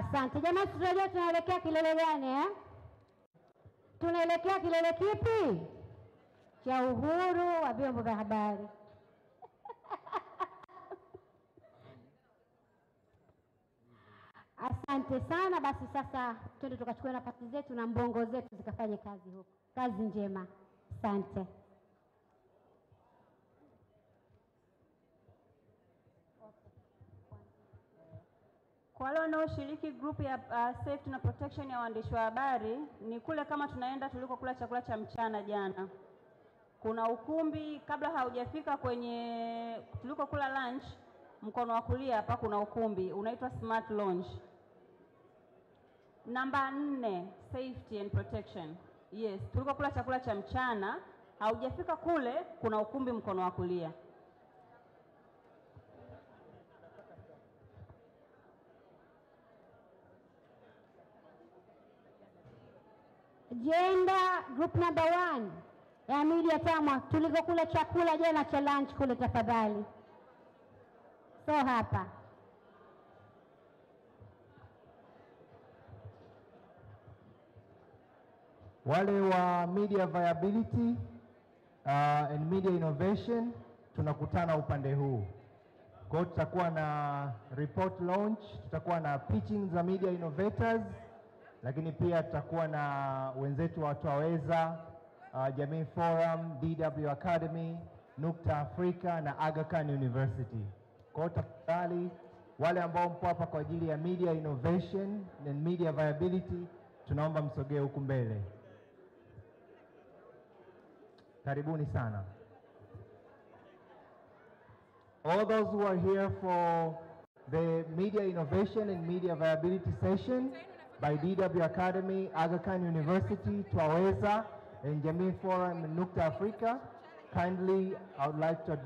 Asante. Jamani, tunajua tunaelekea kilele gani eh? Tunaelekea kilele kipi? Cha uhuru wa vyombo vya habari. Asante sana. Basi sasa twende tukachukue nafasi zetu na mbongo zetu zikafanye kazi huko. Kazi njema. Asante. Kwa wale wanaoshiriki group ya safety na protection ya waandishi wa habari, ni kule kama tunaenda tulikokula chakula cha mchana jana. Kuna ukumbi kabla haujafika kwenye tulikokula lunch, mkono wa kulia hapa kuna ukumbi unaitwa Smart Lounge. Namba 4, safety and protection. Yes, tulikokula chakula cha mchana, haujafika kule kuna ukumbi mkono wa kulia. Jenda group number 1 ya media Tamwa, tulikokula chakula jana cha lunch kule tafadhali. So hapa. Wale wa media viability and media innovation tunakutana upande huu. Kwa hiyo tutakuwa na report launch, tutakuwa na pitching za media innovators, lakini pia tutakuwa na wenzetu wa Unaweza, Jamii Forum, DW Academy, Nukta Afrika na Aga Khan University. Kwa hiyo tafadhali wale ambao mpo hapa kwa ajili ya media innovation and media viability, tunaomba msogee huku mbele. Karibuni sana. All those who are here for the media innovation and media viability session by DW Academy, Aga Khan University, Unaweza, and Jamii Forum and Nukta Afrika, kindly I would like to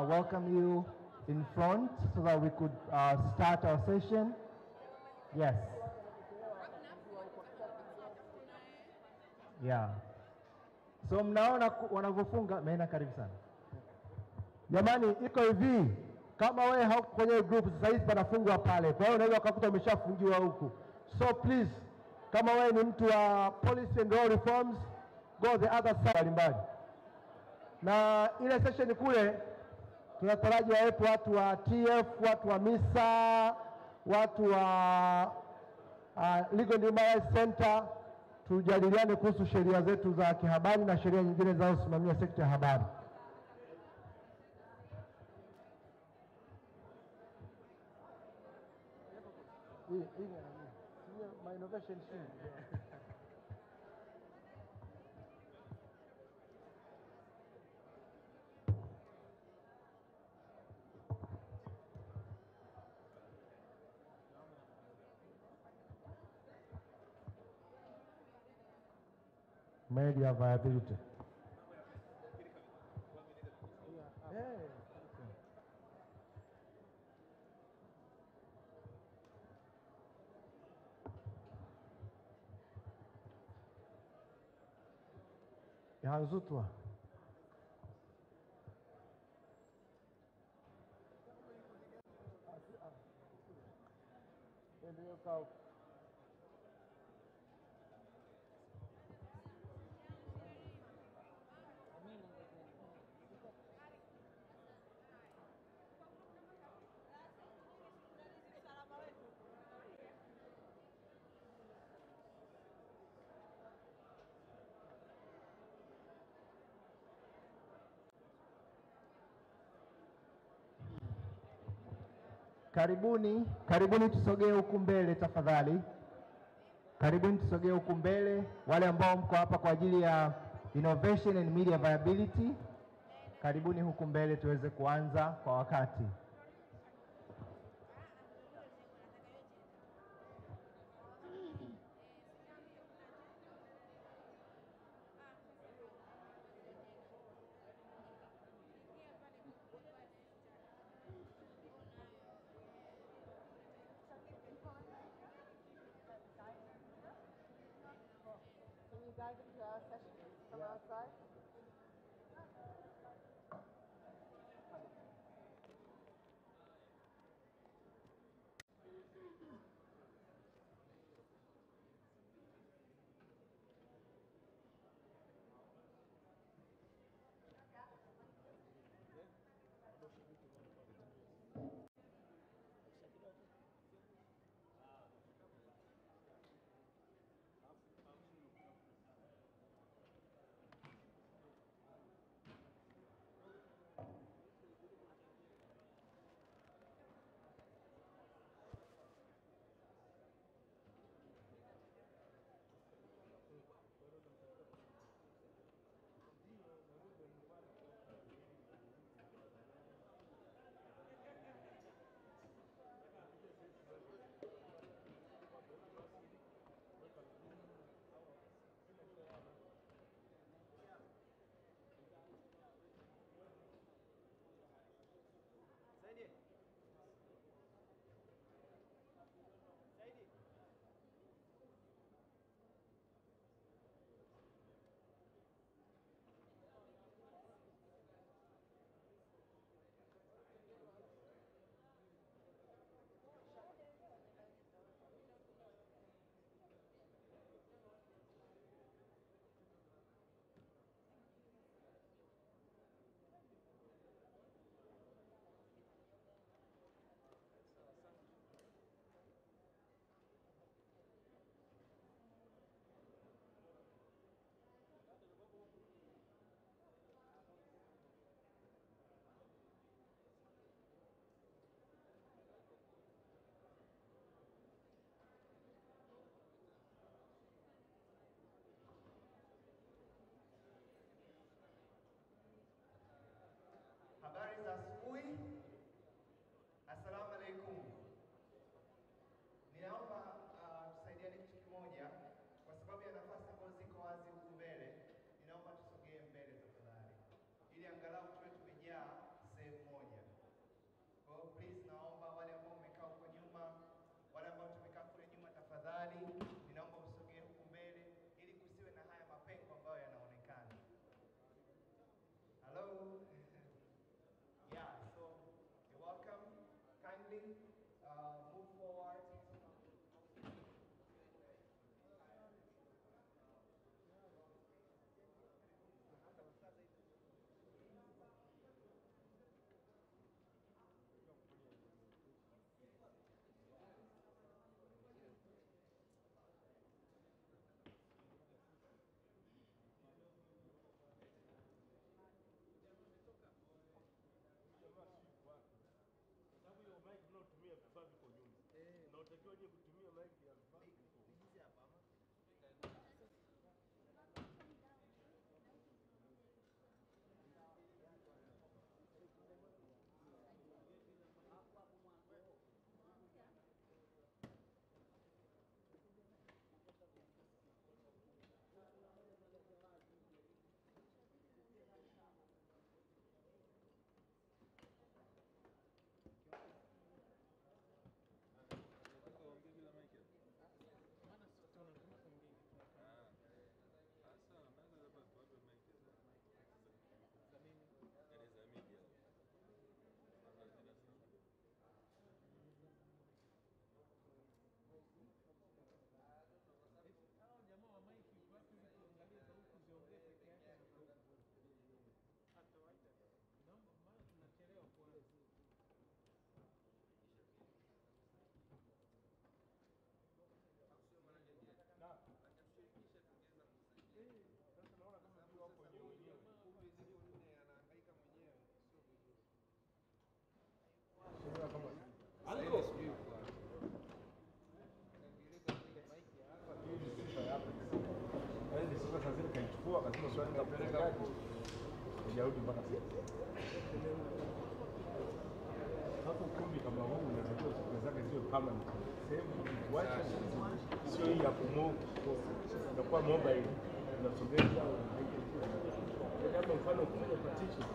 welcome you in front so that we could start our session. Yes. Yeah. So mnaona wanavyofunga, mena karibu sana. Jamani, iko hivi, kama wewe hauko kwenye group sasa hivi panafungwa pale. Kwa hiyo unaweza ukakuta umeshafungiwa huku. So please, kama wewe ni mtu wa policy and law reforms, go the other side mbali. Na ile session kule tunataraji wawepo watu wa TF, watu wa MISA, watu wa Legal Development Center, tujadiliane kuhusu sheria zetu za kihabari na sheria nyingine zinazosimamia sekta ya habari. My innovation media viability. Yanzutwa. Karibuni tusogee huku mbele tafadhali. Karibuni tusogee huku mbele. Wale ambao mko hapa kwa ajili ya innovation and media viability, karibuni huku mbele tuweze kuanza kwa wakati. Can you dive into our session from outside? lazima swali la kupelekaje hajarudi mpaka sasa. Hapo kumbi kama huu unatakiwa siku zake ziwe permanent. Sehemu kuacha sio hii ya kumove. Inakuwa mobile unasogeza kama mfano kufanya partition.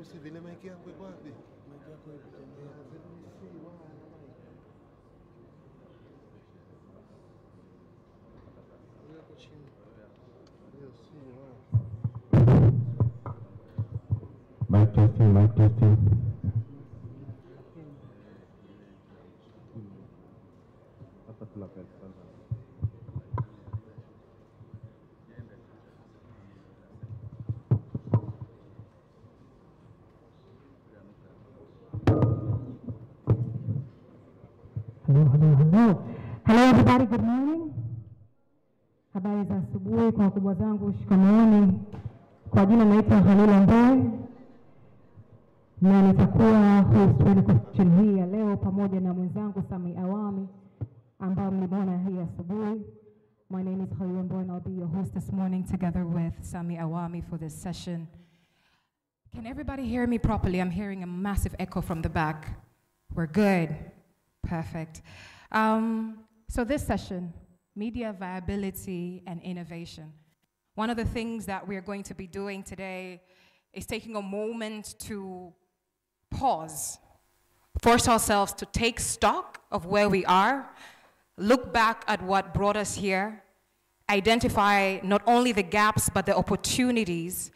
si vile mic yangu iko wapi? Mic yako iko tembea. Mic testing, mic testing. Hapa tunapenda sana. Hello everybody, good morning. Habari za asubuhi kwa wakubwa zangu, shikamooni. Kwa jina naitwa Hali na nitakuwa host wa discussion hii ya leo pamoja na mwenzangu Sami Awami ambao mlimwona hii asubuhi. My name is Vyombo and I'll be your host this morning together with Sami Awami for this session. Can everybody hear me properly? I'm hearing a massive echo from the back. We're good. Perfect. So this session, media viability and innovation. One of the things that we're going to be doing today is taking a moment to pause, force ourselves to take stock of where we are, look back at what brought us here, identify not only the gaps but the opportunities,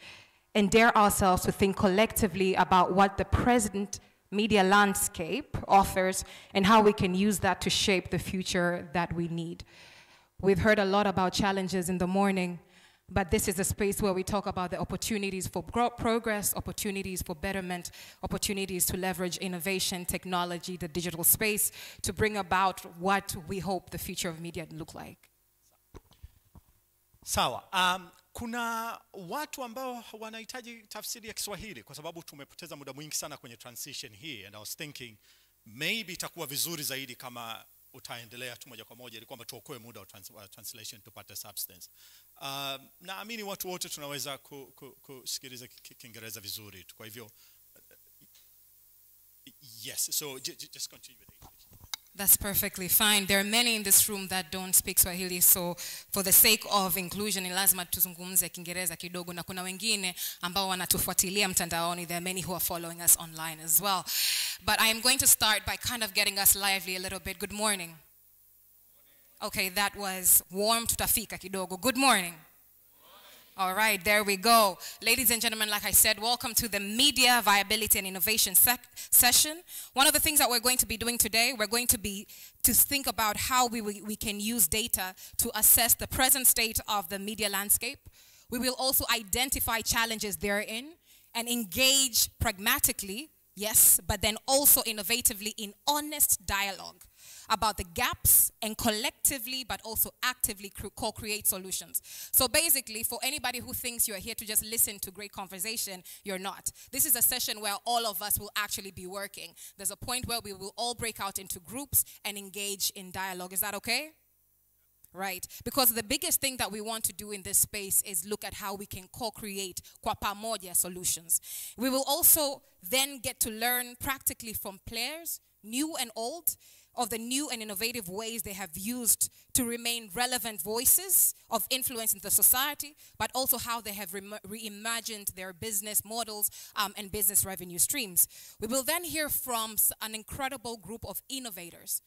and dare ourselves to think collectively about what the present media landscape offers and how we can use that to shape the future that we need. We've heard a lot about challenges in the morning, but this is a space where we talk about the opportunities for progress, opportunities for betterment, opportunities to leverage innovation, technology, the digital space to bring about what we hope the future of media look like. Sawa. Kuna watu ambao wanahitaji tafsiri ya Kiswahili kwa sababu tumepoteza muda mwingi sana kwenye transition hii, and I was thinking maybe itakuwa vizuri zaidi kama utaendelea tu moja kwa moja ili kwamba tuokoe muda wa translation tupate substance. Naamini watu wote tunaweza kusikiliza Kiingereza vizuri. Kwa hivyo yes, so just continue with English. That's perfectly fine. There are many in this room that don't speak Swahili, so for the sake of inclusion, ni lazima tuzungumze Kiingereza kidogo, na kuna wengine ambao wanatufuatilia mtandaoni. There are many who are following us online as well. But I am going to start by kind of getting us lively a little bit. Good morning. Okay, that was warm, tutafika kidogo. Good morning. All right, there we go. Ladies and gentlemen, like I said, welcome to the Media Viability and Innovation session. One of the things that we're going to be doing today, we're going to think about how we can use data to assess the present state of the media landscape. We will also identify challenges therein and engage pragmatically, yes, but then also innovatively in honest dialogue about the gaps and collectively but also actively co-create solutions. So basically, for anybody who thinks you're here to just listen to great conversation, you're not. This is a session where all of us will actually be working. There's a point where we will all break out into groups and engage in dialogue. Is that okay? Right, because the biggest thing that we want to do in this space is look at how we can co-create kwa pamoja solutions. We will also then get to learn practically from players, new and old, of the new and innovative ways they have used to remain relevant voices of influence in the society, but also how they have reimagined their business models and business revenue streams. We will then hear from an incredible group of innovators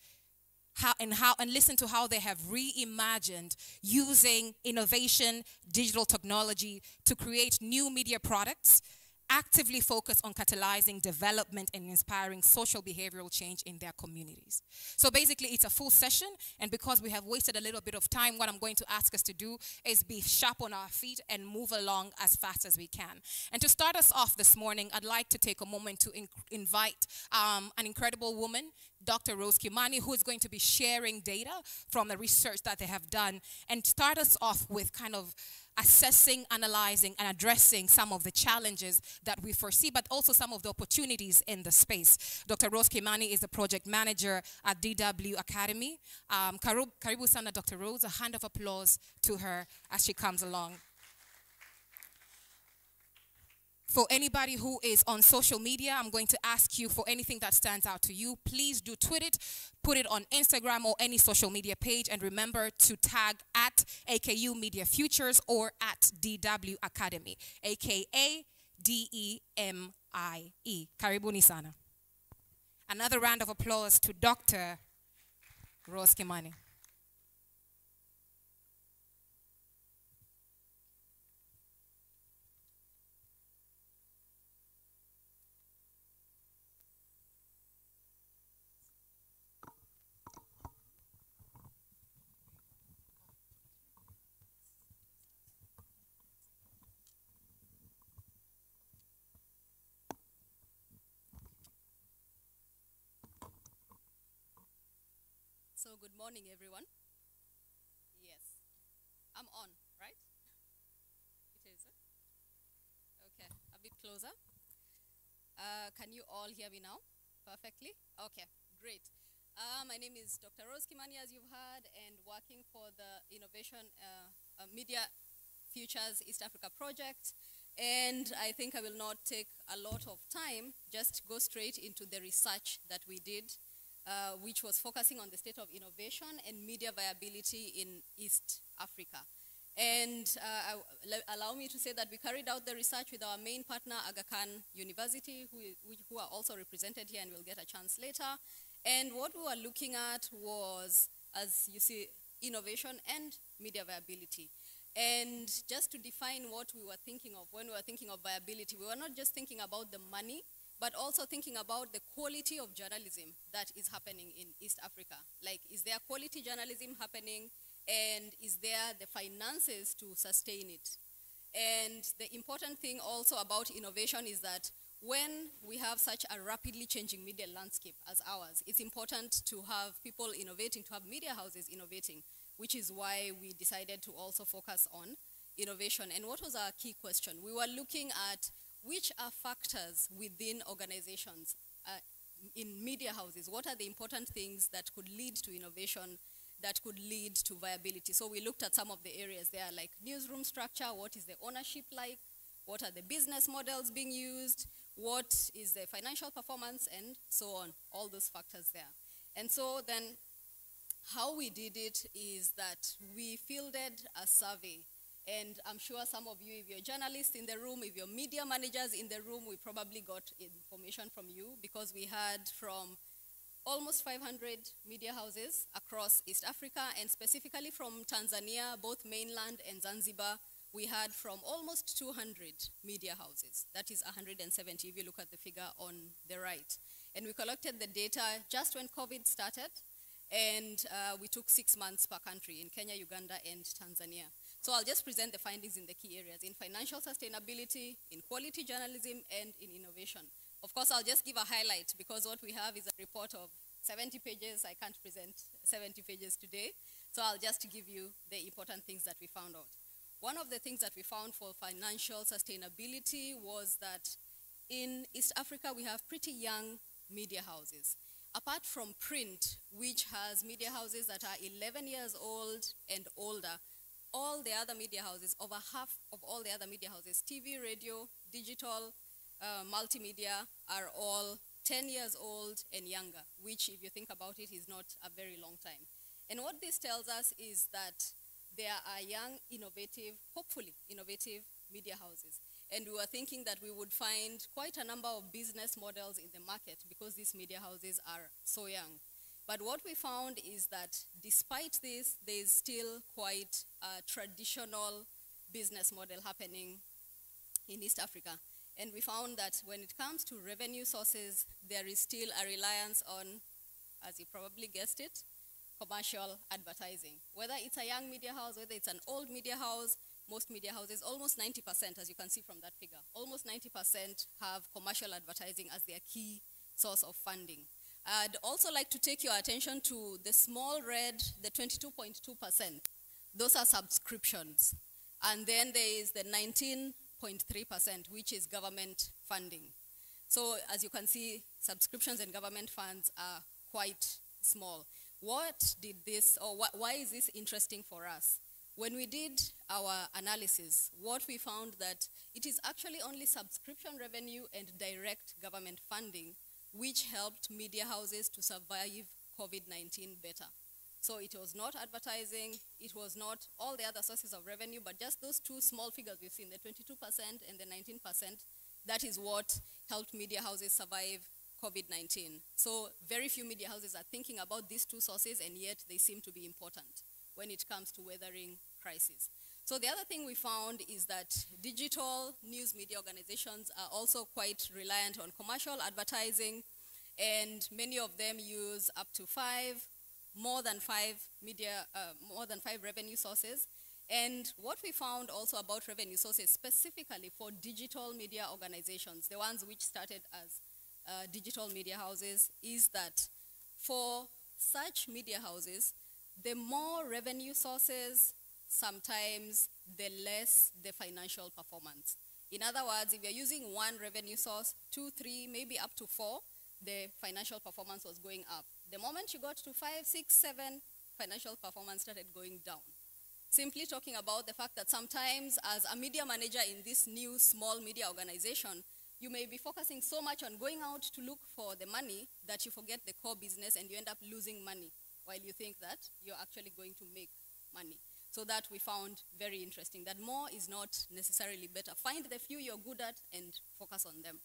and listen to how they have reimagined using innovation, digital technology to create new media products, actively focus on catalyzing development and inspiring social behavioral change in their communities. So basically, it's a full session, and because we have wasted a little bit of time, what I'm going to ask us to do is be sharp on our feet and move along as fast as we can. And to start us off this morning, I'd like to take a moment to invite an incredible woman, Dr. Rose Kimani, who is going to be sharing data from the research that they have done, and start us off with kind of assessing, analyzing, and addressing some of the challenges that we foresee, but also some of the opportunities in the space. Dr. Rose Kimani is the project manager at DW Academy. Karibu sana, Dr. Rose. A hand of applause to her as she comes along. For anybody who is on social media, I'm going to ask you for anything that stands out to you. Please do tweet it, put it on Instagram or any social media page, and remember to tag at AKU Media Futures or at DW Academy, AKA DEMIE. Karibuni sana. Another round of applause to Dr. Rose Kimani. So good morning, everyone. Yes, I'm on, right? It is. Okay, a bit closer. Can you all hear me now perfectly? Okay, great. My name is Dr. Rose Kimani, as you've heard, and working for the Innovation Media Futures East Africa project. And I think I will not take a lot of time, just go straight into the research that we did, which was focusing on the state of innovation and media viability in East Africa. And allow me to say that we carried out the research with our main partner, Aga Khan University, who are also represented here and will get a chance later. And what we were looking at was, as you see, innovation and media viability. And just to define what we were thinking of when we were thinking of viability, we were not just thinking about the money, but also thinking about the quality of journalism that is happening in East Africa. Like, is there quality journalism happening, and is there the finances to sustain it? And the important thing also about innovation is that when we have such a rapidly changing media landscape as ours, it's important to have people innovating, to have media houses innovating, which is why we decided to also focus on innovation. And what was our key question? We were looking at which are factors within organizations in media houses. What are the important things that could lead to innovation, that could lead to viability? So we looked at some of the areas there, like newsroom structure, what is the ownership like, what are the business models being used, what is the financial performance, and so on, all those factors there. And so then how we did it is that we fielded a survey. And I'm sure some of you, if you're journalists in the room, if you're media managers in the room, we probably got information from you, because we heard from almost 500 media houses across East Africa, and specifically from Tanzania, both mainland and Zanzibar. We heard from almost 200 media houses. That is 170 if you look at the figure on the right. And we collected the data just when COVID started, and we took 6 months per country in Kenya, Uganda, and Tanzania. So I'll just present the findings in the key areas: in financial sustainability, in quality journalism, and in innovation. Of course, I'll just give a highlight, because what we have is a report of 70 pages. I can't present 70 pages today. So I'll just give you the important things that we found out. One of the things that we found for financial sustainability was that in East Africa, we have pretty young media houses. Apart from print, which has media houses that are 11 years old and older, all the other media houses, over half of all the other media houses, TV, radio, digital, multimedia, are all 10 years old and younger, which, if you think about it, is not a very long time. And what this tells us is that there are young, innovative, hopefully innovative media houses. And we were thinking that we would find quite a number of business models in the market, because these media houses are so young. But what we found is that despite this, there is still quite a traditional business model happening in East Africa. And we found that when it comes to revenue sources, there is still a reliance on, as you probably guessed it, commercial advertising. Whether it's a young media house, whether it's an old media house, most media houses, almost 90%, as you can see from that figure, almost 90% have commercial advertising as their key source of funding. I'd also like to take your attention to the small red, the 22.2%. Those are subscriptions. And then there is the 19.3%, which is government funding. So as you can see, subscriptions and government funds are quite small. What did this, or why is this interesting for us? When we did our analysis, what we found that it is actually only subscription revenue and direct government funding which helped media houses to survive COVID-19 better. So it was not advertising, it was not all the other sources of revenue, but just those two small figures we've seen, the 22% and the 19%, That is what helped media houses survive COVID-19. So very few media houses are thinking about these two sources, and yet they seem to be important when it comes to weathering crisis. So the other thing we found is that digital news media organizations are also quite reliant on commercial advertising, and many of them use up to more than five revenue sources. And what we found also about revenue sources, specifically for digital media organizations, the ones which started as digital media houses, is that for such media houses, the more revenue sources, sometimes the less the financial performance. In other words, if you're using one revenue source, 2, 3, maybe up to 4, the financial performance was going up. The moment you got to 5, 6, 7, financial performance started going down. Simply talking about the fact that sometimes as a media manager in this new small media organization, you may be focusing so much on going out to look for the money that you forget the core business and you end up losing money while you think that you're actually going to make money. So that we found very interesting, that more is not necessarily better. Find the few you're good at and focus on them.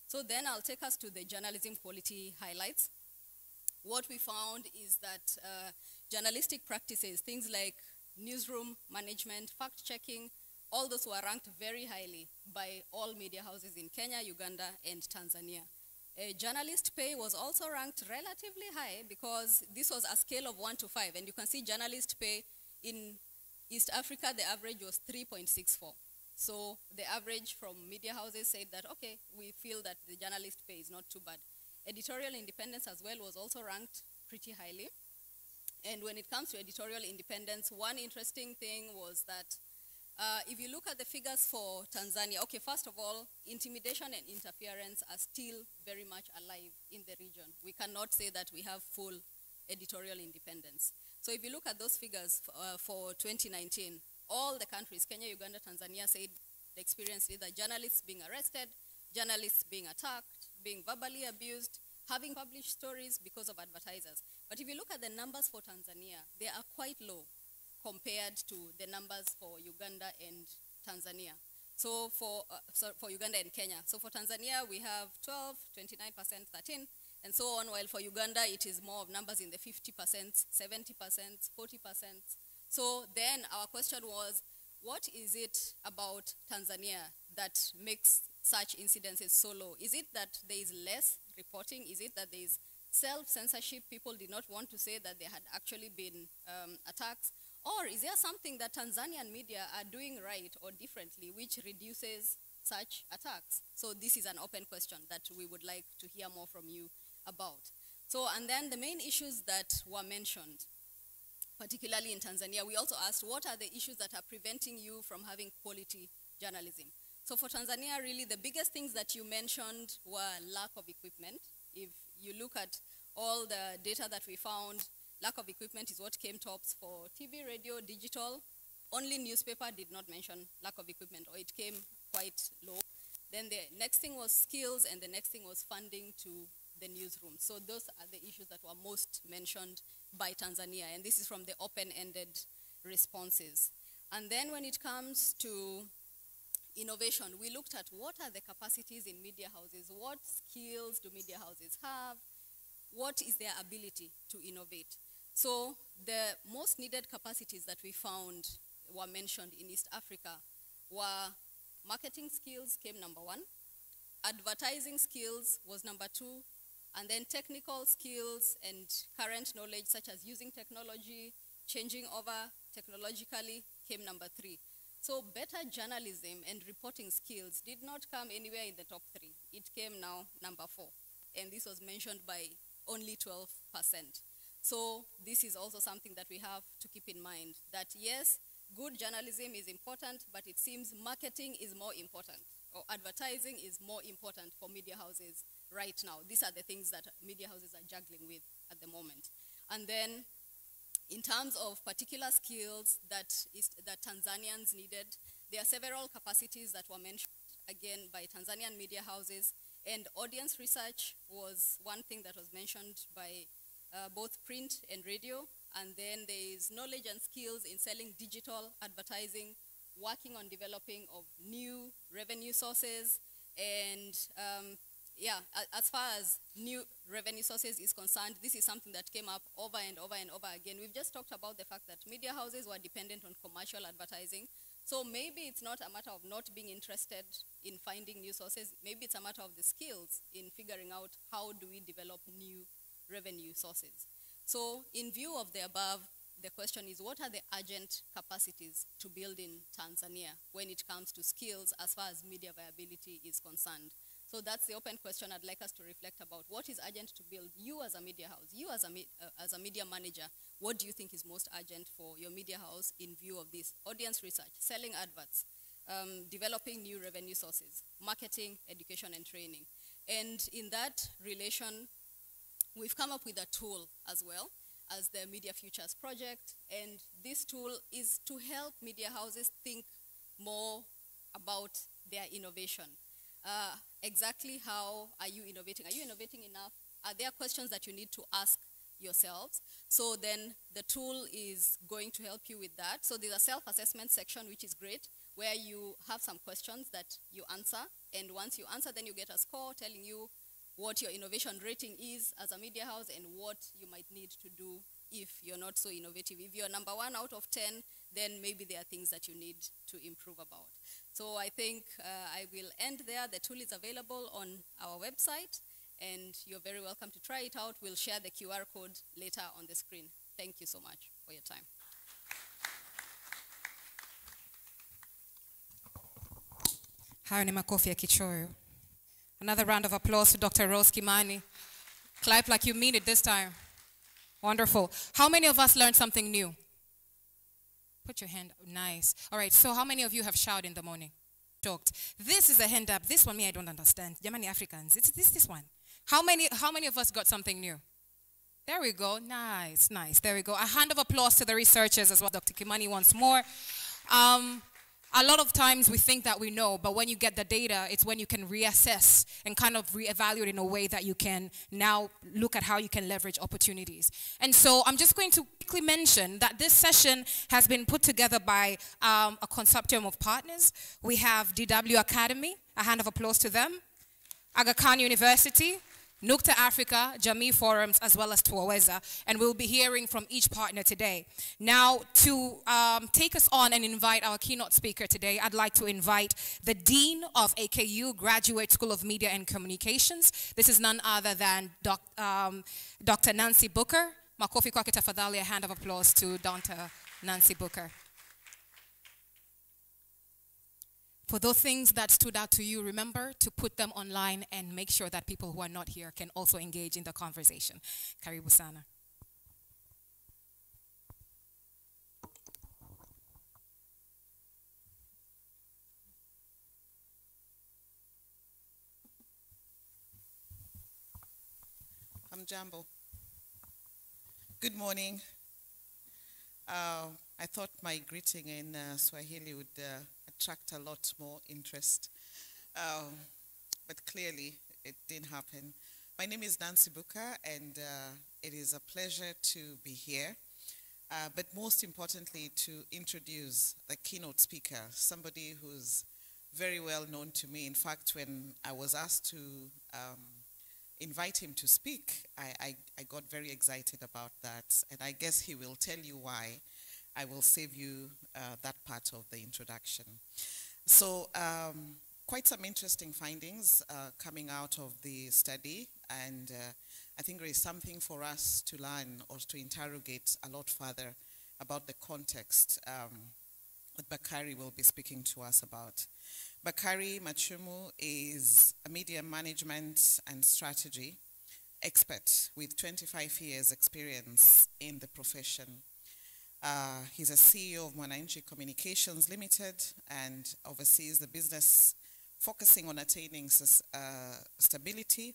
So then I'll take us to the journalism quality highlights. What we found is that journalistic practices, things like newsroom management, fact-checking, all those were ranked very highly by all media houses in Kenya, Uganda, and Tanzania. Journalist pay was also ranked relatively high because this was a scale of 1 to 5, and you can see journalist pay in East Africa, the average was 3.64. So the average from media houses said that, okay, we feel that the journalist pay is not too bad. Editorial independence as well was also ranked pretty highly. And when it comes to editorial independence, one interesting thing was that if you look at the figures for Tanzania, okay, first of all, intimidation and interference are still very much alive in the region. We cannot say that we have full editorial independence. So if you look at those figures for 2019, all the countries, Kenya, Uganda, Tanzania, said they experienced either journalists being arrested, journalists being attacked, being verbally abused, having published stories because of advertisers. But if you look at the numbers for Tanzania, they are quite low compared to the numbers for Uganda and Tanzania. So for Uganda and Kenya. So for Tanzania, we have 12, 29%, 13, and so on, while for Uganda, it is more of numbers in the 50%, 70%, 40%. So then our question was, what is it about Tanzania that makes such incidences so low? Is it that there is less reporting? Is it that there is self-censorship? People did not want to say that there had actually been attacks? Or is there something that Tanzanian media are doing right or differently which reduces such attacks? So this is an open question that we would like to hear more from you about. So, and then the main issues that were mentioned, particularly in Tanzania, we also asked, what are the issues that are preventing you from having quality journalism? So for Tanzania, really, the biggest things that you mentioned were lack of equipment. If you look at all the data that we found, lack of equipment is what came tops for TV, radio, digital. Only newspaper did not mention lack of equipment, or it came quite low. Then the next thing was skills, and the next thing was funding to the newsroom. So those are the issues that were most mentioned by Tanzania, and this is from the open-ended responses. And then when it comes to innovation, we looked at what are the capacities in media houses, what skills do media houses have, what is their ability to innovate. So the most needed capacities that we found were mentioned in East Africa were marketing skills came number 1, advertising skills was number 2, and then technical skills and current knowledge such as using technology, changing over technologically came number 3. So better journalism and reporting skills did not come anywhere in the top 3. It came now number 4, and this was mentioned by only 12%. So this is also something that we have to keep in mind, that yes, good journalism is important, but it seems marketing is more important, or advertising is more important for media houses right now. These are the things that media houses are juggling with at the moment. And then in terms of particular skills that Tanzanians needed, there are several capacities that were mentioned, again, by Tanzanian media houses, and audience research was one thing that was mentioned by both print and radio. And then there is knowledge and skills in selling digital advertising, working on developing of new revenue sources, And yeah, as far as new revenue sources is concerned, this is something that came up over and over and over again. We've just talked about the fact that media houses were dependent on commercial advertising. So maybe it's not a matter of not being interested in finding new sources. Maybe it's a matter of the skills in figuring out how do we develop new revenue sources. So in view of the above, the question is, what are the urgent capacities to build in Tanzania when it comes to skills as far as media viability is concerned? So that's the open question I'd like us to reflect about. What is urgent to build? You as a media house, you as a media manager, what do you think is most urgent for your media house in view of this? Audience research, selling adverts, developing new revenue sources, marketing, education, and training. And in that relation, we've come up with a tool as well as the Media Futures Project. And this tool is to help media houses think more about their innovation. Exactly how are you innovating? Are you innovating enough? Are there questions that you need to ask yourselves? So then the tool is going to help you with that. So there's a self-assessment section, which is great, where you have some questions that you answer. And once you answer, then you get a score telling you what your innovation rating is as a media house and what you might need to do if you're not so innovative. If you're number 1 out of 10, then maybe there are things that you need to improve about. So I think I will end there. The tool is available on our website, and you're very welcome to try it out. We'll share the QR code later on the screen. Thank you so much for your time. Hayo ni makofi ya kichoyo. Another round of applause to Dr. Rose Kimani. Clap like you mean it this time. Wonderful. How many of us learned something new? Put your hand up. Nice. All right, so how many of you have showered in the morning? Talked. This is a hand up. This one, me, I don't understand. Jamani Africans. It's this one. How many of us got something new? There we go. Nice, nice. There we go. A hand of applause to the researchers as well. Dr. Kimani once more. A lot of times we think that we know, but when you get the data, it's when you can reassess and kind of reevaluate in a way that you can now look at how you can leverage opportunities. And so I'm just going to quickly mention that this session has been put together by a consortium of partners. We have DW Academy, a hand of applause to them, Aga Khan University, Nukta Africa, Jamii Forums, as well as Unaweza, and we'll be hearing from each partner today. Now, to take us on and invite our keynote speaker today, I'd like to invite the Dean of AKU Graduate School of Media and Communications. This is none other than Dr. Nancy Booker. Makofi kwake tafadhali, a hand of applause to Dr. Nancy Booker. For those things that stood out to you, remember to put them online and make sure that people who are not here can also engage in the conversation. Karibu sana. Hamjambo. Good morning. I thought my greeting in Swahili would attract a lot more interest, but clearly it didn't happen. My name is Nancy Booker, and it is a pleasure to be here, but most importantly to introduce the keynote speaker, somebody who's very well known to me. In fact, when I was asked to invite him to speak, I got very excited about that, and I guess he will tell you why. I will save you that part of the introduction. So quite some interesting findings coming out of the study, and I think there is something for us to learn or to interrogate a lot further about the context that Bakari will be speaking to us about. Bakari Machumu is a media management and strategy expert with 25 years experience in the profession. He's a CEO of Mwananchi Communications Limited and oversees the business focusing on attaining stability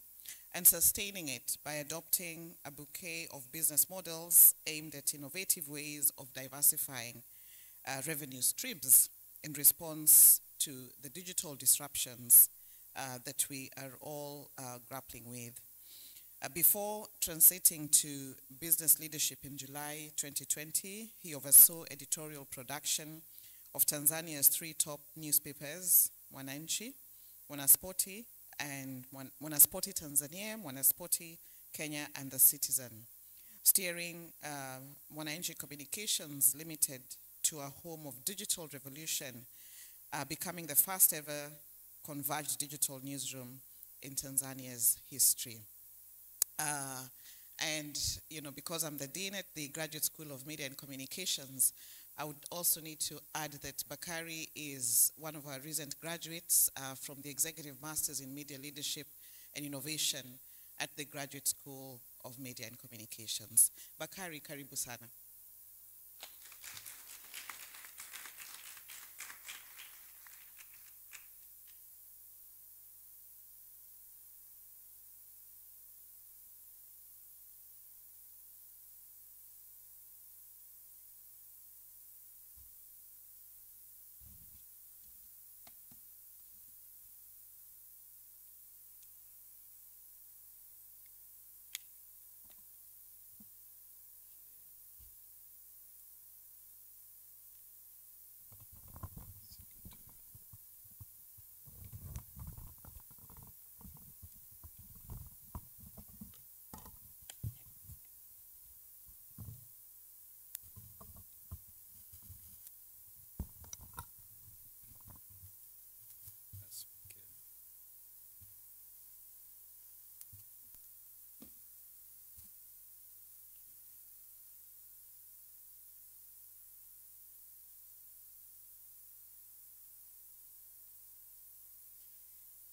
and sustaining it by adopting a bouquet of business models aimed at innovative ways of diversifying revenue streams in response to the digital disruptions that we are all grappling with. Before transiting to business leadership in July 2020, he oversaw editorial production of Tanzania's 3 top newspapers, Mwananchi, Mwanaspoti and Mwanaspoti Tanzania, Mwanaspoti Kenya, and The Citizen, steering Mwananchi Communications Limited to a home of digital revolution, becoming the first ever converged digital newsroom in Tanzania's history. And, you know, because I'm the dean at the Graduate School of Media and Communications, I would also need to add that Bakari is one of our recent graduates from the Executive Masters in Media Leadership and Innovation at the Graduate School of Media and Communications. Bakari, karibu sana.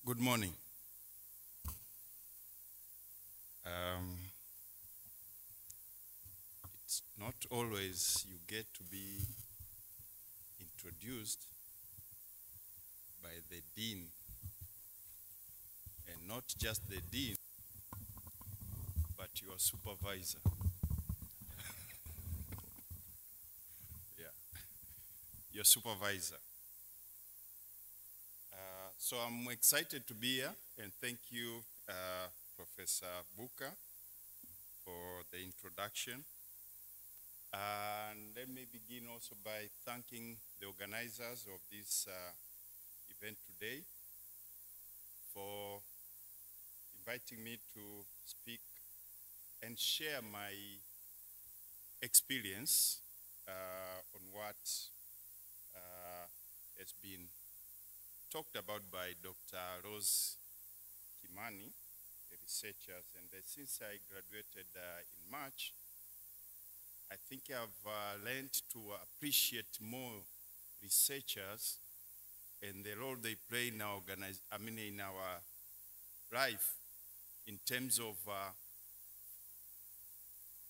Good morning. It's not always you get to be introduced by the dean, and not just the dean, but your supervisor. Yeah, your supervisor. So I'm excited to be here, and thank you, Professor Buka, for the introduction. And let me begin also by thanking the organizers of this event today for inviting me to speak and share my experience on what has been talked about by Dr. Rose Kimani, the researchers, and since I graduated in March, I think I've learned to appreciate more researchers and the role they play in our in our life in terms of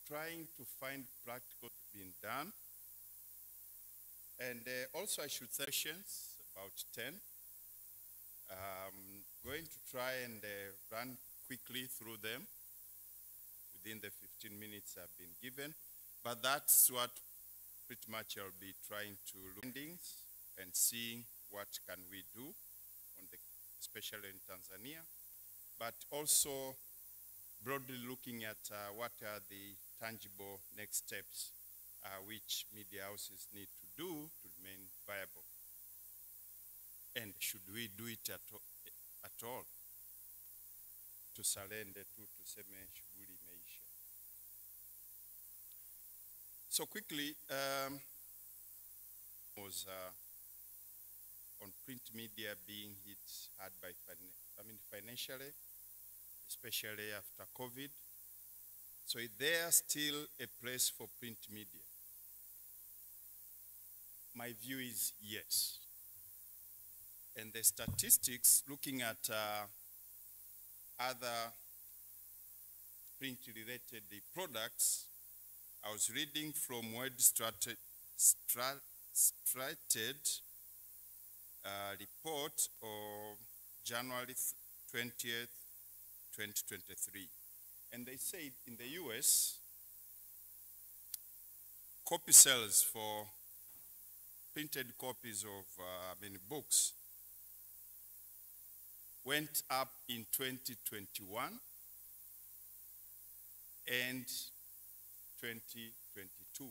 trying to find practical being done. And also I should say questions, about 10. I'm going to try and run quickly through them within the 15 minutes I've been given. But that's what pretty much I'll be trying to look at and seeing what can we do, especially in Tanzania, but also broadly looking at what are the tangible next steps which media houses need to do to remain viable. And should we do it at all? To surrender to tuseme shughuli imeisha. So quickly, was on print media being hit hard by financially, especially after COVID. So is there still a place for print media? My view is yes. And the statistics, looking at other print-related products, I was reading from World Strated report of January 20th, 2023. And they said in the US, copy sales for printed copies of books went up in 2021 and 2022.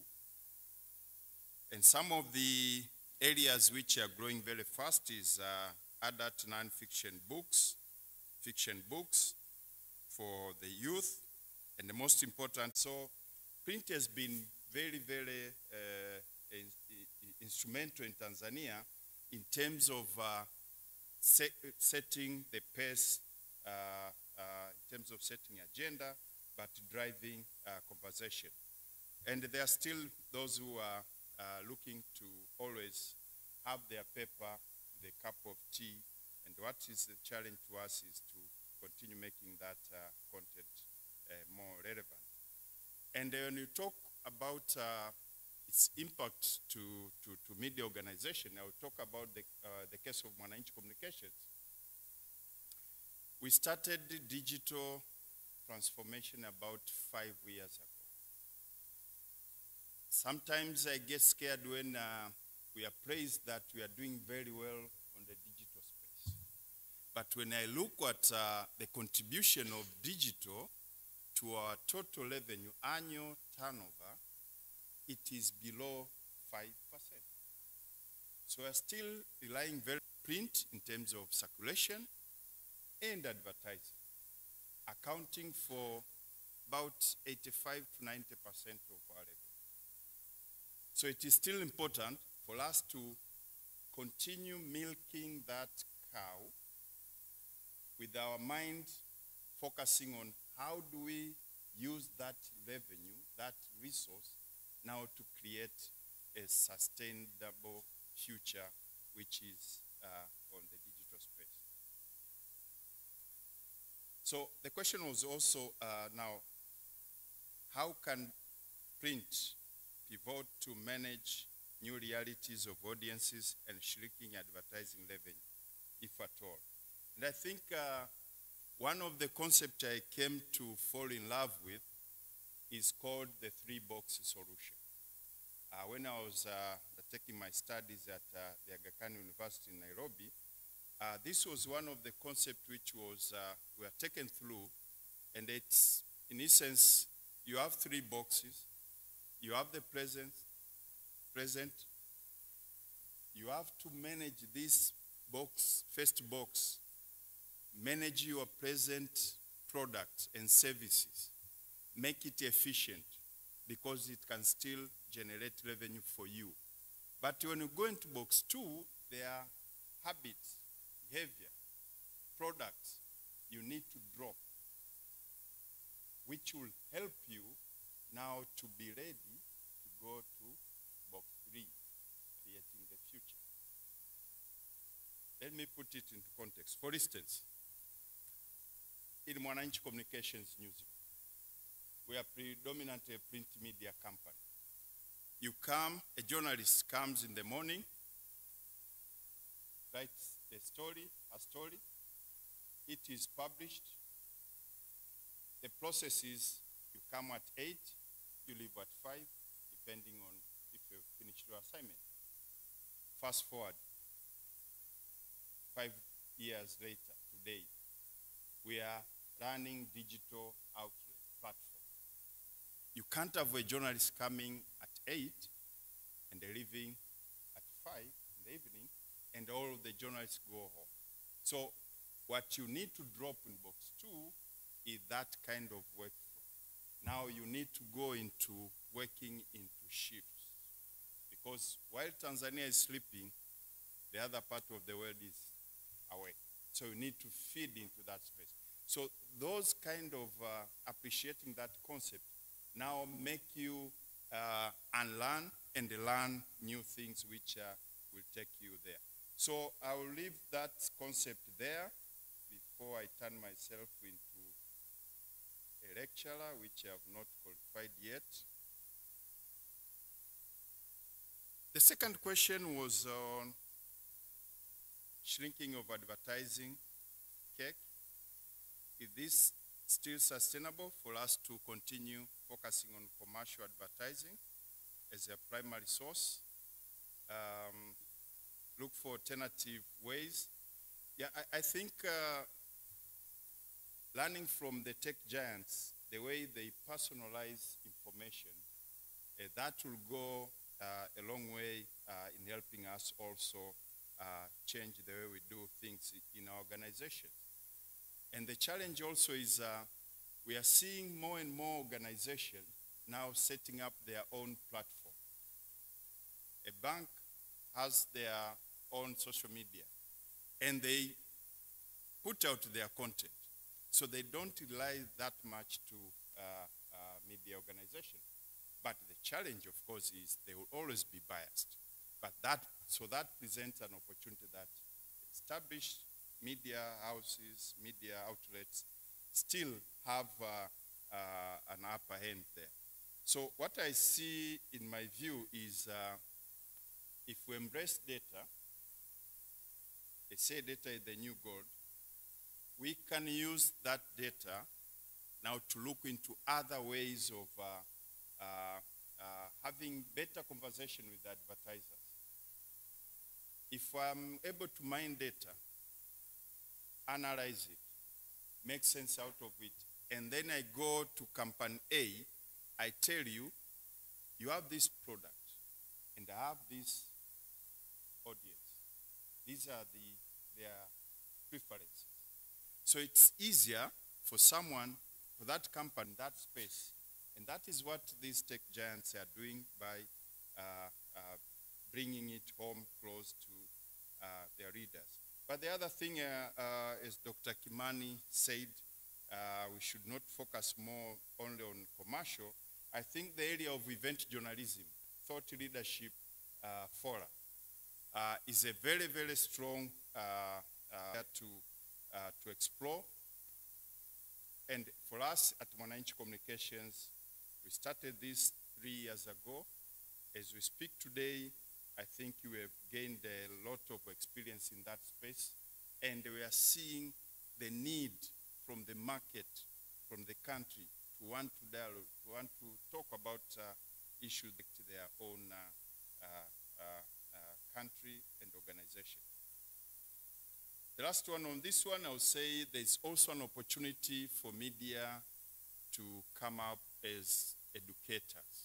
And some of the areas which are growing very fast is adult non-fiction books, fiction books for the youth, and the most important, so print has been very, very instrumental in Tanzania in terms of setting the pace, in terms of setting agenda, but driving conversation. And there are still those who are looking to always have their paper, the cup of tea, and what is the challenge to us is to continue making that content more relevant. And when you talk about its impact to media organization, I will talk about the case of Mwananchi Communications. We started digital transformation about 5 years ago. Sometimes I get scared when we are praised that we are doing very well on the digital space. But when I look at the contribution of digital to our total revenue, annual turnover, it is below 5%. So we're still relying very print in terms of circulation and advertising, accounting for about 85 to 90% of our revenue. So it is still important for us to continue milking that cow with our mind focusing on how do we use that revenue, that resource, now to create a sustainable future which is on the digital space. So the question was also now, how can print pivot to manage new realities of audiences and shrinking advertising revenue, if at all? And I think one of the concepts I came to fall in love with is called the three-box solution. When I was taking my studies at the Aga Khan University in Nairobi, this was one of the concepts which was were taken through, and it's, in essence, you have 3 boxes. You have the present, you have to manage this box, first box, manage your present products and services, make it efficient, because it can still generate revenue for you. But when you go into box 2, there are habits, behavior, products you need to drop, which will help you now to be ready to go to box 3, creating the future. Let me put it into context. For instance, in Mwananchi Communications newsroom, we are predominantly a print media company. You come, a journalist comes in the morning, writes a story, it is published. The process is you come at 8, you leave at 5, depending on if you've finished your assignment. Fast forward, 5 years later, today, we are running digital outlet platform. You can't have a journalist coming at 8 and they're leaving at 5 in the evening, and all of the journalists go home. So what you need to drop in box 2 is that kind of workflow. Now you need to go into working into shifts, because while Tanzania is sleeping, the other part of the world is awake. So you need to feed into that space. So those kind of appreciating that concept now make you unlearn and learn new things which will take you there. So I will leave that concept there before I turn myself into a lecturer, which I have not qualified yet. The second question was on shrinking of advertising cake. Is this still sustainable for us to continue focusing on commercial advertising as a primary source? Look for alternative ways. Yeah, I think learning from the tech giants, the way they personalize information, that will go a long way in helping us also change the way we do things in our organization. And the challenge also is we are seeing more and more organizations now setting up their own platform. A bank has their own social media, and they put out their content. So they don't rely that much to media organization. But the challenge, of course, is they will always be biased. But that presents an opportunity that established media houses, media outlets still have an upper hand there. So what I see in my view is if we embrace data, they say data is the new gold, we can use that data now to look into other ways of having better conversation with advertisers. If I'm able to mine data, analyze it, make sense out of it, and then I go to company A, I tell you, you have this product, and I have this audience. These are their preferences. So it's easier for someone, for that company, that space, and that is what these tech giants are doing by bringing it home close to their readers. But the other thing, as Dr. Kimani said, we should not focus more only on commercial. I think the area of event journalism, thought leadership fora, is a very, very strong to explore. And for us at Mwananchi Communications, we started this 3 years ago. As we speak today, I think we have gained a lot of experience in that space, and we are seeing the need from the market, from the country, to want to dialogue, to want to talk about issues to their own country and organization. The last one on this one, I would say there's also an opportunity for media to come up as educators.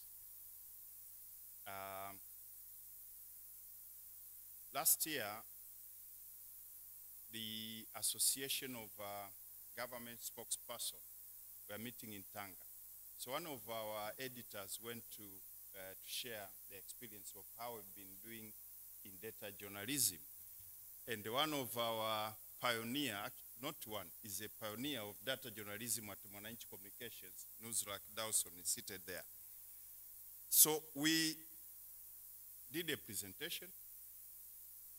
Last year, the Association of Government Spokespersons were meeting in Tanga. So one of our editors went to share the experience of how we've been doing in data journalism. And one of our pioneer, not one, is a pioneer of data journalism at Mwananchi Communications, Nuzrak Dawson, is seated there. So we did a presentation,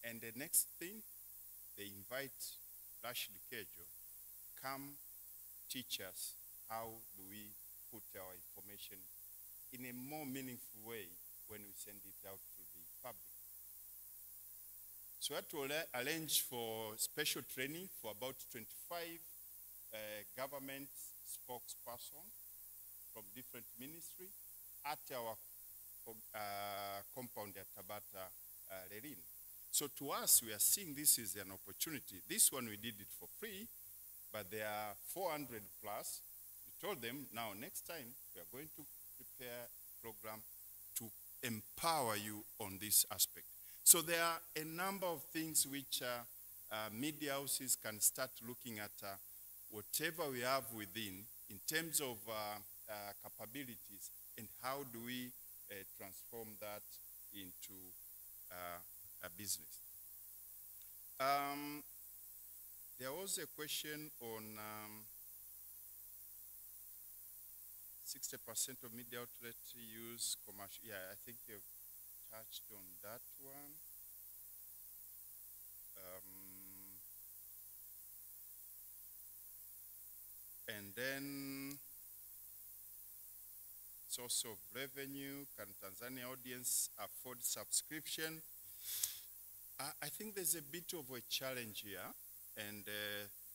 and the next thing, they invite Rashid Kejo, come teach us how do we put our information in a more meaningful way when we send it out to the public. So we had to arrange for special training for about 25 government spokespersons from different ministries at our compound at Tabata Lerin. So to us, we are seeing this as an opportunity. This one we did it for free, but there are 400 plus. We told them, now next time, we are going to prepare a program to empower you on this aspect. So there are a number of things which media houses can start looking at whatever we have within in terms of capabilities, and how do we transform that into a business. There was a question on 60% of media outlets use commercial. Yeah, I think you've touched on that one. And then source of revenue, can Tanzania audience afford subscription? I think there's a bit of a challenge here, and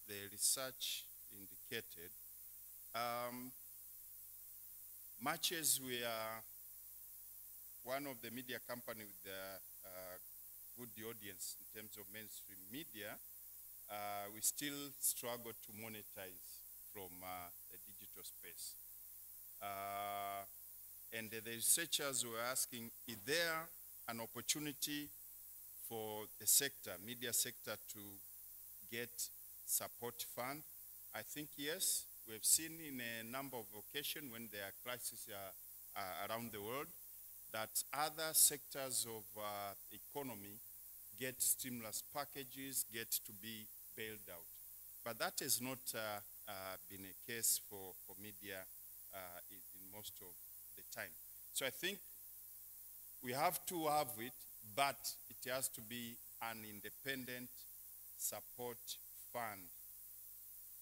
the research indicated, much as we are one of the media companies with a good audience in terms of mainstream media, we still struggle to monetize from the digital space. And the researchers were asking, is there an opportunity for the sector, media sector, to get support fund? I think yes. We've seen in a number of occasions when there are crises around the world that other sectors of economy get stimulus packages, get to be bailed out. But that has not been a case for media in most of the time. So I think we have to have it, but it has to be an independent support fund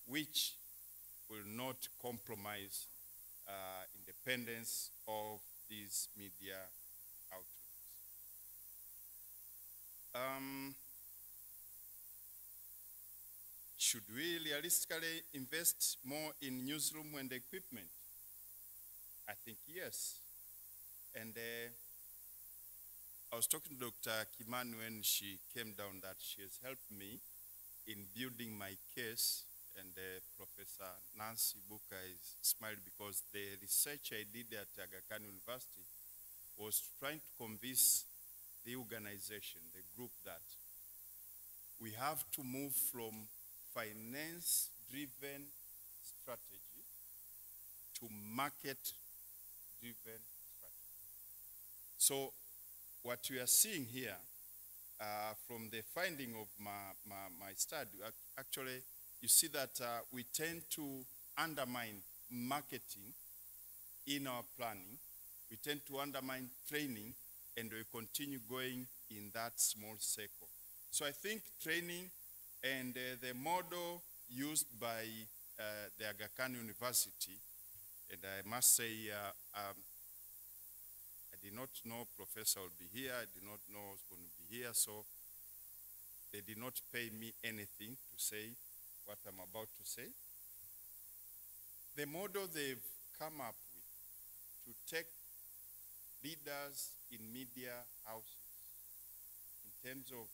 which will not compromise independence of these media outlets. Should we realistically invest more in newsroom and equipment? I think yes. And I was talking to Dr. Kimani when she came down that she has helped me in building my case, and Professor Nancy Buka is smiled because the research I did at Aga Khan University was trying to convince the organization, the group, that we have to move from finance-driven strategy to market-driven strategy. So what we are seeing here from the finding of my study, actually, you see that we tend to undermine marketing in our planning. We tend to undermine training, and we continue going in that small circle. So I think training and the model used by the Aga Khan University, and I must say, I did not know Professor will be here, I did not know I was going to be here, so they did not pay me anything to say what I'm about to say. The model they've come up with to take leaders in media houses in terms of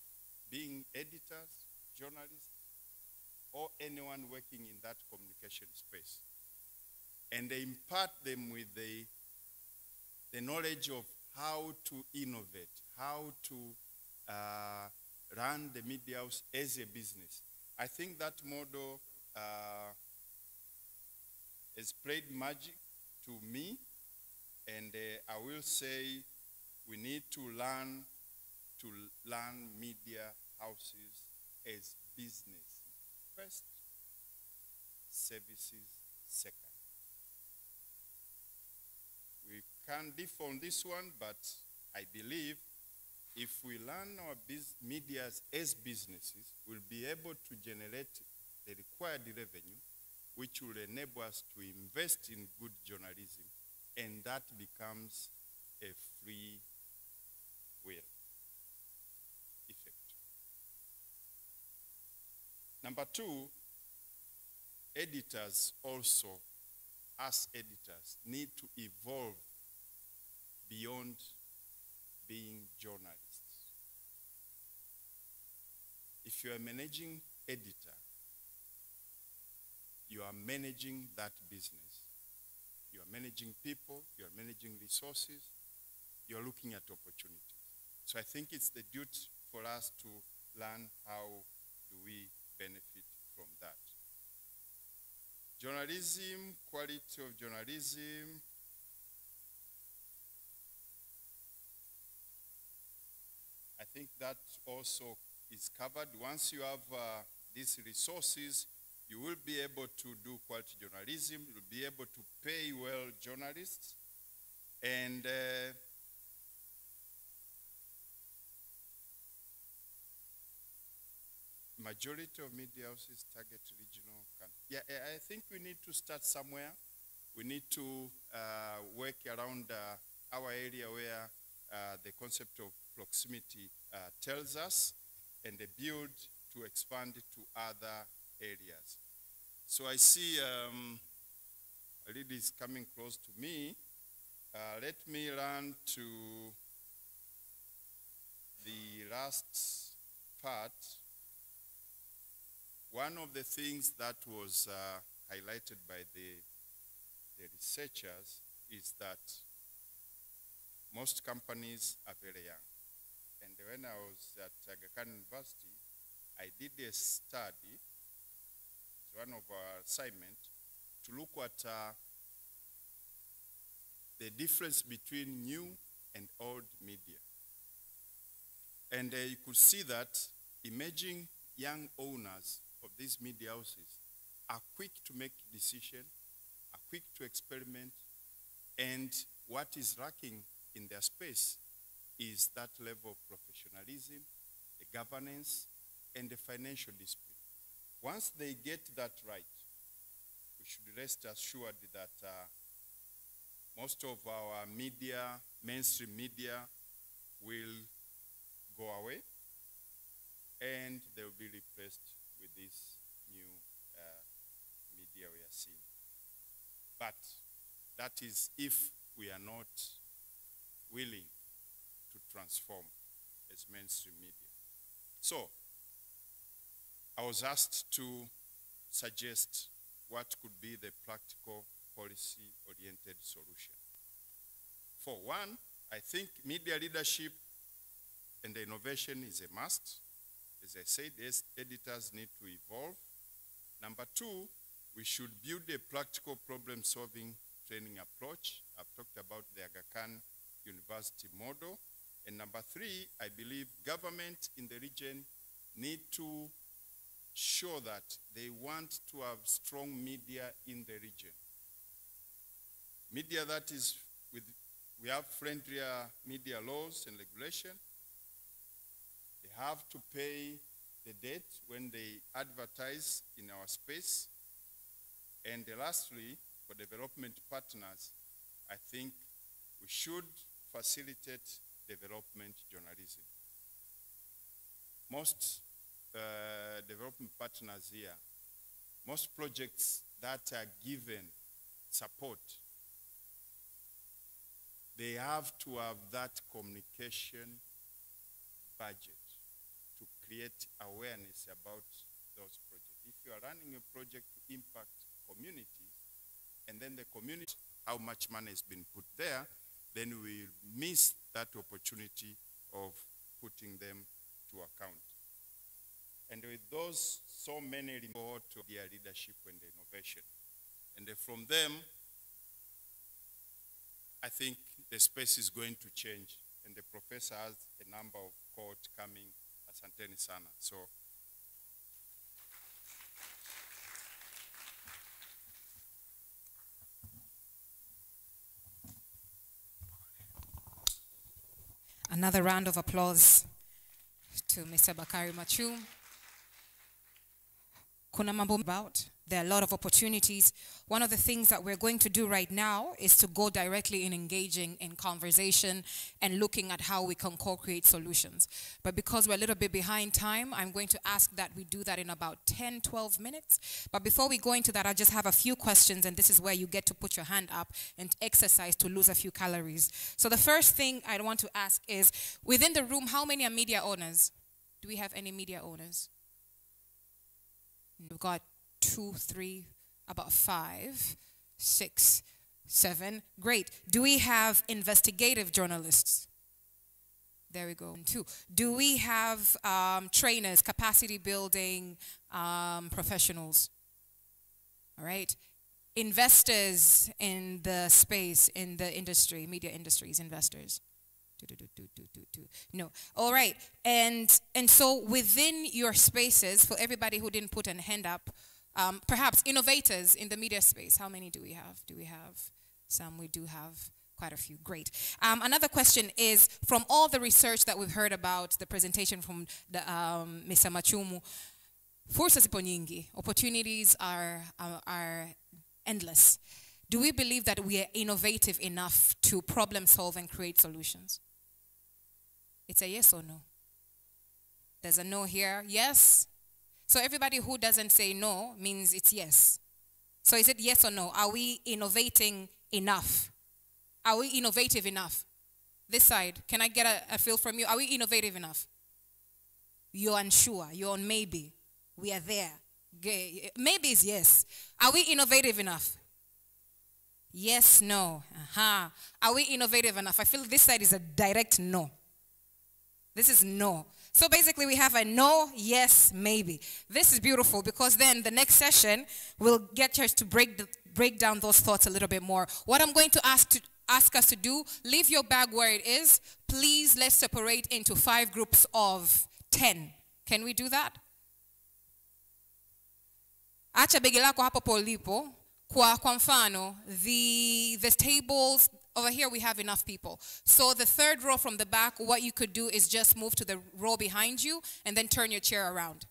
being editors, journalists, or anyone working in that communication space, and they impart them with the knowledge of how to innovate, how to run the media house as a business. I think that model has played magic to me, and I will say we need to learn media houses as business first, services second. We can't differ on this one, but I believe if we learn our medias as businesses, we'll be able to generate the required revenue, which will enable us to invest in good journalism, and that becomes a free will effect. Number two, editors also, us editors, need to evolve beyond being journalists. If you're a managing editor, you are managing that business. You are managing people, you are managing resources, you are looking at opportunities. So I think it's the duty for us to learn how do we benefit from that. Journalism, quality of journalism. I think that also is covered. Once you have these resources, you will be able to do quality journalism, you will be able to pay well journalists, and majority of media houses target regional countries. Yeah, I think we need to start somewhere. We need to work around our area where the concept of proximity tells us, and build to expand to other areas. So I see a lady is coming close to me. Let me run to the last part. One of the things that was highlighted by the researchers is that most companies are very young. And when I was at Aga Khan University, I did a study, it's one of our assignments, to look at the difference between new and old media. And you could see that emerging young owners of these media houses are quick to make decisions, are quick to experiment, and what is lacking in their space is that level of professionalism, the governance, and the financial discipline. Once they get that right, we should rest assured that most of our media, mainstream media, will go away, and they will be replaced with this new media we are seeing. But that is if we are not willing to transform as mainstream media. So, I was asked to suggest what could be the practical policy-oriented solution. For one, I think media leadership and innovation is a must. As I said, editors need to evolve. Number two, we should build a practical problem-solving training approach. I've talked about the Aga Khan University model. And number three, I believe government in the region need to show that they want to have strong media in the region. Media that is we have friendlier media laws and regulation. They have to pay the debt when they advertise in our space. And lastly, for development partners, I think we should facilitate development journalism. Most development partners here, most projects that are given support, they have to have that communication budget to create awareness about those projects. If you are running a project to impact communities, and then the community, how much money has been put there, then we miss that opportunity of putting them to account. And with those, so many report to their leadership and innovation. And from them, I think the space is going to change. And the professor has a number of quotes coming, asanteni sana. So, another round of applause to Mr. Bakari Machum. Kuna mambo about. There are a lot of opportunities. One of the things that we're going to do right now is to go directly in engaging in conversation and looking at how we can co-create solutions. But because we're a little bit behind time, I'm going to ask that we do that in about 10, 12 minutes. But before we go into that, I just have a few questions, and this is where you get to put your hand up and exercise to lose a few calories. So the first thing I want to ask is, within the room, how many are media owners? Do we have any media owners? We've got 2, 3, about 5, 6, 7. Great. Do we have investigative journalists? There we go. 2. Do we have trainers, capacity building professionals? All right. Investors in the space, in the industry, media industries, investors. No. All right. And so within your spaces, for everybody who didn't put a hand up, perhaps innovators in the media space, how many do we have? Do we have some? We do have quite a few. Great. Another question is, from all the research that we've heard about, the presentation from the, Mr. Machumu, fursa zipo nyingi. Opportunities are endless. Do we believe that we are innovative enough to problem solve and create solutions? It's a yes or no. There's a no here. Yes. So everybody who doesn't say no means it's yes. So is it yes or no? Are we innovating enough? Are we innovative enough? This side, can I get a feel from you? Are we innovative enough? You're unsure. You're on maybe. We are there. Maybe is yes. Are we innovative enough? Yes, no. Are we innovative enough? I feel this side is a direct no. This is no. So basically we have a no, yes, maybe. This is beautiful because then the next session will get us to break down those thoughts a little bit more. What I'm going to ask us to do, leave your bag where it is. Please, let's separate into 5 groups of 10. Can we do that? Acha begi lako hapo polipo. Kwa mfano, the tables, over here we have enough people. So the third row from the back, what you could do is just move to the row behind you and then turn your chair around.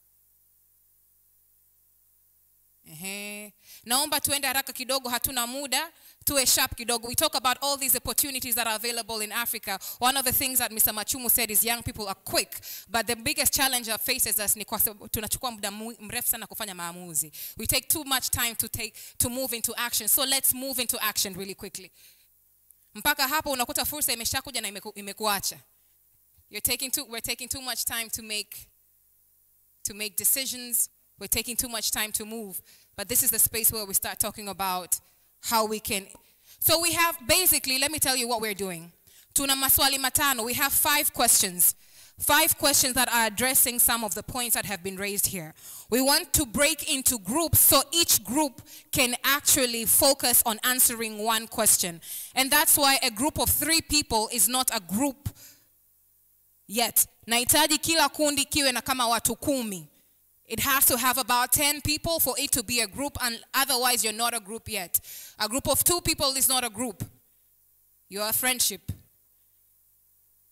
Naomba tuende haraka kidogo, hatuna muda. Tuwe sharp kidogo. We talk about all these opportunities that are available in Africa. One of the things that Mr. Machumu said is young people are quick, but the biggest challenge that faces us ni kwa sababu tunachukua muda mrefu sana kufanya maamuzi. We take too much time to move into action. So let's move into action really quickly. Mpaka hapo unakuta fursa imeshakuja na imekuacha. We're taking too much time to make decisions. We're taking too much time to move. But this is the space where we start talking about how we can. So we have, basically, let me tell you what we're doing. Tuna maswali matano. We have 5 questions. 5 questions that are addressing some of the points that have been raised here. We want to break into groups so each group can actually focus on answering one question. And that's why a group of 3 people is not a group yet. Nahitaji kila kundi kiwe na kama watu 10. It has to have about 10 people for it to be a group, and otherwise you're not a group yet. A group of 2 people is not a group. You're a friendship.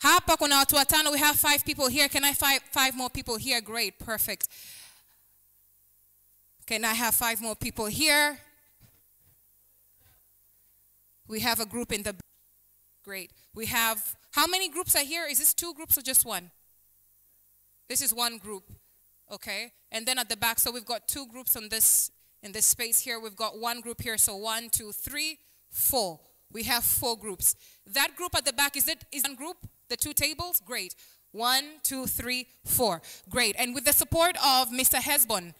Hapa kuna watu watano, we have 5 people here. Can I 5 more people here? Great, perfect. Can I have 5 more people here? We have a group in the, great. We have, how many groups are here? Is this 2 groups or just 1? This is 1 group. Okay, and then at the back, so we've got 2 groups in this space here. We've got 1 group here, so 1, 2, 3, 4. We have 4 groups. That group at the back, is 1 group? The 2 tables? Great. 1, 2, 3, 4. Great. And with the support of Mr. Hesbon,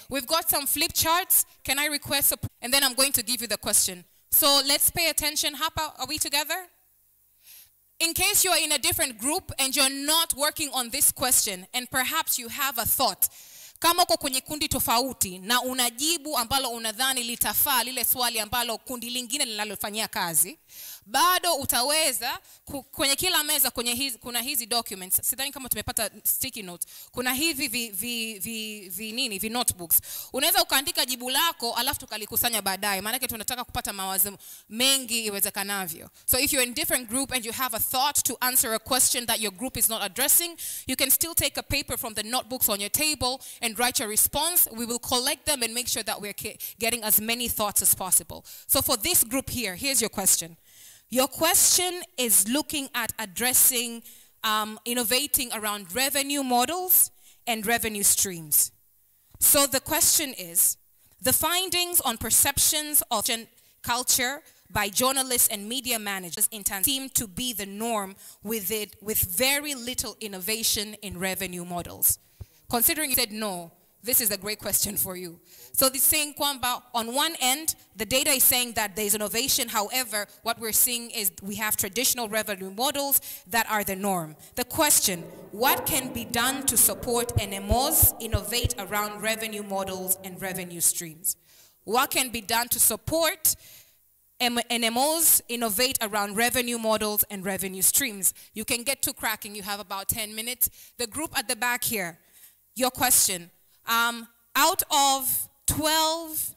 we've got some flip charts. Can I request support? And then I'm going to give you the question. So let's pay attention. Hapa, are we together? In case you are in a different group and you're not working on this question, and perhaps you have a thought, kama uko kwenye kundi tofauti na unajibu ambalo unadhani litafaa lile swali ambalo kundi lingine linalofanyia kazi, bado utaweza kwenye kila meza kuna hizi documents. Sidhani kama tumepata sticky notes. Kuna hivi vi notebooks. Unaweza ukaandika jibu lako alafu tukalikusanya baadaye. Maana yake tunataka kupata mawazo mengi iwezekanavyo. So if you're in different group and you have a thought to answer a question that your group is not addressing, you can still take a paper from the notebooks on your table and write your response. We will collect them and make sure that we're getting as many thoughts as possible. So for this group here, here's your question. Your question is looking at addressing, innovating around revenue models and revenue streams. So the question is, the findings on perceptions of culture by journalists and media managers in Tanzania seem to be the norm with very little innovation in revenue models. Considering you said no, this is a great question for you. So this saying kwamba, on one end, the data is saying that there's innovation. However, what we're seeing is we have traditional revenue models that are the norm. The question, what can be done to support NMOs innovate around revenue models and revenue streams? What can be done to support NMOs innovate around revenue models and revenue streams? You can get to cracking. You have about 10 minutes. The group at the back here, your question. Out of 12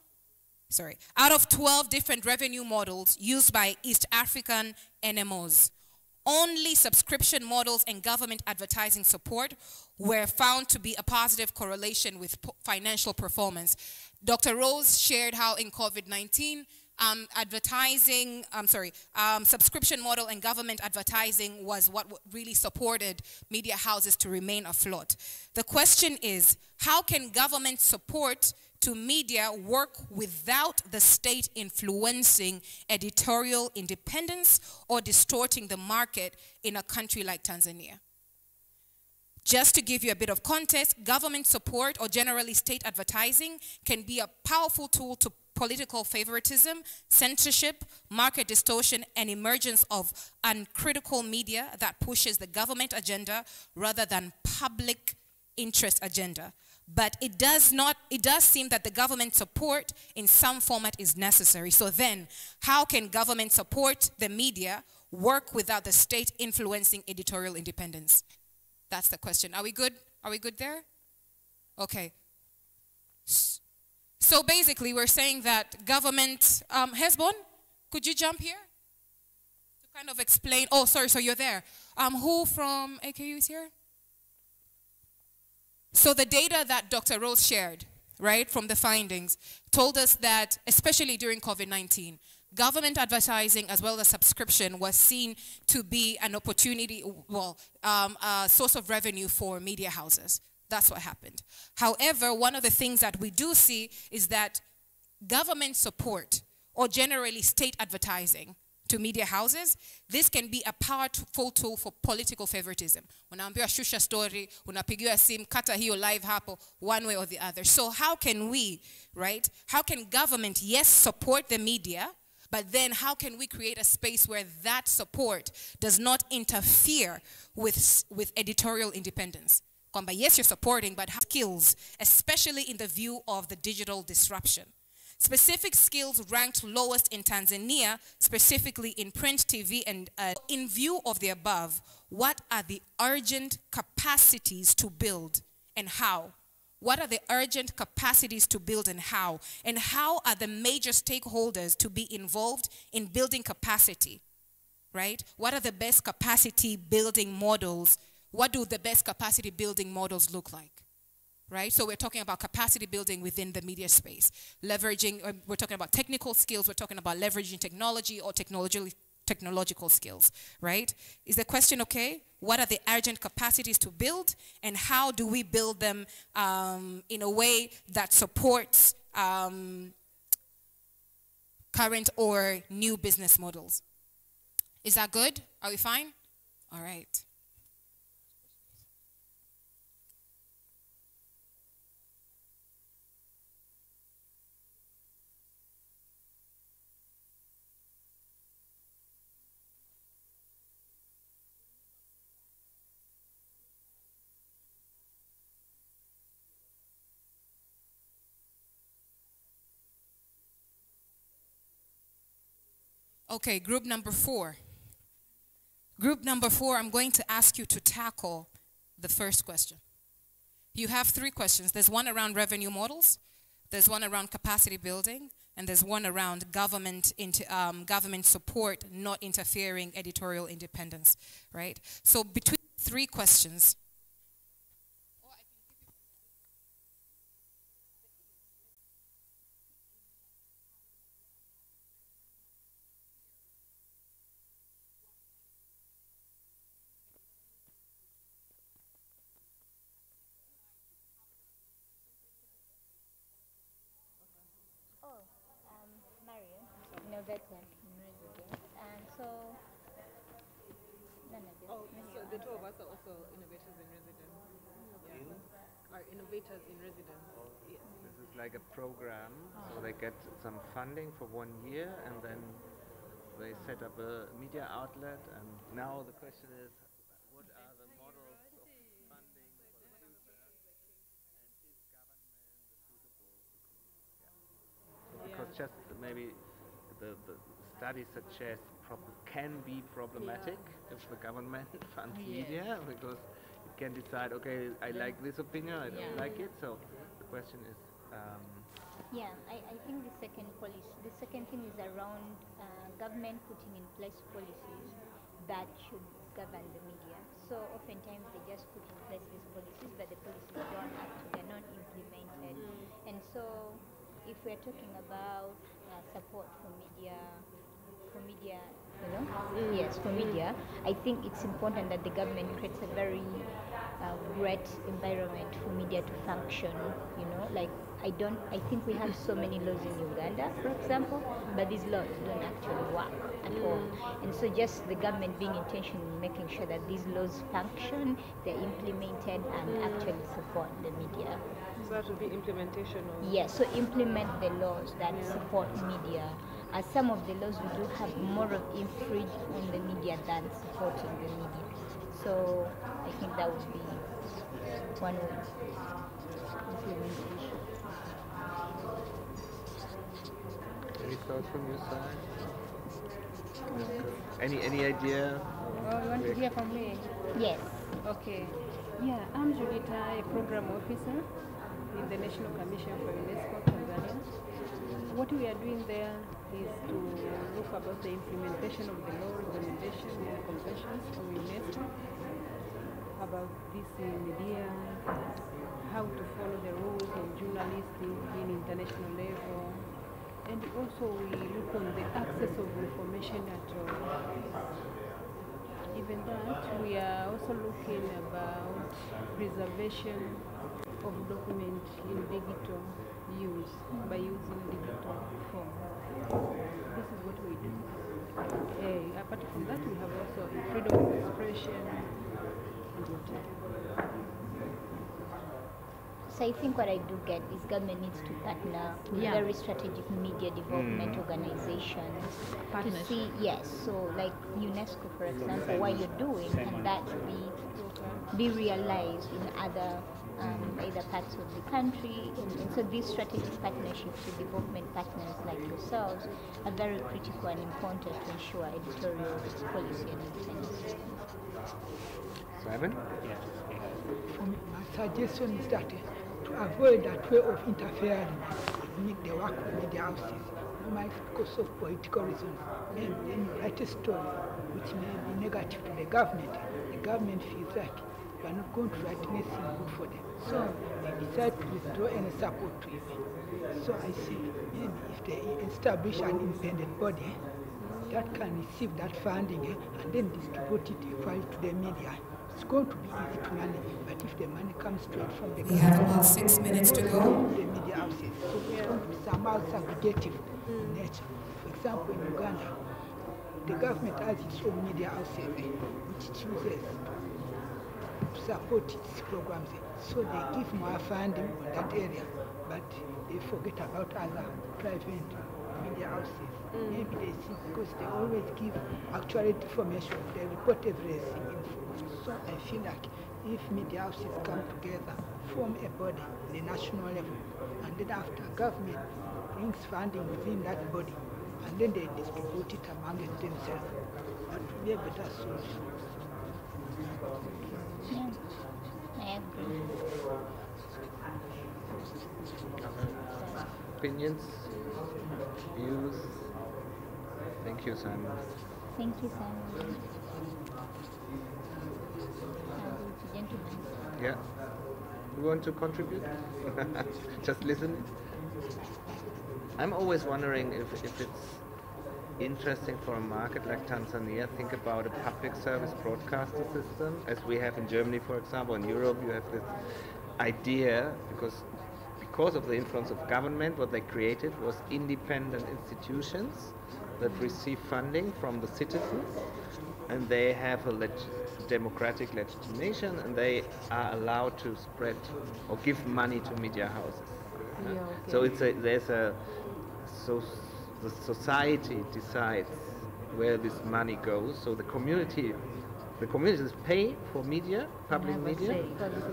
different revenue models used by East African NMOs, only subscription models and government advertising support were found to be a positive correlation with financial performance. Dr. Rose shared how in COVID-19, subscription model and government advertising was what really supported media houses to remain afloat. The question is, how can government support to media work without the state influencing editorial independence or distorting the market in a country like Tanzania? Just to give you a bit of context, government support or generally state advertising can be a powerful tool to political favoritism, censorship, market distortion, and emergence of uncritical media that pushes the government agenda rather than public interest agenda. But it does seem that the government support in some format is necessary. So then, how can government support the media work without the state influencing editorial independence? That's the question. Are we good? Are we good there? Okay. So basically, we're saying that government, Hesbon, could you jump here? To kind of explain, oh, sorry, so you're there. Who from AKU is here? So the data that Dr. Rose shared, right, from the findings, told us that, especially during COVID-19, government advertising as well as subscription was seen to be an opportunity, well, a source of revenue for media houses. That's what happened. However, one of the things that we do see is that government support, or generally state advertising to media houses, this can be a powerful tool for political favoritism. Unaambiwa shusha story, unapigiwa simu, kata hiyo live hapo, one way or the other. So how can we, right, how can government, yes, support the media, but then how can we create a space where that support does not interfere with editorial independence? Kwamba, yes, you're supporting, but skills, especially in the view of the digital disruption. Specific skills ranked lowest in Tanzania, specifically in print, TV, and in view of the above, what are the urgent capacities to build and how? What are the urgent capacities to build and how? And how are the major stakeholders to be involved in building capacity, right? What are the best capacity building models? What do the best capacity building models look like? Right? So we're talking about capacity building within the media space. Leveraging, we're talking about technical skills, we're talking about leveraging technology or technological skills, right? Is the question okay? What are the urgent capacities to build, and how do we build them in a way that supports current or new business models? Is that good? Are we fine? All right. Okay, group number 4. Group number 4, I'm going to ask you to tackle the first question. You have 3 questions. There's one around revenue models, there's one around capacity building, and there's one around government support not interfering editorial independence, right? So between 3 questions, Unaweza in residence, and so none of them. Oh, so the 2 of us are also innovators in residence. Yeah. Are innovators in residence. Yes. This is like a program, so they get some funding for 1 year, and then they set up a media outlet. And now the question is, what are the models of funding for the future, and is government suitable? So because just maybe the study suggests can be problematic if the government funds media, because it can decide, okay, I like this opinion, I don't like it. So the question is, yeah, I think the second thing is around government putting in place policies that should govern the media. So oftentimes they just put in place these policies, but the policies they're not implemented. And so if we're talking about support for media, yes, for media, I think it's important that the government creates a very great environment for media to function, like I think we have so many laws in Uganda, for example, but these laws don't actually work at all. And so just the government being intentional in making sure that these laws function, they're implemented and actually support the media. So that would be implementation of... Yes, so implement the laws that support media. As some of the laws we do have more of infringe on the media than supporting the media. So I think that would be one way. Implementation. Any thoughts from your side? Any idea? Oh, you want to hear from me? Yes. Okay. Yeah, I'm Julita, a program officer in the National Commission for UNESCO Tanzania. What we are doing there is to look about the implementation of the law, recommendation and conventions of UNESCO about this media, how to follow the rules of journalism in international level, and also we look on the access of information at all. Even that, we are also looking about preservation of documents in digital use by using digital form. This is what we do. Apart from that, we have also freedom of expression and whatever. So I think what I do get is government needs to partner with very strategic media development organizations to see, so like UNESCO, for example, what you're doing, and that be realized in other either parts of the country. And so these strategic partnerships with development partners like yourselves are very critical and important to ensure editorial policy and independence. Simon? My suggestion is that to avoid that way of interfering with the work of media houses, because of political reasons, when you write a story which may be negative to the government feels like you are not going to write anything good for them. So they decide to withdraw any support to it. So I see maybe if they establish an independent body that can receive that funding and then distribute it equally to the media, it's going to be easy to manage, but if the money comes straight from the government, have about 6 minutes to go. The media houses, so it's going to be somehow segregative in nature. For example, in Uganda, the government has its own media houses, which chooses to support its programs. So they give more funding on that area, but they forget about other private media houses. Maybe they see because they always give accurate information, they report everything in full. So I feel like if media houses come together, form a body at the national level, and then after government brings funding within that body, and then they distribute it among themselves, that would be a better solution. Yeah, I agree. Opinions? Views? Thank you, Simon. Thank you, Simon. Gentlemen. Yeah. You want to contribute? Just listen. I'm always wondering if it's interesting for a market like Tanzania, think about a public service broadcaster system, as we have in Germany, for example. In Europe, you have this idea, because of the influence of government, what they created was independent institutions that receive funding from the citizens, and they have a democratic legitimation, and they are allowed to spread or give money to media houses. So the society decides where this money goes. So the communities pay for media, public media,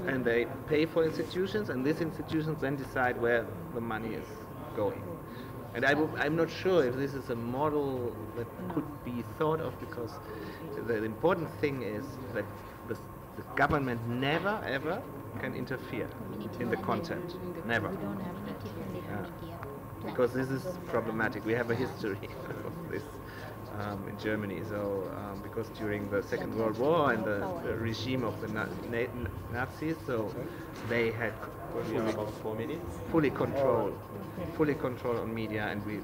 and they pay for institutions, and these institutions then decide where the money is going. And I'm not sure if this is a model that could be thought of, because the important thing is that the government never ever can interfere in the content. Never. Because this is problematic. We have a history of this in Germany. So because during the Second World War and the regime of the Nazis, so they had fully control on media, and we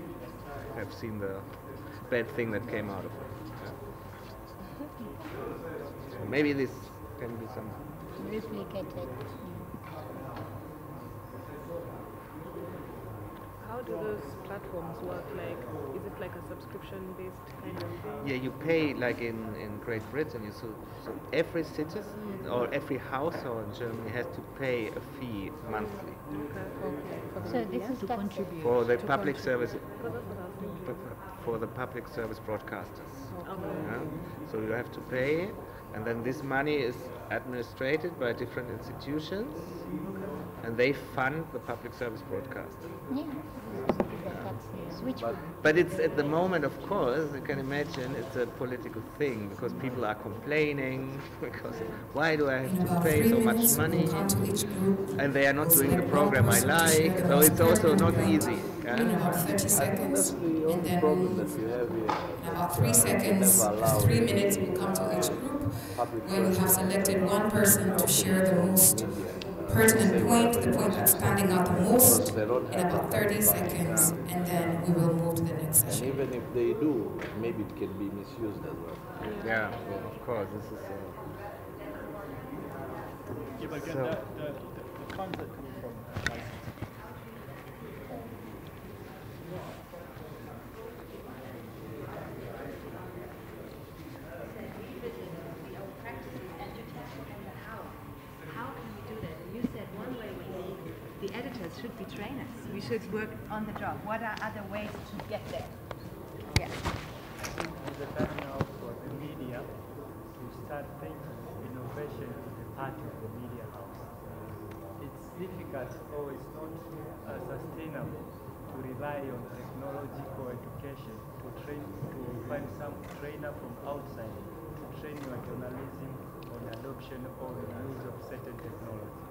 have seen the bad thing that came out of it. So maybe this can be some replicated. do those platforms work? Like, is it like a subscription-based kind of thing? Yeah, you pay like in Great Britain. So every citizen or every household in Germany has to pay a fee monthly. So this is to contribute for the public service. For the public service broadcasters. Yeah? So you have to pay, and then this money is administrated by different institutions, and they fund the public service broadcaster. Yeah. But it's at the moment, of course, you can imagine it's a political thing because people are complaining because why do I have to pay so much money? And they are not doing the program I like, so it's also not easy. Yeah? In about 30 seconds, and then in about 3 seconds, 3 minutes, we'll come to each group where we have selected one person to share the most pertinent point, the point that's standing out the most, in about 30 seconds, and then we will move to the next session. And even if they do, maybe it can be misused as well. Yeah, well, of course, this is Yeah, but again, so, the concept coming from licensing. The editors should be trainers. We should work on the job. What are other ways to get there? Yeah. It's the time now for the media to start thinking innovation is a part of the media house. It's difficult or it's not sustainable to rely on technological education to find some trainer from outside to train your journalism on adoption or the use of certain technology.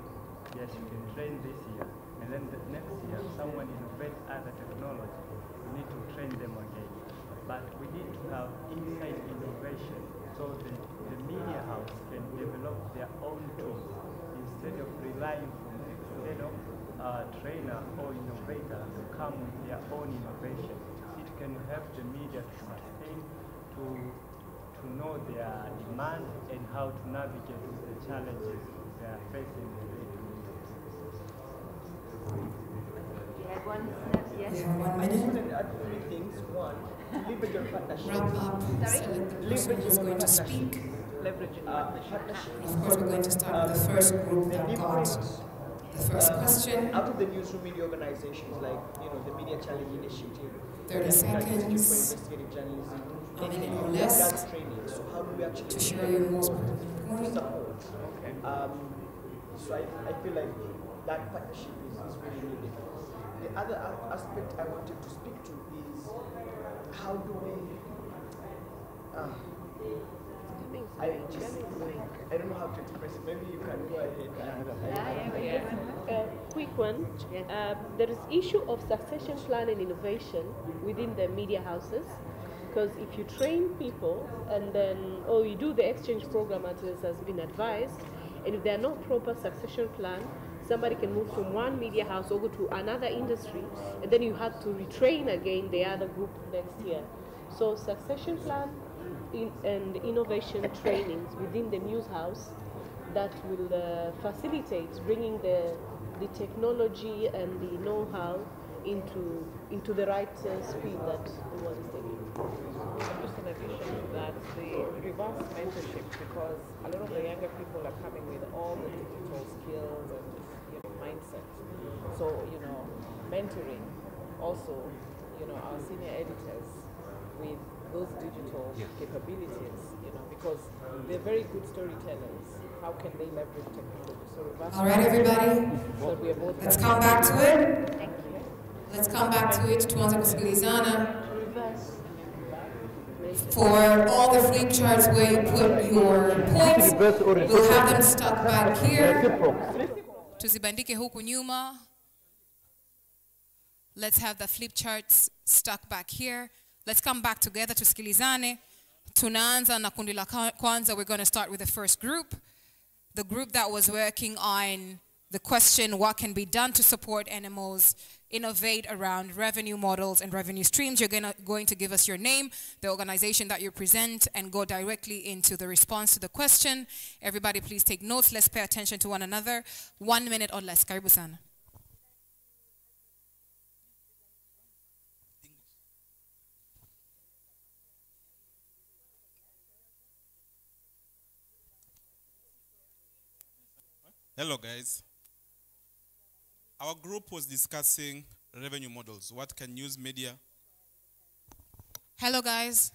Yes, you can train this year, and then the next year someone innovates other technology. We need to train them again. But we need to have inside innovation so the media house can develop their own tools instead of relying from external trainer or innovator to come with their own innovation. It can help the media to sustain, to know their demand and how to navigate with the challenges they are facing. Yes. We have 1 minute. I just wanted to add 3 things. One, leverage your partnership. Wrap up, select the person who's going to speak. Leverage partnership. Of course, we're going to start with the first group that got the first question. Out of the newsroom media organizations like, the Media Challenge Initiative, 30 seconds, investigative journalism, a minute or less, training. So how do we actually to share your most pertinent point. support? So I feel like that partnership is really needed. The other aspect I wanted to speak to is how do we I don't know how to express it. Maybe you can go ahead. Quick one. There is issue of succession plan and innovation within the media houses, because if you train people and then you do the exchange program as has been advised, and if there are no proper succession plan, somebody can move from one media house over to another industry, and then you have to retrain again the other group next year. So succession plan and innovation trainings within the news house that will facilitate bringing the technology and the know-how into the right speed that the world is taking. Just in addition to that, the reverse mentorship, because a lot of the younger people are coming with all the digital skills and mindset. So, mentoring also, our senior editors with those digital capabilities, because they're very good storytellers. How can they leverage technology? So all right, everybody, so we are both let's come back to it. Let's come back to it. Tuanze kusikilizana. For all the flip charts where you put your points, we'll have them stuck back here. Tuzibandike huku nyuma. Let's have the flip charts stuck back here. Let's come back together tusikilizane. Tunaanza na kundi la kwanza. We're going to start with the first group. The group that was working on the question, what can be done to support animals, innovate around revenue models and revenue streams. You're going to give us your name, the organization that you present, and go directly into the response to the question. Everybody please take notes. Let's pay attention to one another. 1 minute or less. Karibu sana. Hello, guys. Our group was discussing revenue models. What can news media? Hello, guys.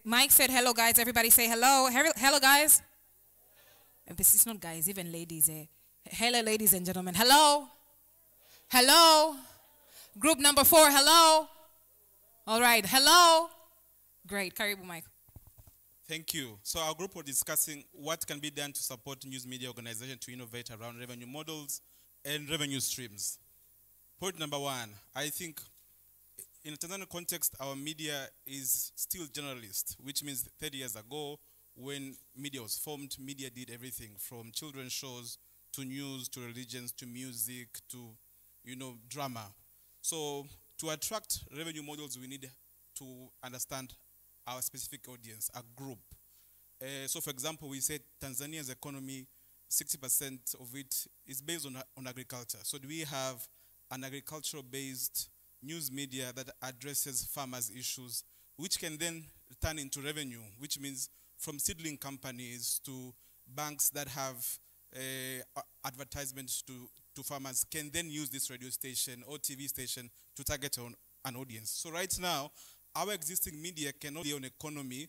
Mike said hello, guys. Everybody say hello. Hello, guys. And this is not guys, even ladies. Hello, ladies and gentlemen. Hello. Hello. Group number 4, hello. All right, hello. Great. Karibu, Mike. Thank you. So our group was discussing what can be done to support news media organization to innovate around revenue models and revenue streams. Point number 1, I think in a Tanzanian context, our media is still generalist, which means 30 years ago, when media was formed, media did everything from children's shows to news to religions to music to, drama. So to attract revenue models, we need to understand our specific audience, a group. So for example, we said Tanzania's economy, 60% of it is based on agriculture. So do we have an agricultural-based news media that addresses farmers' issues, which can then turn into revenue, which means from seedling companies to banks that have advertisements to farmers can then use this radio station or TV station to target an audience. So right now, our existing media cannot be on economy.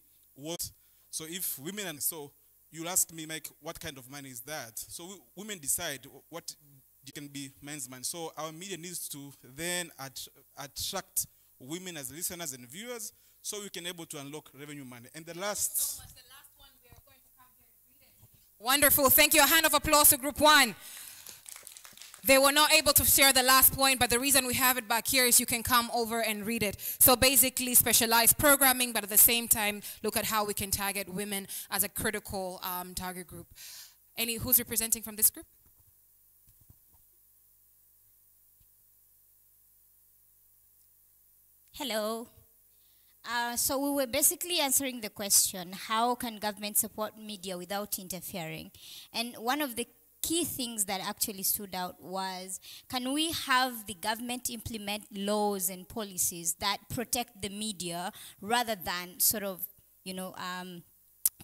So if women, and so you'll ask me, Mike, what kind of money is that? So women decide what can be men's money. So our media needs to then attract women as listeners and viewers so we can able to unlock revenue money. And the last... Wonderful. Thank you. A hand of applause to Group 1. They were not able to share the last point, but the reason we have it back here is you can come over and read it. So basically specialized programming, but at the same time, look at how we can target women as a critical target group. Who's representing from this group? Hello. So we were basically answering the question, how can government support media without interfering? And one of the key things that actually stood out was, can we have the government implement laws and policies that protect the media rather than sort of,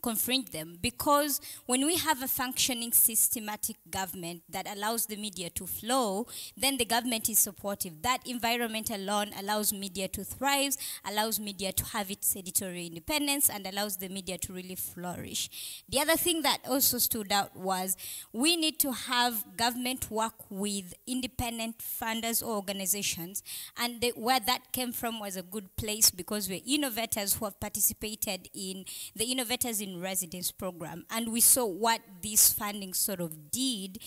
confront them? Because when we have a functioning systematic government that allows the media to flow, then the government is supportive. That environment alone allows media to thrive, allows media to have its editorial independence, and allows the media to really flourish. The other thing that also stood out was we need to have government work with independent funders or organizations, and where that came from was a good place because we're innovators who have participated in the Innovators in Residence program, and we saw what this funding sort of did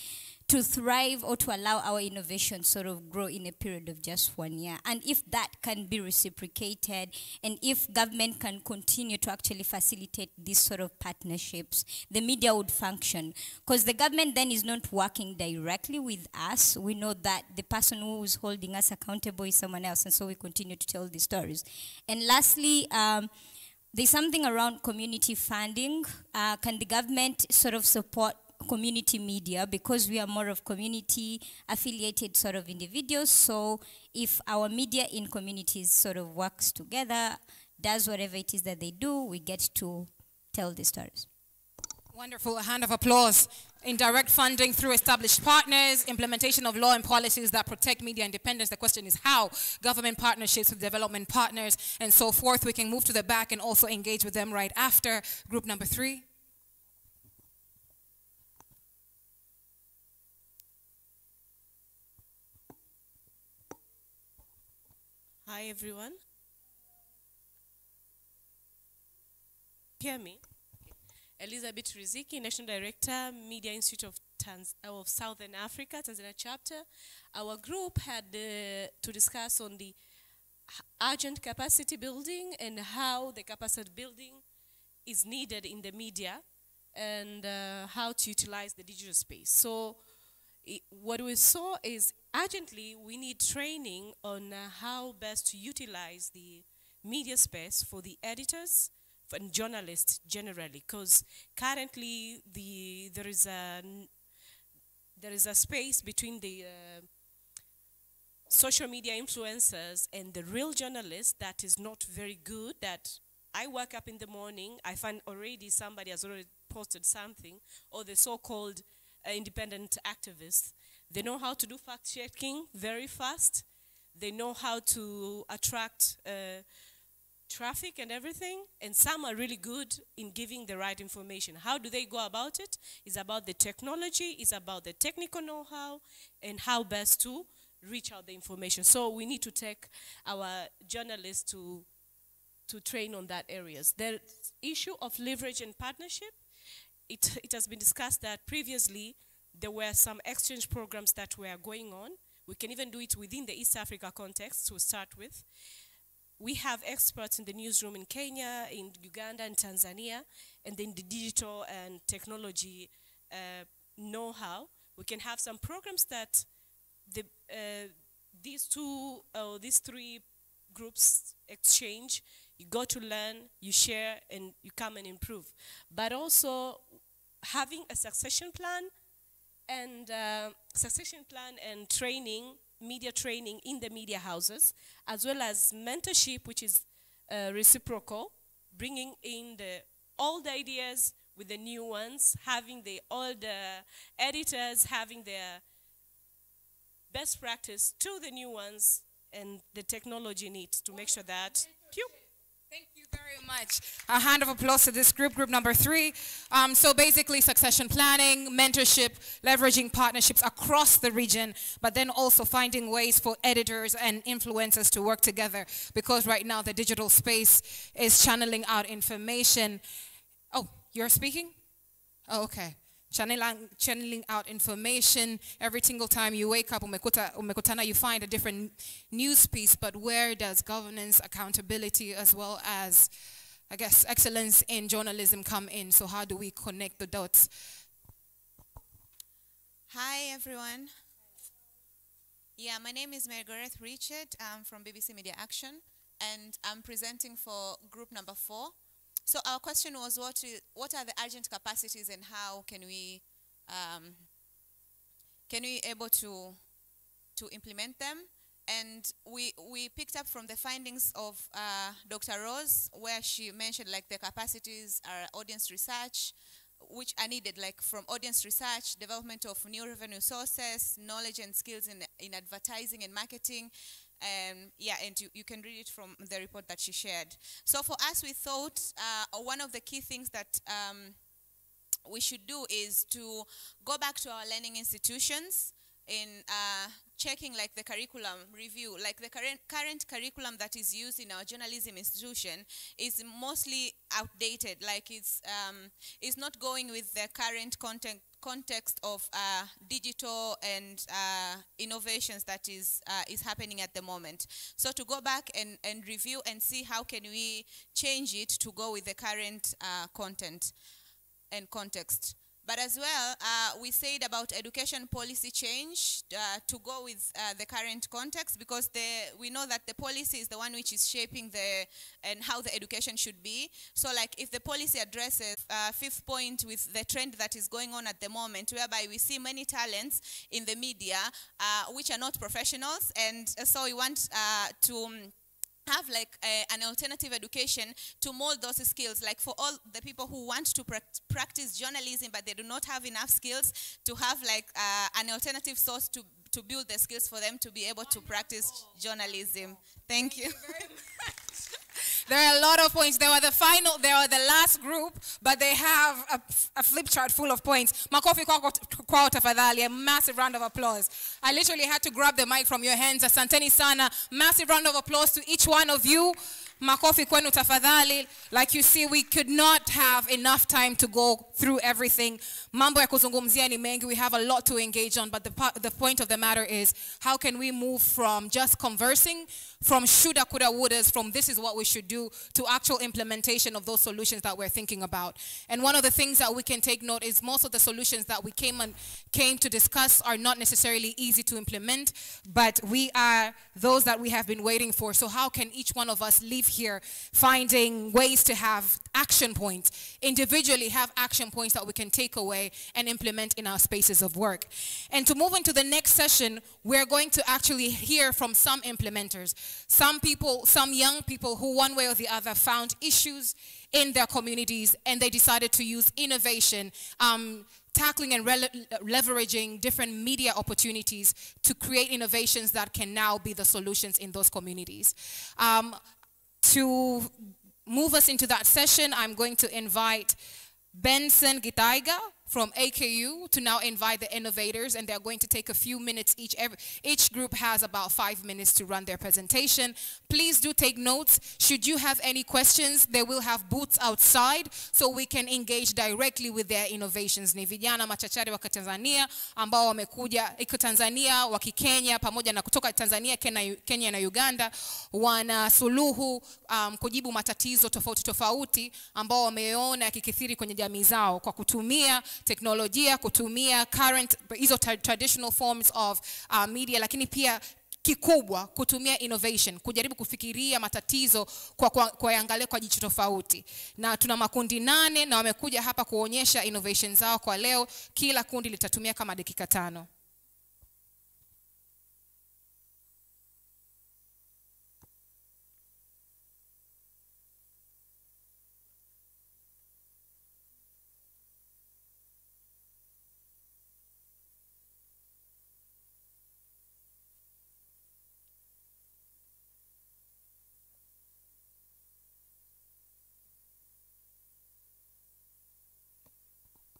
to thrive or to allow our innovation sort of grow in a period of just 1 year. And if that can be reciprocated, and if government can continue to actually facilitate these sort of partnerships, the media would function. Because the government then is not working directly with us. We know that the person who is holding us accountable is someone else, and so we continue to tell these stories. And lastly, there's something around community funding. Can the government sort of support community media, because we are more of community affiliated sort of individuals? So if our media in communities sort of works together, does whatever it is that they do, we get to tell the stories. Wonderful. A hand of applause. Indirect funding through established partners, implementation of law and policies that protect media independence. The question is how government partnerships with development partners and so forth. We can move to the back and also engage with them right after. Group number 3. Hi, everyone. Hear me? Elizabeth Riziki, National Director, Media Institute of Southern Africa, Tanzania chapter. Our group had to discuss on the urgent capacity building and how the capacity building is needed in the media and how to utilize the digital space. So what we saw is urgently we need training on how best to utilize the media space for the editors and journalists generally, because currently there is a space between the social media influencers and the real journalists that is not very good. That I wake up in the morning, I find already somebody has already posted something, or the so-called independent activists. They know how to do fact-checking very fast. They know how to attract traffic and everything, and some are really good in giving the right information. How do they go about it? It's about the technology, it's about the technical know-how, and how best to reach out the information. So we need to take our journalists to train on that areas. The issue of leverage and partnership, it has been discussed that previously there were some exchange programs that were going on. We can even do it within the East Africa context to start with. We have experts in the newsroom in Kenya, in Uganda, and Tanzania, and in the digital and technology know-how. We can have some programs that these three groups exchange. You go to learn, you share, and you come and improve. But also having a succession plan and training, media training in the media houses, as well as mentorship, which is reciprocal, bringing in all the ideas with the new ones, having all the editors having their best practice to the new ones, and the technology needs to make sure that. Thank you very much. A hand of applause to this group number 3. So basically succession planning, mentorship, leveraging partnerships across the region, but then also finding ways for editors and influencers to work together, because right now the digital space is channeling out information. Oh, you're speaking? Oh, okay. Channeling out information. Every single time you wake up, umekutana, you find a different news piece, but where does governance, accountability, as well as, I guess, excellence in journalism come in? So how do we connect the dots? Hi, everyone. Yeah, my name is Margaret Richard. I'm from BBC Media Action, and I'm presenting for group number 4. So our question was, what are the urgent capacities, and how can we able to implement them? And we picked up from the findings of Dr. Rose, where she mentioned like the capacities are audience research, which are needed, like from audience research, development of new revenue sources, knowledge and skills in advertising and marketing. Yeah, and you can read it from the report that she shared. So for us, we thought one of the key things that we should do is to go back to our learning institutions in checking like the curriculum review. Like the current curriculum that is used in our journalism institution is mostly outdated. Like it's not going with the current context of digital and innovations that is happening at the moment. So to go back and review and see how can we change it to go with the current content and context. But as well, we said about education policy change to go with the current context, because we know that the policy is the one which is shaping and how the education should be. So like if the policy addresses 5th point with the trend that is going on at the moment, whereby we see many talents in the media which are not professionals, and so we want to have like an alternative education to mold those skills, like for all the people who want to practice journalism but they do not have enough skills, to have like an alternative source to build the skills for them to be able to practice journalism. Thank you. Very much. There are a lot of points. They were the last group, but they have a flip chart full of points. Makofi kwao tafadhali, a massive round of applause. I literally had to grab the mic from your hands. Asanteni sana. Massive round of applause to each one of you. Makofi kwenu tafadhali. Like you see, we could not have enough time to go through everything. Mambo ya kuzungumzia ni mengi. We have a lot to engage on, but the point of the matter is, how can we move from just conversing, from shoulda, coulda, wouldas, from this is what we should do, to actual implementation of those solutions that we're thinking about. And one of the things that we can take note is most of the solutions that we came to discuss are not necessarily easy to implement, but we are those that we have been waiting for. So how can each one of us leave here, finding ways to have action points, individually have action points that we can take away and implement in our spaces of work. And to move into the next session, we're going to actually hear from some implementers, some people, some young people who one way or the other found issues in their communities and they decided to use innovation, tackling and leveraging different media opportunities to create innovations that can now be the solutions in those communities. To move us into that session, I'm going to invite Benson Gitaiga from AKU to now invite the innovators, and they're going to take a few minutes each. Each group has about 5 minutes to run their presentation. Please do take notes. Should you have any questions, they will have booths outside so we can engage directly with their innovations. Ni vijana machachari wa Tanzania ambao wamekuja iko Tanzania, wa Kenya pamoja na kutoka Tanzania, Kenya na Uganda, wana suluhu kujibu matatizo tofauti tofauti ambao wameona yakikithiri kwenye jamii zao kwa kutumia teknolojia, kutumia current hizo traditional forms of media, lakini pia kikubwa kutumia innovation, kujaribu kufikiria matatizo kwa yangalia kwa jicho tofauti. Na tuna makundi 8 na wamekuja hapa kuonyesha innovation zao kwa leo. Kila kundi litatumia kama dakika 5.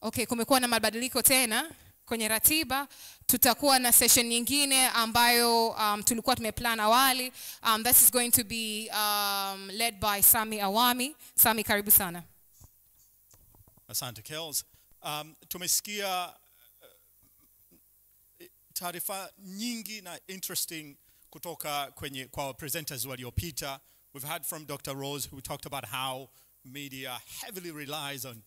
Okay, kumekuwa na mabadiliko tena kwenye ratiba. Tutakuwa na session nyingine ambayo tulikuwa tumeplan awali. This is going to be led by Sami Awami. Sami, karibu sana. Asante Kels. Tumesikia taarifa nyingi na interesting kutoka kwa presenters waliopita. We've heard from Dr. Rose, who talked about how media heavily relies on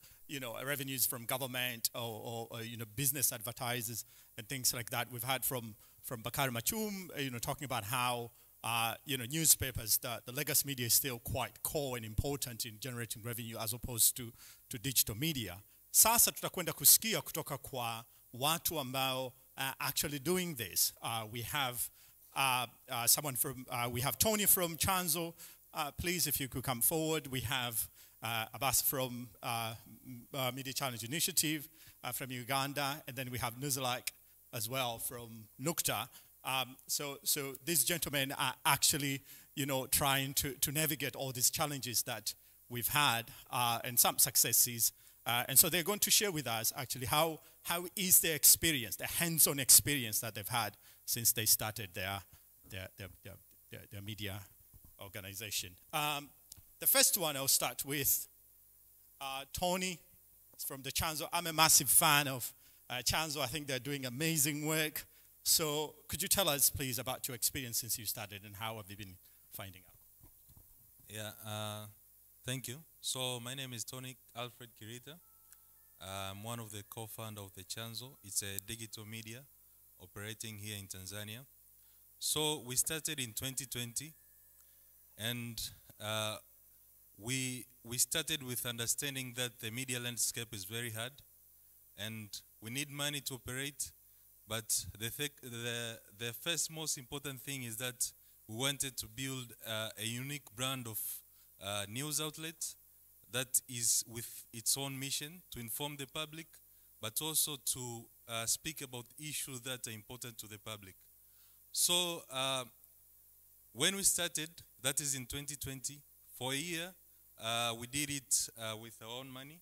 revenues from government or business advertisers and things like that. We've heard from Bakari Machum, talking about how, newspapers, the legacy media is still quite core and important in generating revenue as opposed to digital media. Sasa tutakwenda kusikia kutoka kwa watu ambao actually doing this. We have we have Tony from Chanzo. Please, if you could come forward. We have Abbas from Media Challenge Initiative from Uganda, and then we have Nuzulak as well from Nukta. So these gentlemen are actually, trying to navigate all these challenges that we've had and some successes. And so they're going to share with us actually how is their experience, the hands-on experience that they've had since they started their media organization. The first one I'll start with Tony from the Chanzo. I'm a massive fan of Chanzo. I think they're doing amazing work. So could you tell us, please, about your experience since you started and how have you been finding out? Yeah, thank you. So my name is Tony Alfred Kirita. I'm one of the co-founders of the Chanzo. It's a digital media operating here in Tanzania. So we started in 2020, and we started with understanding that the media landscape is very hard, and we need money to operate. But the first most important thing is that we wanted to build a unique brand of news outlet that is with its own mission to inform the public, but also to speak about issues that are important to the public. So when we started, that is in 2020, for a year, we did it with our own money.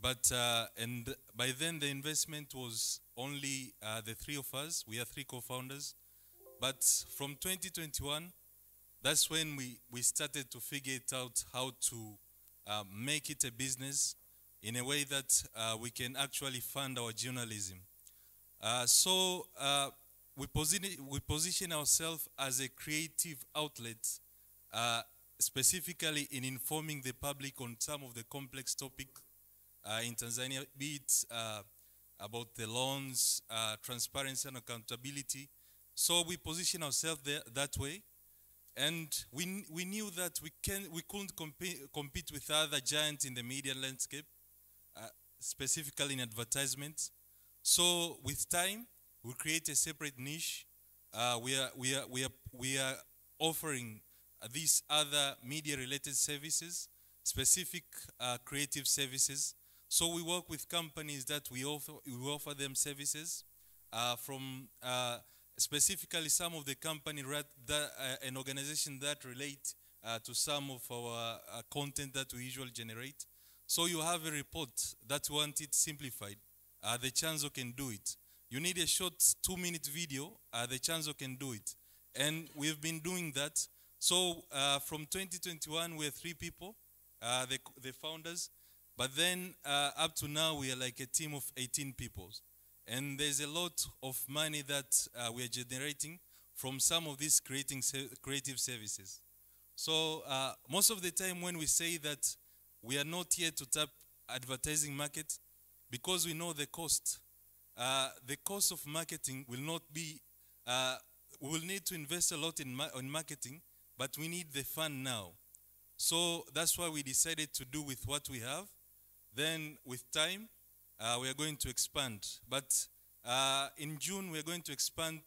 But, and by then the investment was only the 3 of us. We are 3 co-founders. But from 2021, that's when we started to figure it out how to make it a business in a way that we can actually fund our journalism. So we position ourselves as a creative outlet, specifically in informing the public on some of the complex topics in Tanzania, be it about the loans, transparency and accountability. So we position ourselves there that way. And we knew that we couldn't compete with other giants in the media landscape, specifically in advertisements. So with time, we create a separate niche. We are offering these other media-related services, specific creative services. So we work with companies that we offer them services from specifically some of the company an organization that relate to some of our content that we usually generate. So you have a report that you want it simplified. The Chanzo can do it. You need a short 2-minute video, the Chanzo can do it. And we've been doing that. So from 2021, we're 3 people, the founders. But then up to now, we are like a team of 18 people. And there's a lot of money that we are generating from some of these creative services. So most of the time when we say that we are not here to tap advertising market, because we know the cost of marketing will not be, we will need to invest a lot in marketing, but we need the fund now. So that's why we decided to do with what we have. Then with time, we are going to expand. But in June, we are going to expand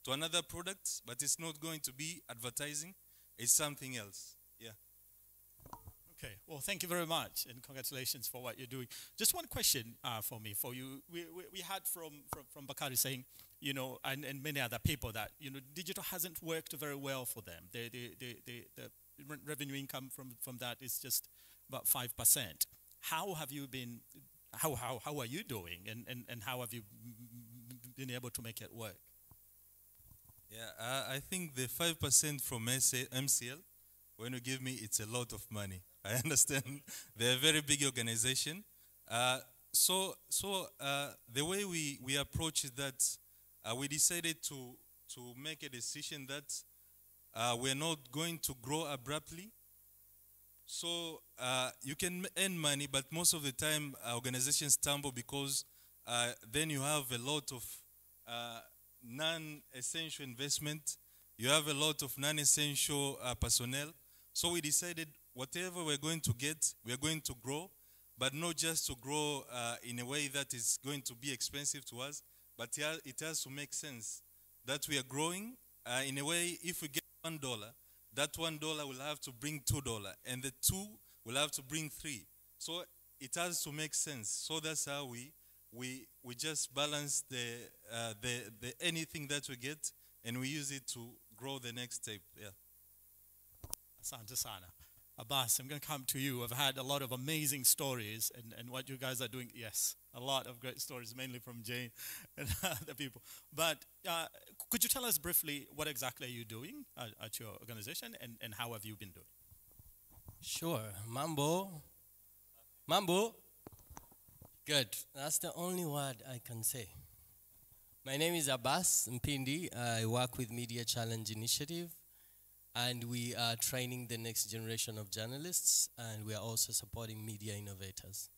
to another product, but it's not going to be advertising. It's something else. Yeah. Okay, well, thank you very much, and congratulations for what you're doing. Just one question for you. We had from Bakari saying, you know, and many other people that, you know, digital hasn't worked very well for them. The revenue income from that is just about 5%. How have you been, how are you doing, and how have you been able to make it work? Yeah, I think the 5% from MCL, when you give me, it's a lot of money. I understand they're a very big organization. So the way we approach is that we decided to make a decision that we're not going to grow abruptly. So you can earn money, but most of the time organizations stumble because then you have a lot of non-essential investment. You have a lot of non-essential personnel. So we decided whatever we're going to get, we are going to grow, but not just to grow in a way that is going to be expensive to us, but it has to make sense that we are growing in a way. If we get $1, that $1 will have to bring $2, and the 2 will have to bring 3. So it has to make sense. So that's how we just balance the anything that we get, and we use it to grow the next step. Yeah. Asante sana. Abbas, I'm going to come to you. I've had a lot of amazing stories, and what you guys are doing, yes, a lot of great stories, mainly from Jane and other people. But could you tell us briefly what exactly are you doing at your organization, and how have you been doing? Sure. Mambo. Mambo. Good. That's the only word I can say. My name is Abbas Mpindi. I work with Media Challenge Initiative, and we are training the next generation of journalists, and we are also supporting media innovators.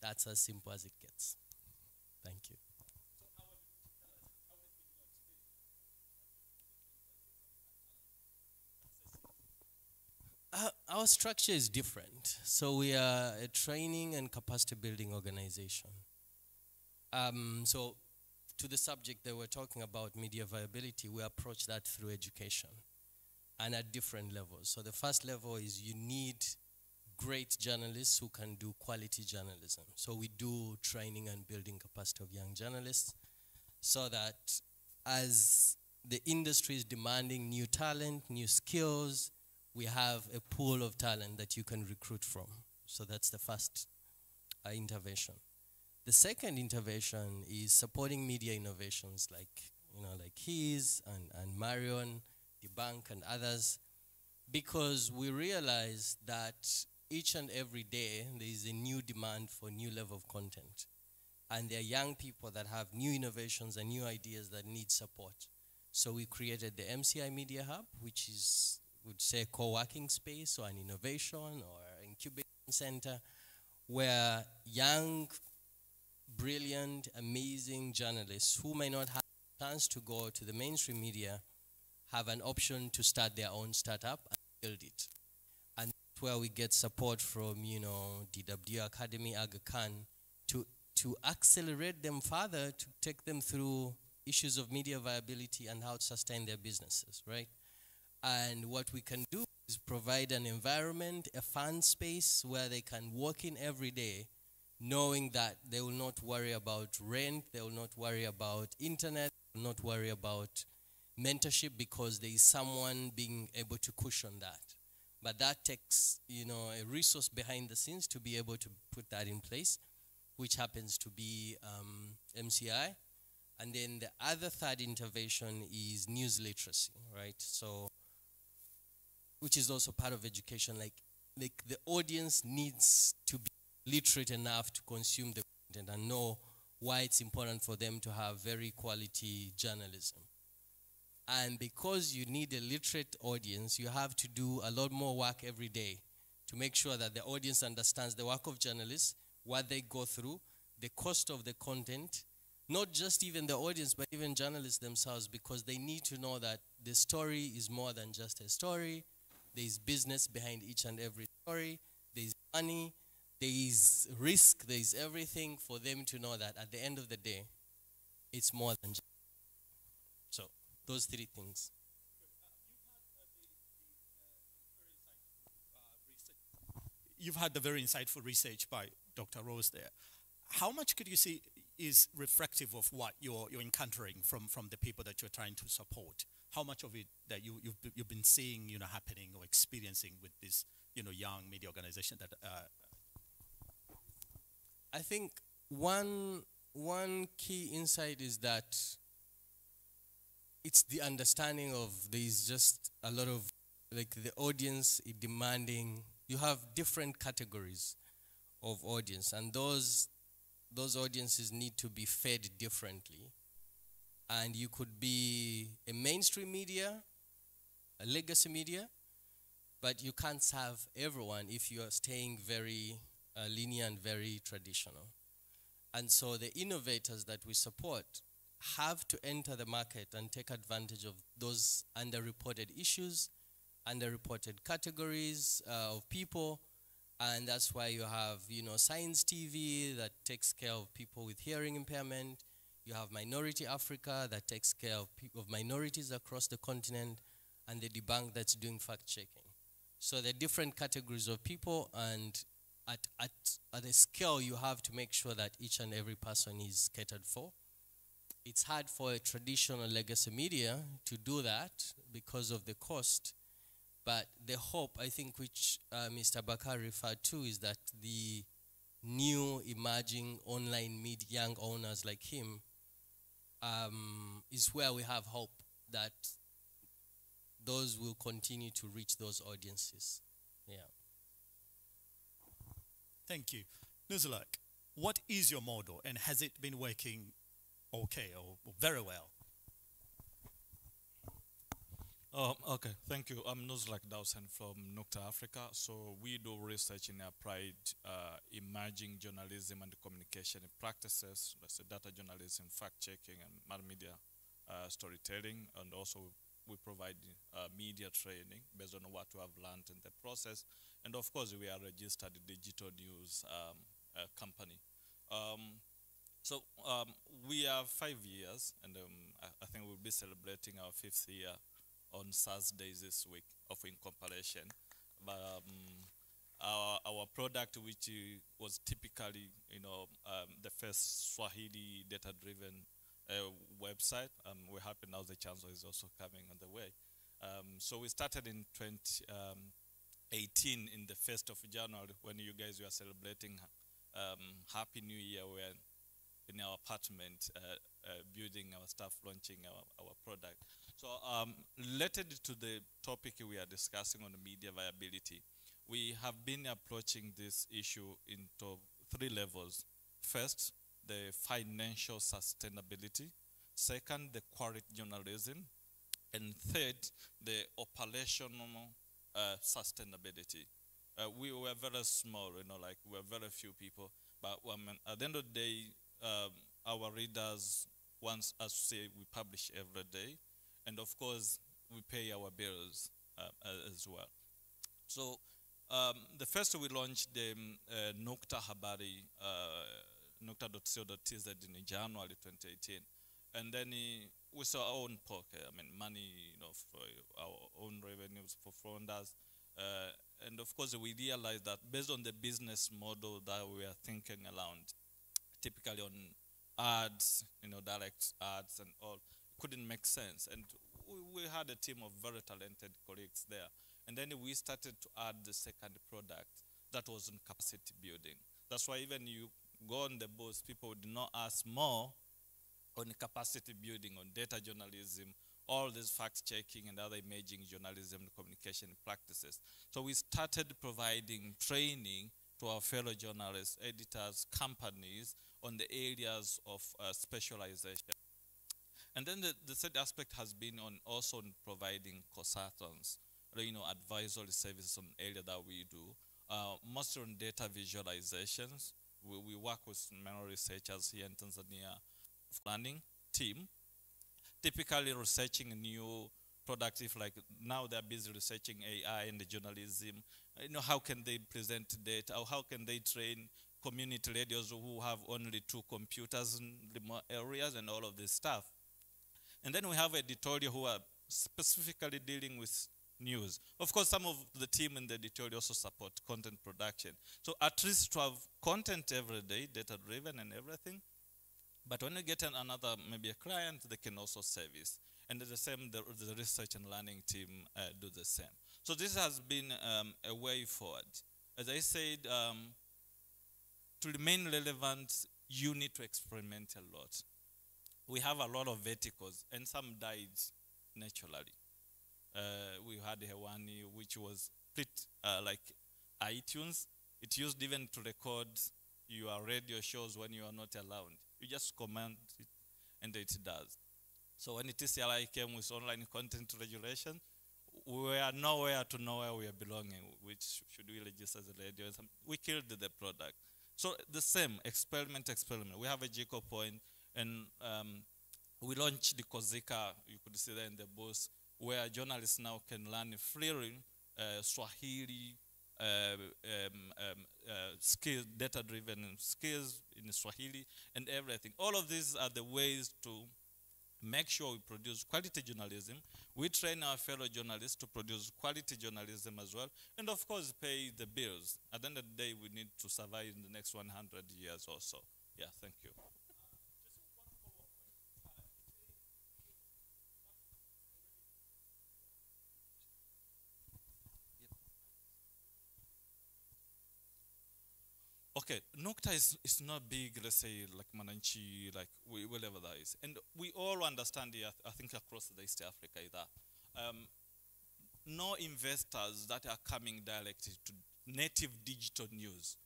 That's as simple as it gets. Thank you. Our structure is different. So we are a training and capacity building organization. So to the subject that we're talking about, media viability, we approach that through education and at different levels. So the first level is you need great journalists who can do quality journalism. So we do training and building capacity of young journalists so that as the industry is demanding new talent, new skills, we have a pool of talent that you can recruit from. So that's the first intervention. The second intervention is supporting media innovations like his and Marion, the bank and others, because we realize that each and every day there is a new demand for new level of content. And there are young people that have new innovations and new ideas that need support. So we created the MCI Media Hub, which is, would say, a co-working space or an innovation or incubation center where young, brilliant, amazing journalists who may not have a chance to go to the mainstream media have an option to start their own startup and build it. And that's where we get support from, you know, DW Academy, Aga Khan, to accelerate them further, to take them through issues of media viability and how to sustain their businesses, right? And what we can do is provide an environment, a fun space where they can walk in every day, knowing that they will not worry about rent, they will not worry about internet, they will not worry about mentorship, because there is someone being able to cushion that. But that takes, you know, a resource behind the scenes to be able to put that in place, which happens to be MCI. And then the other third intervention is news literacy, right? So, which is also part of education. Like the audience needs to be literate enough to consume the content and know why it's important for them to have very quality journalism. And because you need a literate audience, you have to do a lot more work every day to make sure that the audience understands the work of journalists, what they go through, the cost of the content, not just even the audience, but even journalists themselves, because they need to know that the story is more than just a story. There is business behind each and every story. There is money, there is risk, there is everything for them to know that at the end of the day, it's more than just. So, those three things. You've had the very insightful research by Dr. Rose there. How much could you see is reflective of what you're encountering from the people that you're trying to support? How much of it that you've been seeing, you know, happening or experiencing with this, you know, young media organization that? I think one key insight is that it's the understanding of there's just a lot of, like, the audience is demanding. You have different categories of audience, and those audiences need to be fed differently. And you could be a mainstream media, a legacy media, but you can't serve everyone if you are staying very linear and very traditional. And so the innovators that we support have to enter the market and take advantage of those underreported issues, underreported categories of people. And that's why you have, you know, Science TV that takes care of people with hearing impairment. You have Minority Africa that takes care of minorities across the continent, and the Debunk that's doing fact-checking. So there are different categories of people, and at a scale you have to make sure that each and every person is catered for. It's hard for a traditional legacy media to do that because of the cost. But the hope, I think, which Mr. Bakar referred to, is that the new emerging online media, young owners like him, is where we have hope that those will continue to reach those audiences. Yeah. Thank you. Nuzulak, what is your model, and has it been working okay or very well? Okay, thank you. I'm Nuzulak Dawson from Nukta Africa. So we do research in applied emerging journalism and communication practices. That's data journalism, fact-checking, and multimedia storytelling. And also we provide media training based on what we have learned in the process. And of course, we are a registered digital news company. So we are 5 years, and I think we'll be celebrating our 5th year on Thursdays this week of Incorporation. But our product, which was typically, you know, the first Swahili data-driven website, we're happy now the Chancellor is also coming on the way. So we started in 2018 in the 1st of January when you guys were celebrating Happy New Year. We're in our apartment building our stuff, launching our product. So related to the topic we are discussing on media viability, we have been approaching this issue into 3 levels. First, the financial sustainability. Second, the quality journalism. And third, the operational sustainability. We were very small, you know, like we were very few people. But at the end of the day, our readers want us to say we publish every day. And of course, we pay our bills as well. So the first we launched the Nukta Habari, nukta.co.tz in January 2018. And then with our own pocket, I mean, money, for our own revenues for founders. And of course, we realized that based on the business model that we are thinking around, typically on ads, direct ads and all, couldn't make sense. And we had a team of very talented colleagues there. And then we started to add the second product that was in capacity building. That's why even you go on the bus, people would not ask more on capacity building, on data journalism, all this fact-checking and other emerging journalism and communication practices. So we started providing training to our fellow journalists, editors, companies on the areas of specialization. And then the third aspect has been on also on providing consultants, advisory services on area that we do, mostly on data visualizations. We work with many researchers here in Tanzania, planning team, typically researching a new product. If like now they're busy researching AI and the journalism, how can they present data, or how can they train community radios who have only 2 computers in remote areas and all of this stuff. And then we have editorial who are specifically dealing with news. Of course, some of the team in the editorial also support content production. So at least to have content every day, data-driven and everything. But when you get another, maybe a client, they can also service. And the same, the research and learning team do the same. So this has been a way forward. As I said, to remain relevant, you need to experiment a lot. We have a lot of verticals, and some died naturally. We had Hewani, which was split like iTunes. It used even to record your radio shows when you are not around. You just command it, and it does. So when TCLI came with online content regulation, we were nowhere to know where we are belonging, which should we register as a radio? We killed the product. So the same, experiment. We have a Jico point, and we launched the Kozika, you could see there in the booth, where journalists now can learn freely Swahili skills, data-driven skills in Swahili and everything. All of these are the ways to make sure we produce quality journalism. We train our fellow journalists to produce quality journalism as well, and of course pay the bills. At the end of the day, we need to survive in the next 100 years or so. Yeah, thank you. Okay, Nukta is not big, let's say, like Mananchi, like whatever that is. And we all understand here, I think across the East Africa either. No investors that are coming directly to native digital news.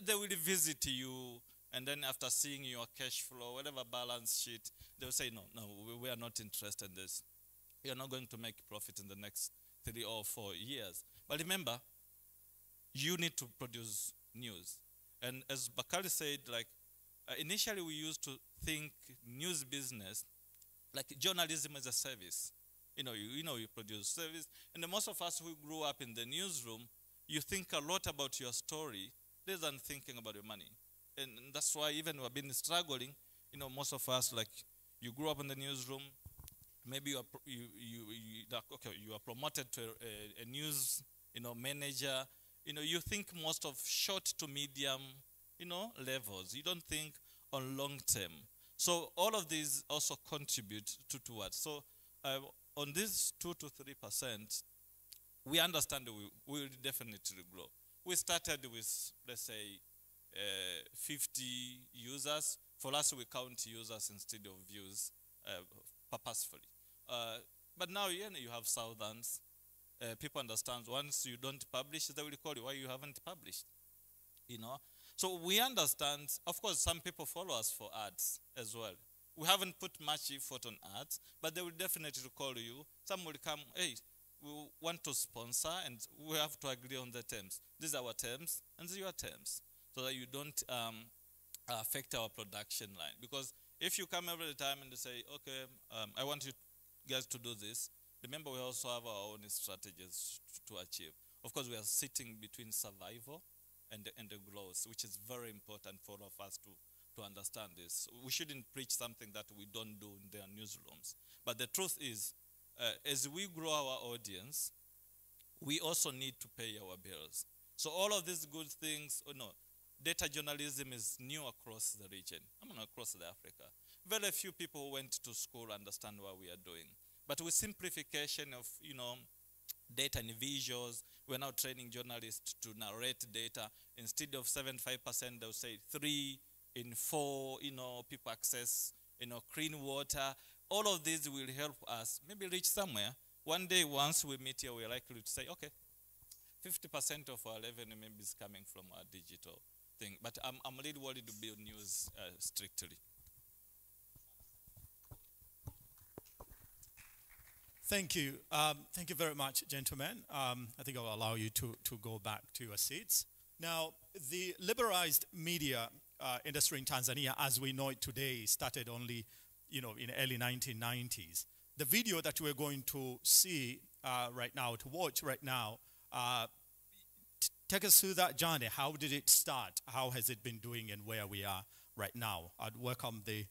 They will visit you, and then after seeing your cash flow, whatever balance sheet, they will say, no, we are not interested in this. You're not going to make profit in the next 3 or 4 years. But remember, you need to produce news. And as Bakari said, like initially we used to think news business like journalism as a service. You produce service. And most of us who grew up in the newsroom, you think a lot about your story rather than thinking about your money. And that's why even we've been struggling. Most of us, like you grew up in the newsroom, maybe you are promoted to a news manager. You think most of short to medium, levels. You don't think on long term. So all of these also contribute towards. So on this 2 to 3%, we understand we will definitely grow. We started with, let's say, 50 users. For us, we count users instead of views purposefully. But now, you have thousands. People understand once you don't publish, they will call you why you haven't published. So we understand. Of course, some people follow us for ads as well. We haven't put much effort on ads, but they will definitely call you. Some will come, hey, we want to sponsor, and we have to agree on the terms. These are our terms, and these are your terms, so that you don't affect our production line. Because if you come every time and say, okay, I want you guys to do this, remember we also have our own strategies to achieve. Of course, we are sitting between survival and the growth, which is very important for all of us to understand this. We shouldn't preach something that we don't do in their newsrooms. But the truth is, as we grow our audience, we also need to pay our bills. So all of these good things, data journalism is new across the region, across the Africa. Very few people who went to school understand what we are doing. But with simplification of, data and visuals, we're now training journalists to narrate data. Instead of 75%, they'll say 3 in 4, people access, clean water. All of these will help us maybe reach somewhere. One day, once we meet here, we're likely to say, okay, 50% of our revenue maybe is coming from our digital thing. But I'm a little worried to build news strictly. Thank you. Thank you very much, gentlemen. I think I'll allow you to go back to your seats. Now, the liberalized media industry in Tanzania, as we know it today, started only, in the early 1990s. The video that we're going to see right now, to watch right now, take us through that journey. How did it start? How has it been doing, and where we are right now? I'd welcome the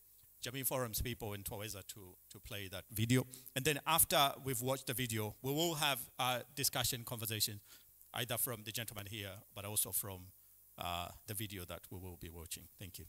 Jamii Forum's people in Unaweza to play that video. And then after we've watched the video, we will have a discussion conversation, either from the gentleman here, but also from the video that we will be watching. Thank you.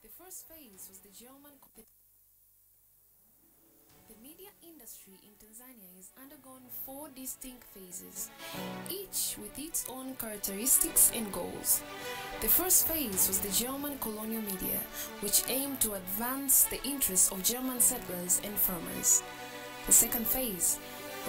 The first phase was the German The media industry in Tanzania is undergone 4 distinct phases, each with its own characteristics and goals. The first phase was the German colonial media, which aimed to advance the interests of German settlers and farmers. The second phase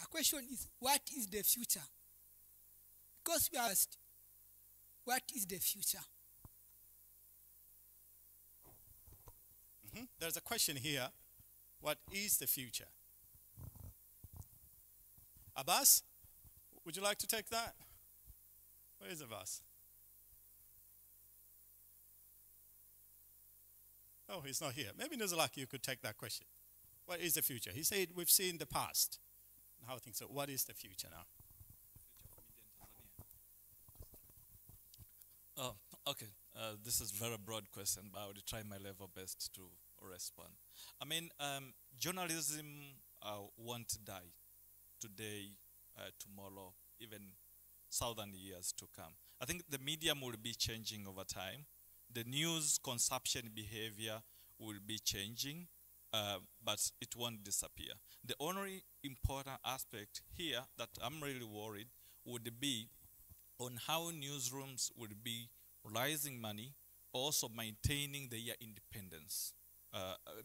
The question is, what is the future? Because we asked, what is the future? There's a question here. What is the future? Abbas, would you like to take that? Where is Abbas? Oh, he's not here. Maybe Nuzulak, you could take that question. What is the future? He said we've seen the past. How things are. What is the future now? Oh, okay. This is a very broad question, but I will try my level best to respond. I mean, journalism won't die today, tomorrow, even 1,000 years to come. I think the medium will be changing over time. The news consumption behavior will be changing, but it won't disappear. The only important aspect here that I'm really worried would be on how newsrooms would be raising money, also maintaining their independence.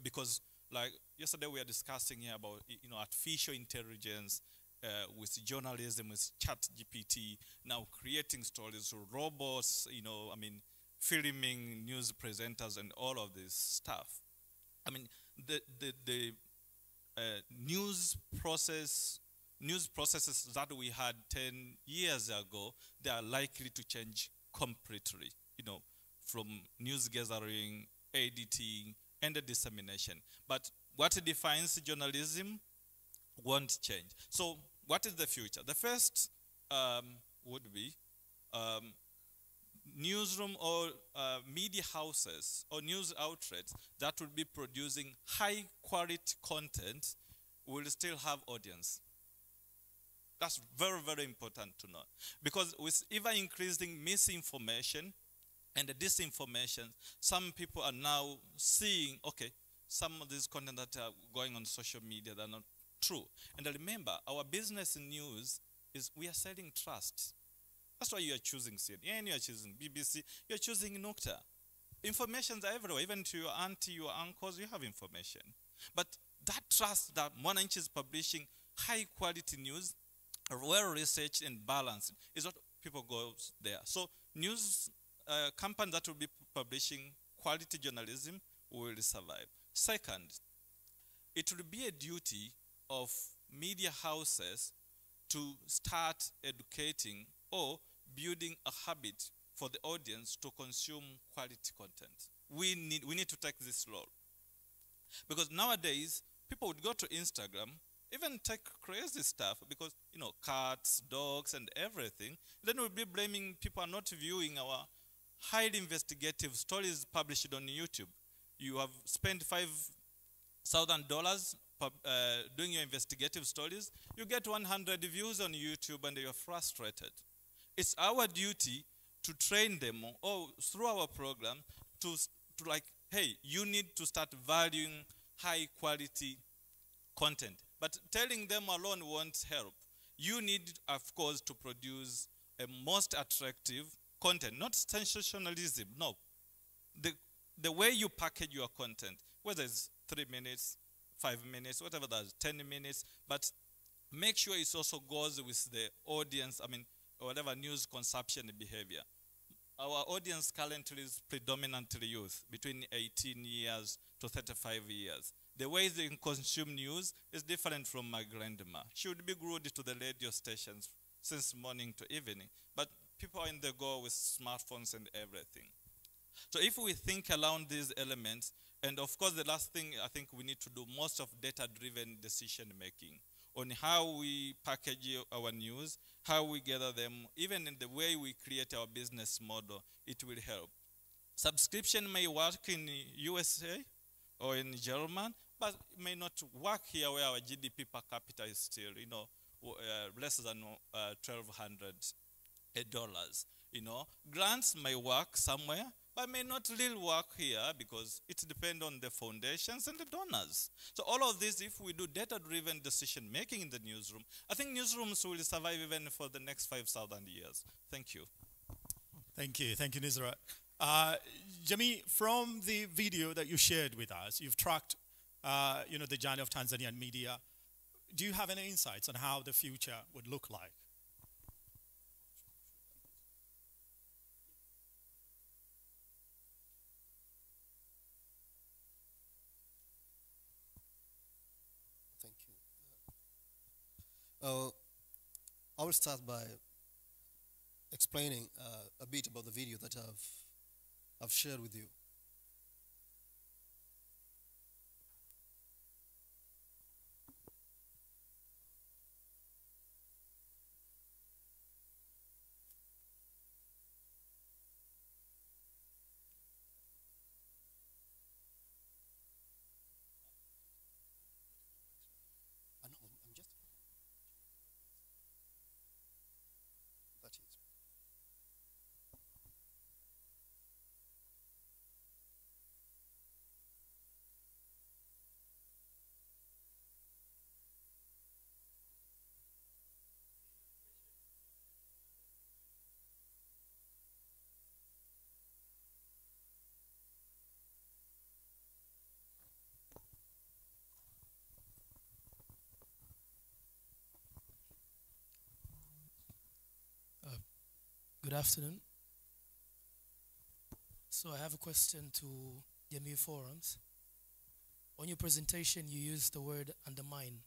Because like yesterday we were discussing here about artificial intelligence with journalism, with ChatGPT, now creating stories through robots, filming news presenters and all of this stuff. I mean, the news processes that we had 10 years ago, they are likely to change completely, from news gathering, editing, and the dissemination. But what defines journalism won't change. So what is the future? The first would be newsroom or media houses or news outlets that will be producing high quality content will still have audience. That's very, very important to know. Because with ever increasing misinformation and the disinformation, some people are now seeing, okay, some of this content that are going on social media, they're not true. And remember, our business in news is we are selling trust. That's why you are choosing CNN, you are choosing BBC, you are choosing Nukta. Informations are everywhere. Even to your auntie, your uncles, you have information. But that trust that Mwananchi is publishing high quality news, well researched and balanced, is what people go there. So news companies that will be publishing quality journalism will survive. Second, it will be a duty of media houses to start educating or building a habit for the audience to consume quality content. We need to take this role. Because nowadays, people would go to Instagram, even take crazy stuff, because, cats, dogs, and everything. Then we'll be blaming people are not viewing our highly investigative stories published on YouTube. You have spent $5,000 doing your investigative stories. You get 100 views on YouTube and you're frustrated. It's our duty to train them or through our program to like, hey, you need to start valuing high quality content. But telling them alone won't help. You need, of course, to produce a most attractive content, not sensationalism, no. The way you package your content, whether it's 3 minutes, 5 minutes, whatever that is, 10 minutes, but make sure it also goes with the audience, whatever news consumption behavior. Our audience currently is predominantly youth, between 18 years to 35 years. The way they consume news is different from my grandma. She would be glued to the radio stations since morning to evening, but people are in the go with smartphones and everything. So if we think around these elements, and of course the last thing I think we need to do most of data-driven decision making on how we package our news, how we gather them, even in the way we create our business model, it will help. Subscription may work in USA or in Germany, but it may not work here where our GDP per capita is still, less than $1,200. Grants may work somewhere, but may not really work here because it depends on the foundations and the donors. So all of this, if we do data-driven decision-making in the newsroom, I think newsrooms will survive even for the next 5,000 years. Thank you. Thank you, Nizra. Jamie, from the video that you shared with us, you've tracked, the journey of Tanzanian media. do you have any insights on how the future would look like? Thank you. I will start by explaining a bit about the video that I've shared with you. That is. Good afternoon. So I have a question to Jamii Forums. On your presentation, you used the word undermine.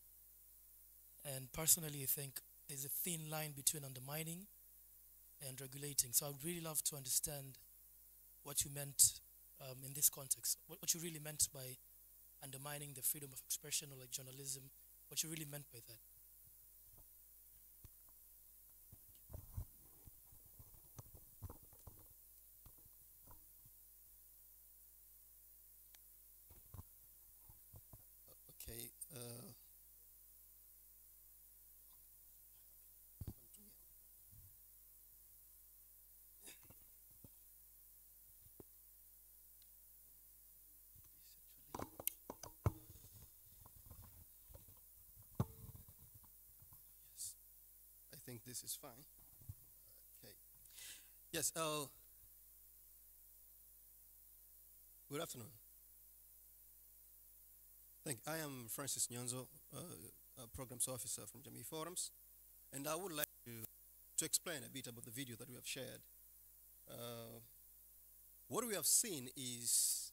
And personally, I think there's a thin line between undermining and regulating. So I would really love to understand what you meant in this context. What you really meant by undermining the freedom of expression, or like journalism, what you really meant by that. Okay. Yes, I think this is fine. Okay. Yes. Good afternoon. I am Francis Nyonzo, a Programs Officer from Jamii Forums, and I would like to explain a bit about the video that we have shared. What we have seen is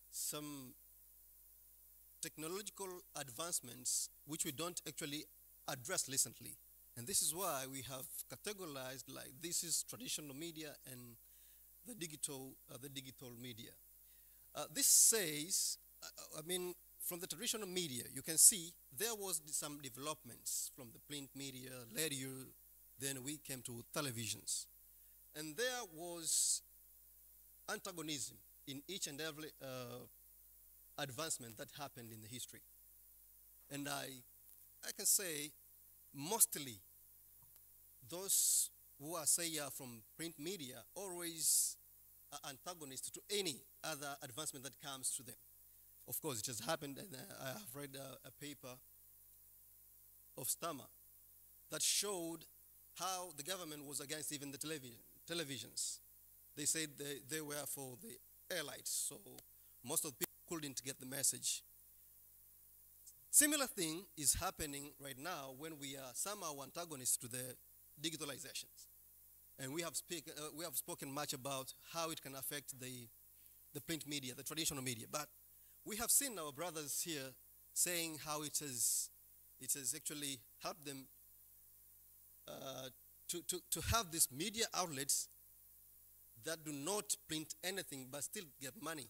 some technological advancements which we don't actually address recently. And this is why we have categorized like this is traditional media and the digital media. This says, from the traditional media, you can see there was some developments from the print media, radio, then we came to televisions. And there was antagonism in each and every advancement that happened in the history. And I can say mostly those who are from print media always are antagonists to any other advancement that comes to them. Of course, it has happened, and I have read a paper of Stama that showed how the government was against even the televisions. They said they were for the airlights, so most of the people couldn't get the message. Similar thing is happening right now when we are somehow antagonists to the digitalizations. And we have spoken much about how it can affect the print media, the traditional media. But we have seen our brothers here saying how it has actually helped them to have these media outlets that do not print anything but still get money.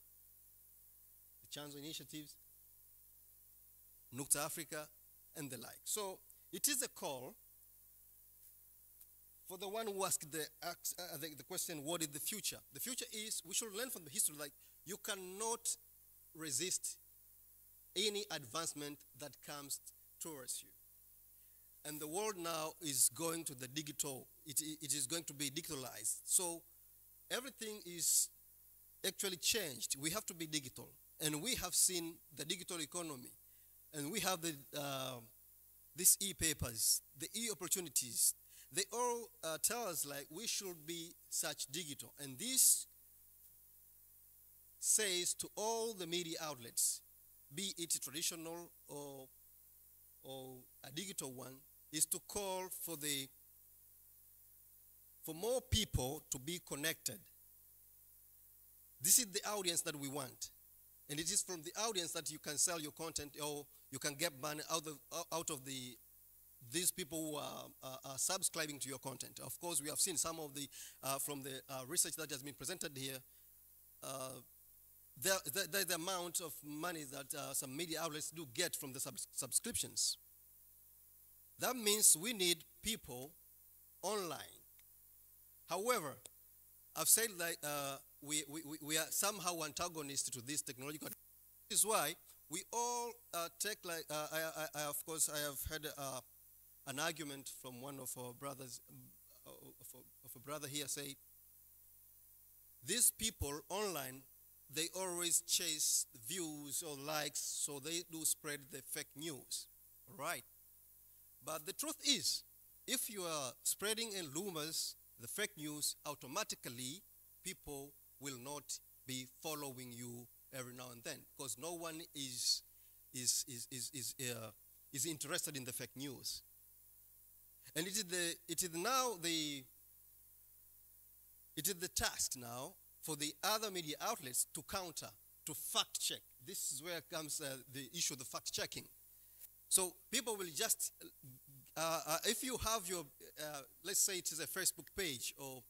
The Chanzo initiatives, Nukta Africa, and the like. So it is a call for the one who asked the question, what is the future? The future is, we should learn from the history, like you cannot resist any advancement that comes towards you. And the world now is going to the digital, it is going to be digitalized. So everything is actually changed. We have to be digital. And we have seen the digital economy. And we have these e-papers, the e-opportunities. They all tell us like we should be such digital. And this says to all the media outlets, be it traditional or a digital one, is to call for more people to be connected. This is the audience that we want. And it is from the audience that you can sell your content, or you can get money out of these people who are subscribing to your content. Of course, we have seen some of the, from the research that has been presented here, the amount of money that some media outlets do get from the subscriptions. That means we need people online. However, I've said like we are somehow antagonists to this technological. This is why we all take like, of course, I have heard an argument from one of our brothers, of a brother here say, these people online, they always chase views or likes, so they do spread the fake news, right? But the truth is, if you are spreading in rumors, the fake news, automatically people will not be following you every now and then, because no one is interested in the fake news. And it is the task now for the other media outlets to counter, to fact check. This is where comes the issue of the fact checking. So people will just, if you have your, let's say it is a Facebook page or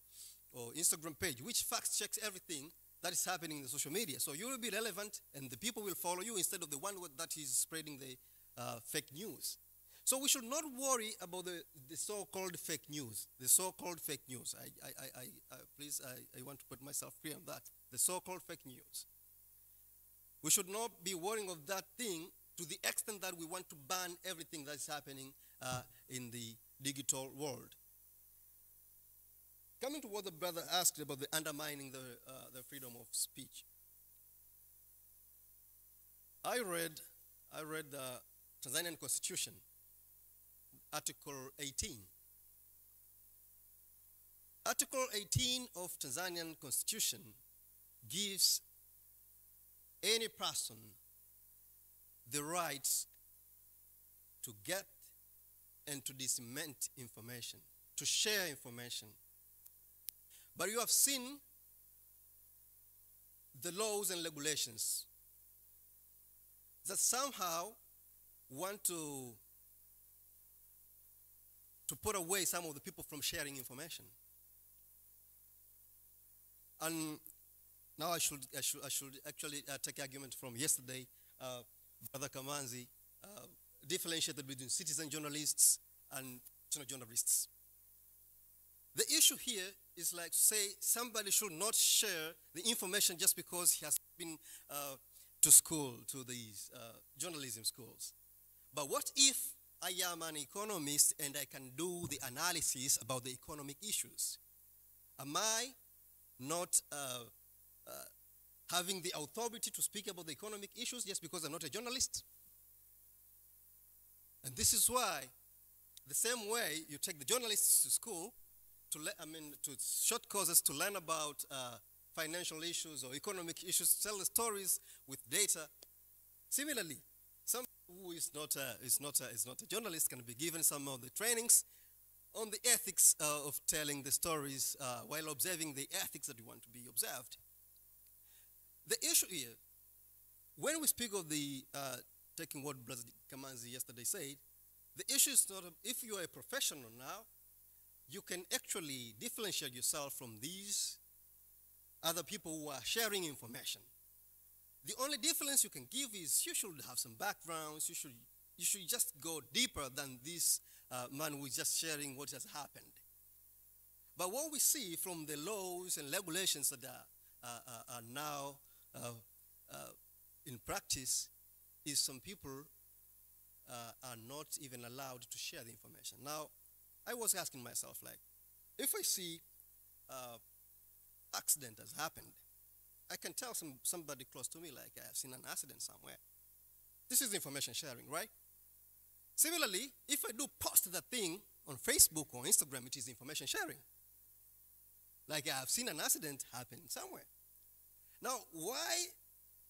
Instagram page, which fact checks everything that is happening in the social media. So you will be relevant and the people will follow you instead of the one that is spreading the fake news. So we should not worry about the so-called fake news. The so-called fake news. Please, I want to put myself free on that. The so-called fake news. We should not be worrying of that thing to the extent that we want to ban everything that is happening in the digital world. Coming to what the brother asked about the undermining the freedom of speech. I read the Tanzanian Constitution, Article 18. Article 18 of Tanzanian Constitution gives any person the rights to get and to disseminate information, to share information. But you have seen the laws and regulations that somehow want to put away some of the people from sharing information. And now I should actually take argument from yesterday. Brother Kamanzi differentiated between citizen journalists and journalists. The issue here is like, say, somebody should not share the information just because he has been to school, to these journalism schools. But what if I am an economist and I can do the analysis about the economic issues? Am I not having the authority to speak about the economic issues just because I'm not a journalist? And this is why, the same way you take the journalists to school, to short courses to learn about financial issues or economic issues, to tell the stories with data. Similarly, some who is not a journalist can be given some of the trainings on the ethics of telling the stories while observing the ethics that you want to be observed. The issue here, when we speak of the, taking what Brother Kamanzi yesterday said, the issue is not, if you are a professional now, you can actually differentiate yourself from these other people who are sharing information. The only difference you can give is you should have some backgrounds, you should just go deeper than this man who is just sharing what has happened. But what we see from the laws and regulations that are now in practice is some people are not even allowed to share the information. Now, I was asking myself, like, if I see accident has happened, I can tell somebody close to me, like, I have seen an accident somewhere. This is information sharing, right? Similarly, if I do post that thing on Facebook or Instagram, it is information sharing. Like, I have seen an accident happen somewhere. Now, why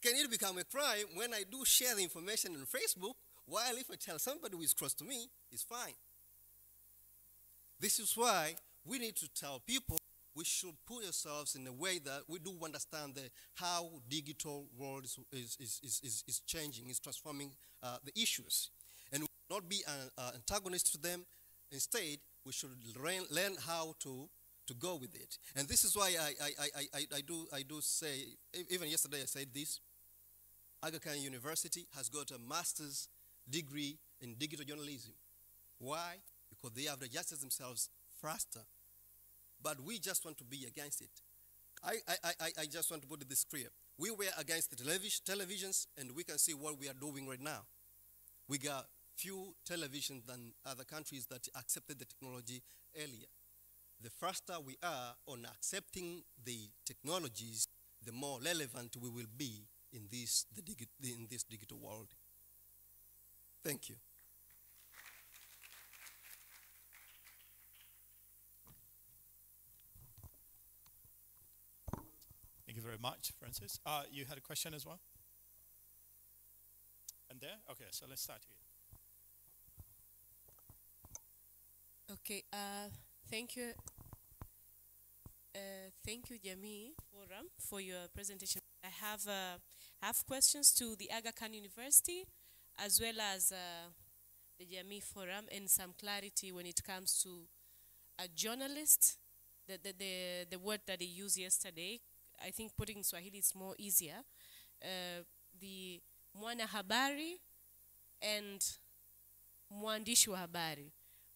Can it become a crime when I do share the information on Facebook, while if I tell somebody who is close to me, it's fine? This is why we need to tell people we should put ourselves in a way that we do understand how digital world is changing, is transforming the issues. And we should not be an antagonist to them. Instead, we should learn how to go with it. And this is why I do say, even yesterday I said this, Aga Khan University has got a master's degree in digital journalism. Why? Because they have adjusted themselves faster. But we just want to be against it. I just want to put this clear. We were against the televisions, and we can see what we are doing right now. We got few televisions than other countries that accepted the technology earlier. The faster we are on accepting the technologies, the more relevant we will be in this digital world. Thank you. Thank you very much, Francis. You had a question as well? And there? Okay, so let's start here. Okay, thank you. Thank you, Jamii Forum, for your presentation. I have questions to the Aga Khan University, as well as the Jamii Forum, and some clarity when it comes to a journalist, the word that they used yesterday. I think putting in Swahili is more easier. The mwana habari and mwandishi wa habari.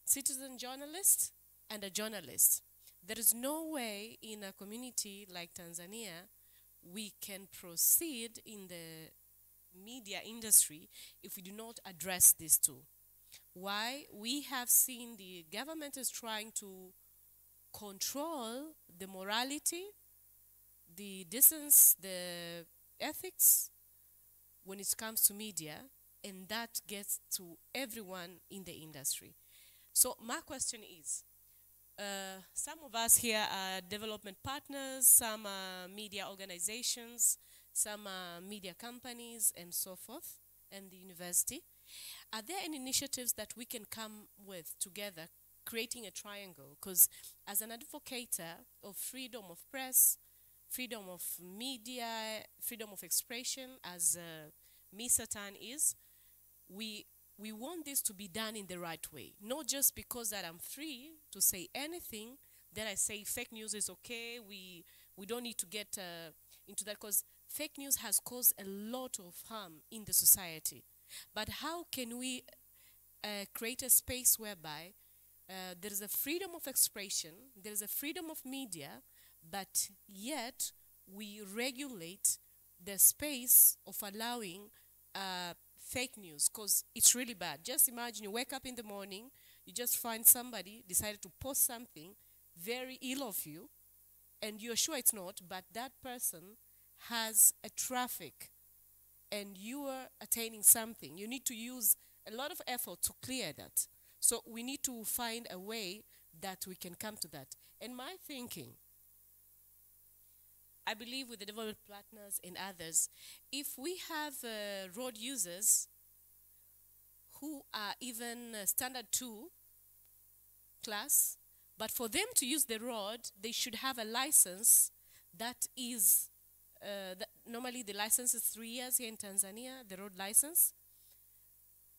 Citizen journalist and a journalist. There is no way in a community like Tanzania we can proceed in the media industry if we do not address these two. Why? We have seen the government is trying to control the morality, the decency, the ethics when it comes to media, and that gets to everyone in the industry. So my question is, some of us here are development partners, some are media organizations, some are media companies, and so forth, and the university. Are there any initiatives that we can come with together, creating a triangle? Because as an advocator of freedom of press, freedom of media, freedom of expression, as Misatan is, we want this to be done in the right way. Not just because that I'm free to say anything, then I say fake news is okay, we don't need to get into that, because fake news has caused a lot of harm in the society. But how can we create a space whereby there is a freedom of expression, there is a freedom of media, but yet we regulate the space of allowing fake news, because it's really bad. Just imagine you wake up in the morning, you just find somebody decided to post something very ill of you, and you're sure it's not, but that person has a traffic, and you are attaining something. You need to use a lot of effort to clear that. So we need to find a way that we can come to that. And my thinking, I believe with the development partners and others, if we have road users who are even standard 2 class, but for them to use the road, they should have a license that is, normally the license is 3 years here in Tanzania, the road license.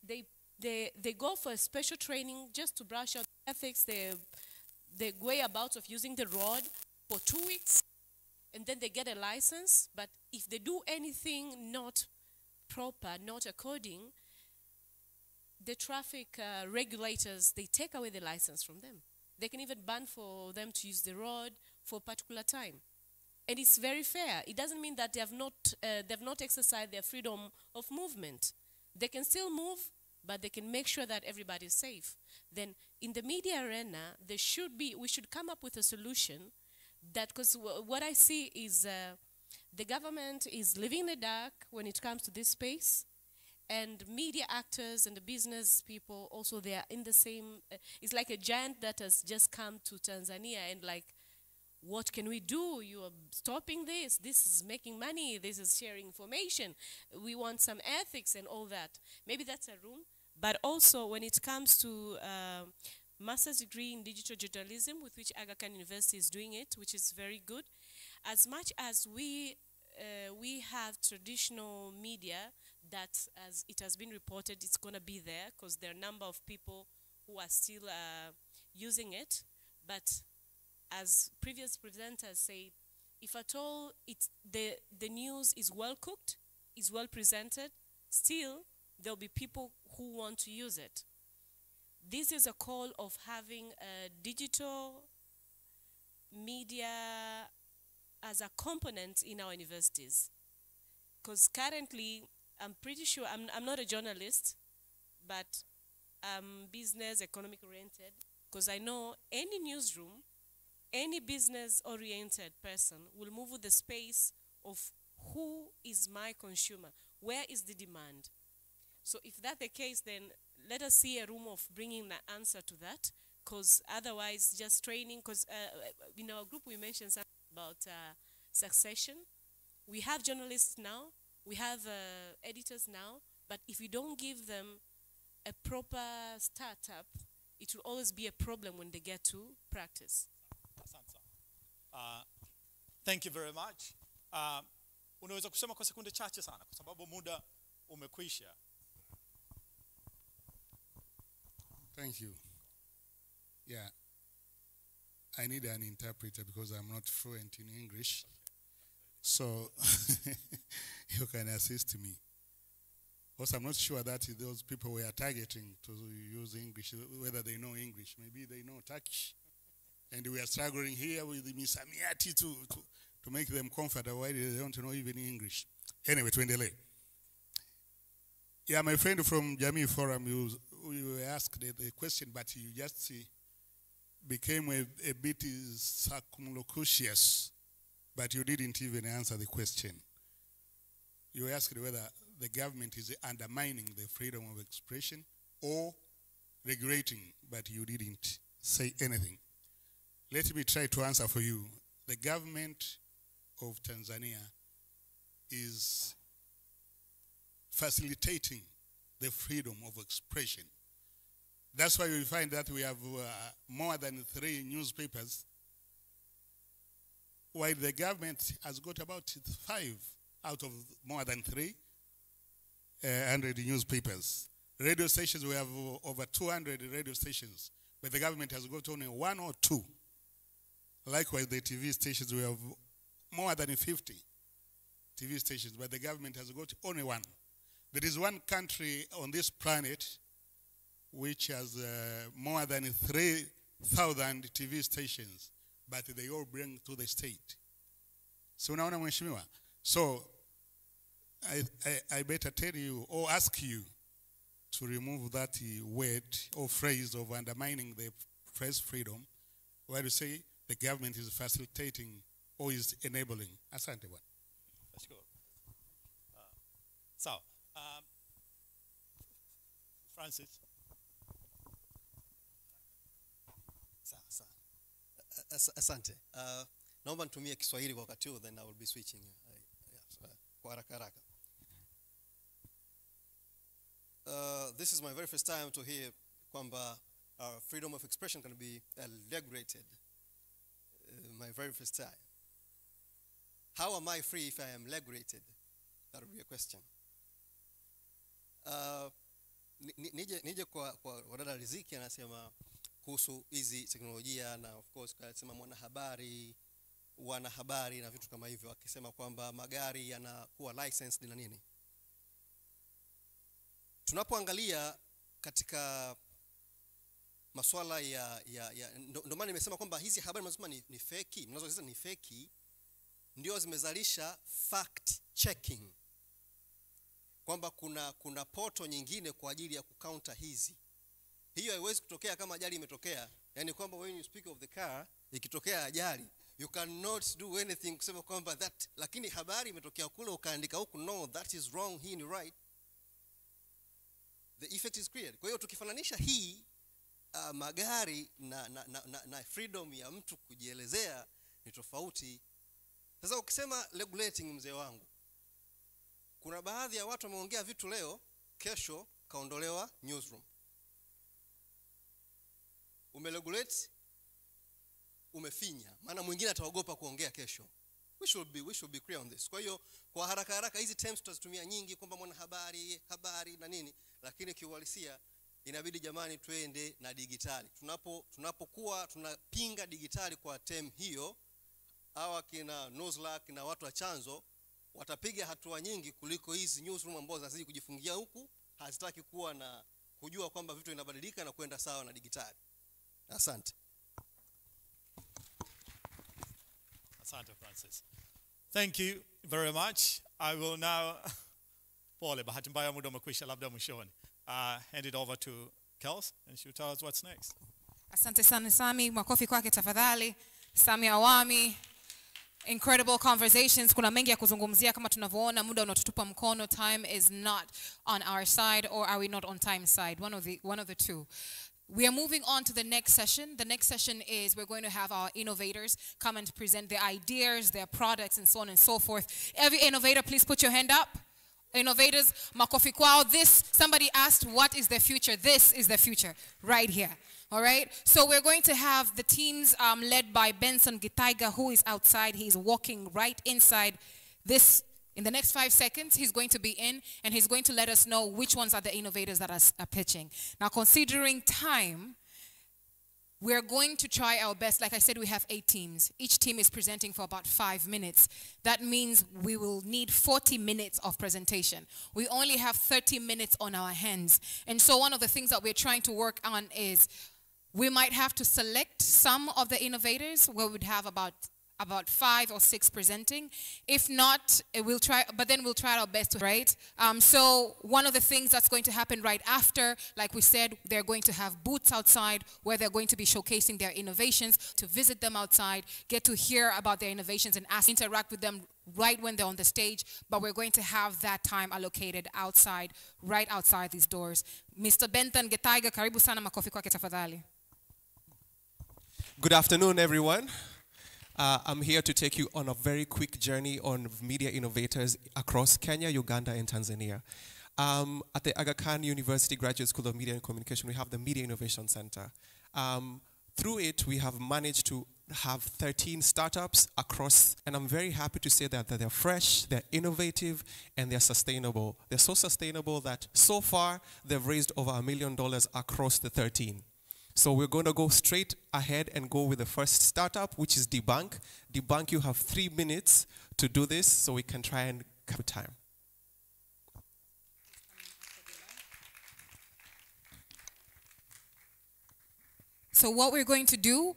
They go for a special training just to brush out ethics, the way about of using the road for 2 weeks, and then they get a license. But if they do anything not proper, not according, the traffic regulators, they take away the license from them. They can even ban for them to use the road for a particular time. And it's very fair. It doesn't mean that they've not exercised their freedom of movement. They can still move, but they can make sure that everybody is safe. Then in the media arena, we should come up with a solution that, because what I see is the government is living in the dark when it comes to this space, and media actors and the business people also, they are in the same, it's like a giant that has just come to Tanzania, and like what can we do? You are stopping this. This is making money. This is sharing information. We want some ethics and all that. Maybe that's a room. But also when it comes to master's degree in digital journalism, with which Aga Khan University is doing it, which is very good. As much as we have traditional media that, as it has been reported, it's going to be there because there are a number of people who are still using it. But as previous presenters say, if at all the news is well cooked, is well presented, still there'll be people who want to use it. This is a call of having a digital media as a component in our universities. Because currently, I'm pretty sure, I'm not a journalist, but I'm business, economic oriented, because I know any newsroom, any business-oriented person will move with the space of who is my consumer, where is the demand. So if that's the case, then let us see a room of bringing the answer to that, because otherwise just training, because in our group we mentioned something about succession. We have journalists now, we have editors now, but if you don't give them a proper startup, it will always be a problem when they get to practice. Thank you very much. Unaweza kusema kwa sekunde chache sana kwa sababu muda umekwisha. Thank you. Yeah. I need an interpreter because I'm not fluent in English. So you can assist me. Also, I'm not sure that those people we are targeting to use English, whether they know English. Maybe they know Turkish. And we are struggling here with the misamiati to make them comfortable while they don't know even English. Anyway, tuendelee. Yeah, my friend from Jamii Forum, you asked the question, but you just became a bit circumlocucious, but you didn't even answer the question. You asked whether the government is undermining the freedom of expression or regulating, but you didn't say anything. Let me try to answer for you. The government of Tanzania is facilitating the freedom of expression. That's why we find that we have more than 3 newspapers, while the government has got about 5 out of more than 300 newspapers. Radio stations, we have over 200 radio stations, but the government has got only 1 or 2. Likewise, the TV stations, we have more than 50 TV stations, but the government has got only 1. There is one country on this planet which has more than 3,000 TV stations, but they all belong to the state. So unaona mheshimiwa. So I better tell you or ask you to remove that word or phrase of undermining the press freedom, where you say the government is facilitating or is enabling. Asante bwana. Let's go. So, Francis. Asante. Naomba nitumie Kiswahili kwa wakati huu, then I will be switching kwa haraka haraka. This is my very first time to hear kwamba freedom of expression can be regulated. My very first time. How am I free if I am regulated? That would be a question. Nije kwa wadada Riziki anasema kuhusu hizi teknolojia, na of course anasema wanahabari na vitu kama hivyo, akisema kwamba magari yanakuwa licensed na nini. Tunapoangalia katika masuala ndio maana nimesema kwamba hizi habari mnazosema ni fake, mnazosema ni fake, ndio zimezalisha fact checking, kwamba kuna poto nyingine kwa ajili ya kucounter hizi. Hiyo haiwezi kutokea kama ajali imetokea. Yani kwamba when you speak of the car, ikitokea ajali, you cannot do anything kusema kwamba that, lakini habari imetokea kule ukaandika huku, no, that is wrong, hii ni right. The effect is clear. Kwa hiyo tukifananisha hii magari na freedom ya mtu kujielezea, ni tofauti. Sasa ukisema regulating, mzee wangu, kuna baadhi ya watu wameongea vitu leo, kesho kaondolewa newsroom. Umeregulate, umefinya, maana mwingine ataogopa kuongea kesho. We should be clear on this. Kwa hiyo kwa haraka haraka hizi terms tutazitumia nyingi kwamba mwana habari na nini, lakini kiuhalisia inabidi jamani twende na digitali. Tunapokuwa tunapinga digitali kwa term hiyo, hawa kina Nozlak na watu wa chanzo watapiga hatua nyingi kuliko hizi newsroom ambazo zinazidi kujifungia huku, hazitaki kuwa na kujua kwamba vitu vinabadilika na kwenda sawa na digitali. Asante. Asante Francis. Thank you very much. I will now, pole bahati mbaya muda umekwisha, labda mwishoni, hand it over to Kels and she'll tell us what's next. Asante sana Sami, makofi kwake tafadhali. Sami Awami. Incredible conversations. Kuna mengi ya kuzungumzia kama tunavyoona muda unatutupa mkono. Time is not on our side, or are we not on time side? One of the two. We are moving on to the next session. The next session is we're going to have our innovators come and present their ideas, their products, and so on and so forth. Every innovator, please put your hand up. Innovators, makofi kwao. This, somebody asked, what is the future? This is the future, right here. All right? So we're going to have the teams led by Benson Gitaiga, who is outside. He's walking right inside this. In the next 5 seconds, he's going to be in, and he's going to let us know which ones are the innovators that are pitching. Now, considering time, we're going to try our best. Like I said, we have 8 teams. Each team is presenting for about 5 minutes. That means we will need 40 minutes of presentation. We only have 30 minutes on our hands. And so one of the things that we're trying to work on is we might have to select some of the innovators where we'd have about 5 or 6 presenting. If not, we'll try, but then we'll try our best, right? So one of the things that's going to happen right after, like we said, they're going to have booths outside where they're going to be showcasing their innovations, to visit them outside, get to hear about their innovations and interact with them right when they're on the stage. But we're going to have that time allocated outside, right outside these doors. Mr. Benton Getaiga, karibu sana, makofi kwake tafadhali. Good afternoon, everyone. I'm here to take you on a very quick journey on media innovators across Kenya, Uganda, and Tanzania. At the Aga Khan University Graduate School of Media and Communication, we have the Media Innovation Center. Through it, we have managed to have 13 startups across, and I'm very happy to say that they're fresh, they're innovative, and they're sustainable. They're so sustainable that so far, they've raised over $1 million across the 13. So we're going to go straight ahead and go with the first startup, which is Debunk. Debunk, you have 3 minutes to do this, so we can try and have time. So what we're going to do,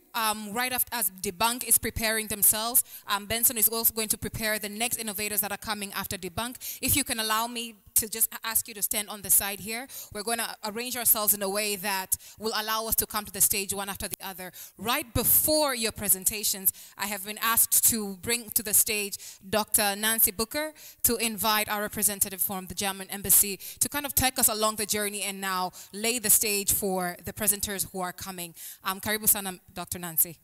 right after as Debunk is preparing themselves, Benson is also going to prepare the next innovators that are coming after Debunk. If you can allow me to just ask you to stand on the side here, we're going to arrange ourselves in a way that will allow us to come to the stage one after the other. Right before your presentations, I have been asked to bring to the stage Dr. Nancy Booker to invite our representative from the German embassy to kind of take us along the journey and now lay the stage for the presenters who are coming. Karibu sana, Dr. Nancy.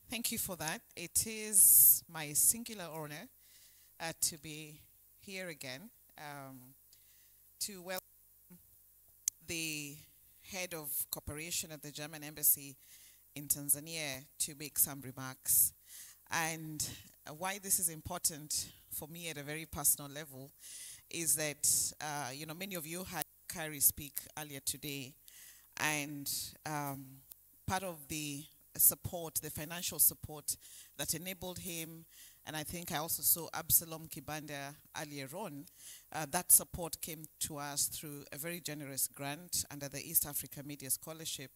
Thank you for that. It is my singular honor to be here again to welcome the head of cooperation at the German embassy in Tanzania to make some remarks. And why this is important for me at a very personal level is that, you know, many of you had Kari speak earlier today, and part of the support, the financial support that enabled him, and I think I also saw Absalom Kibanda earlier on, that support came to us through a very generous grant under the East Africa Media Scholarship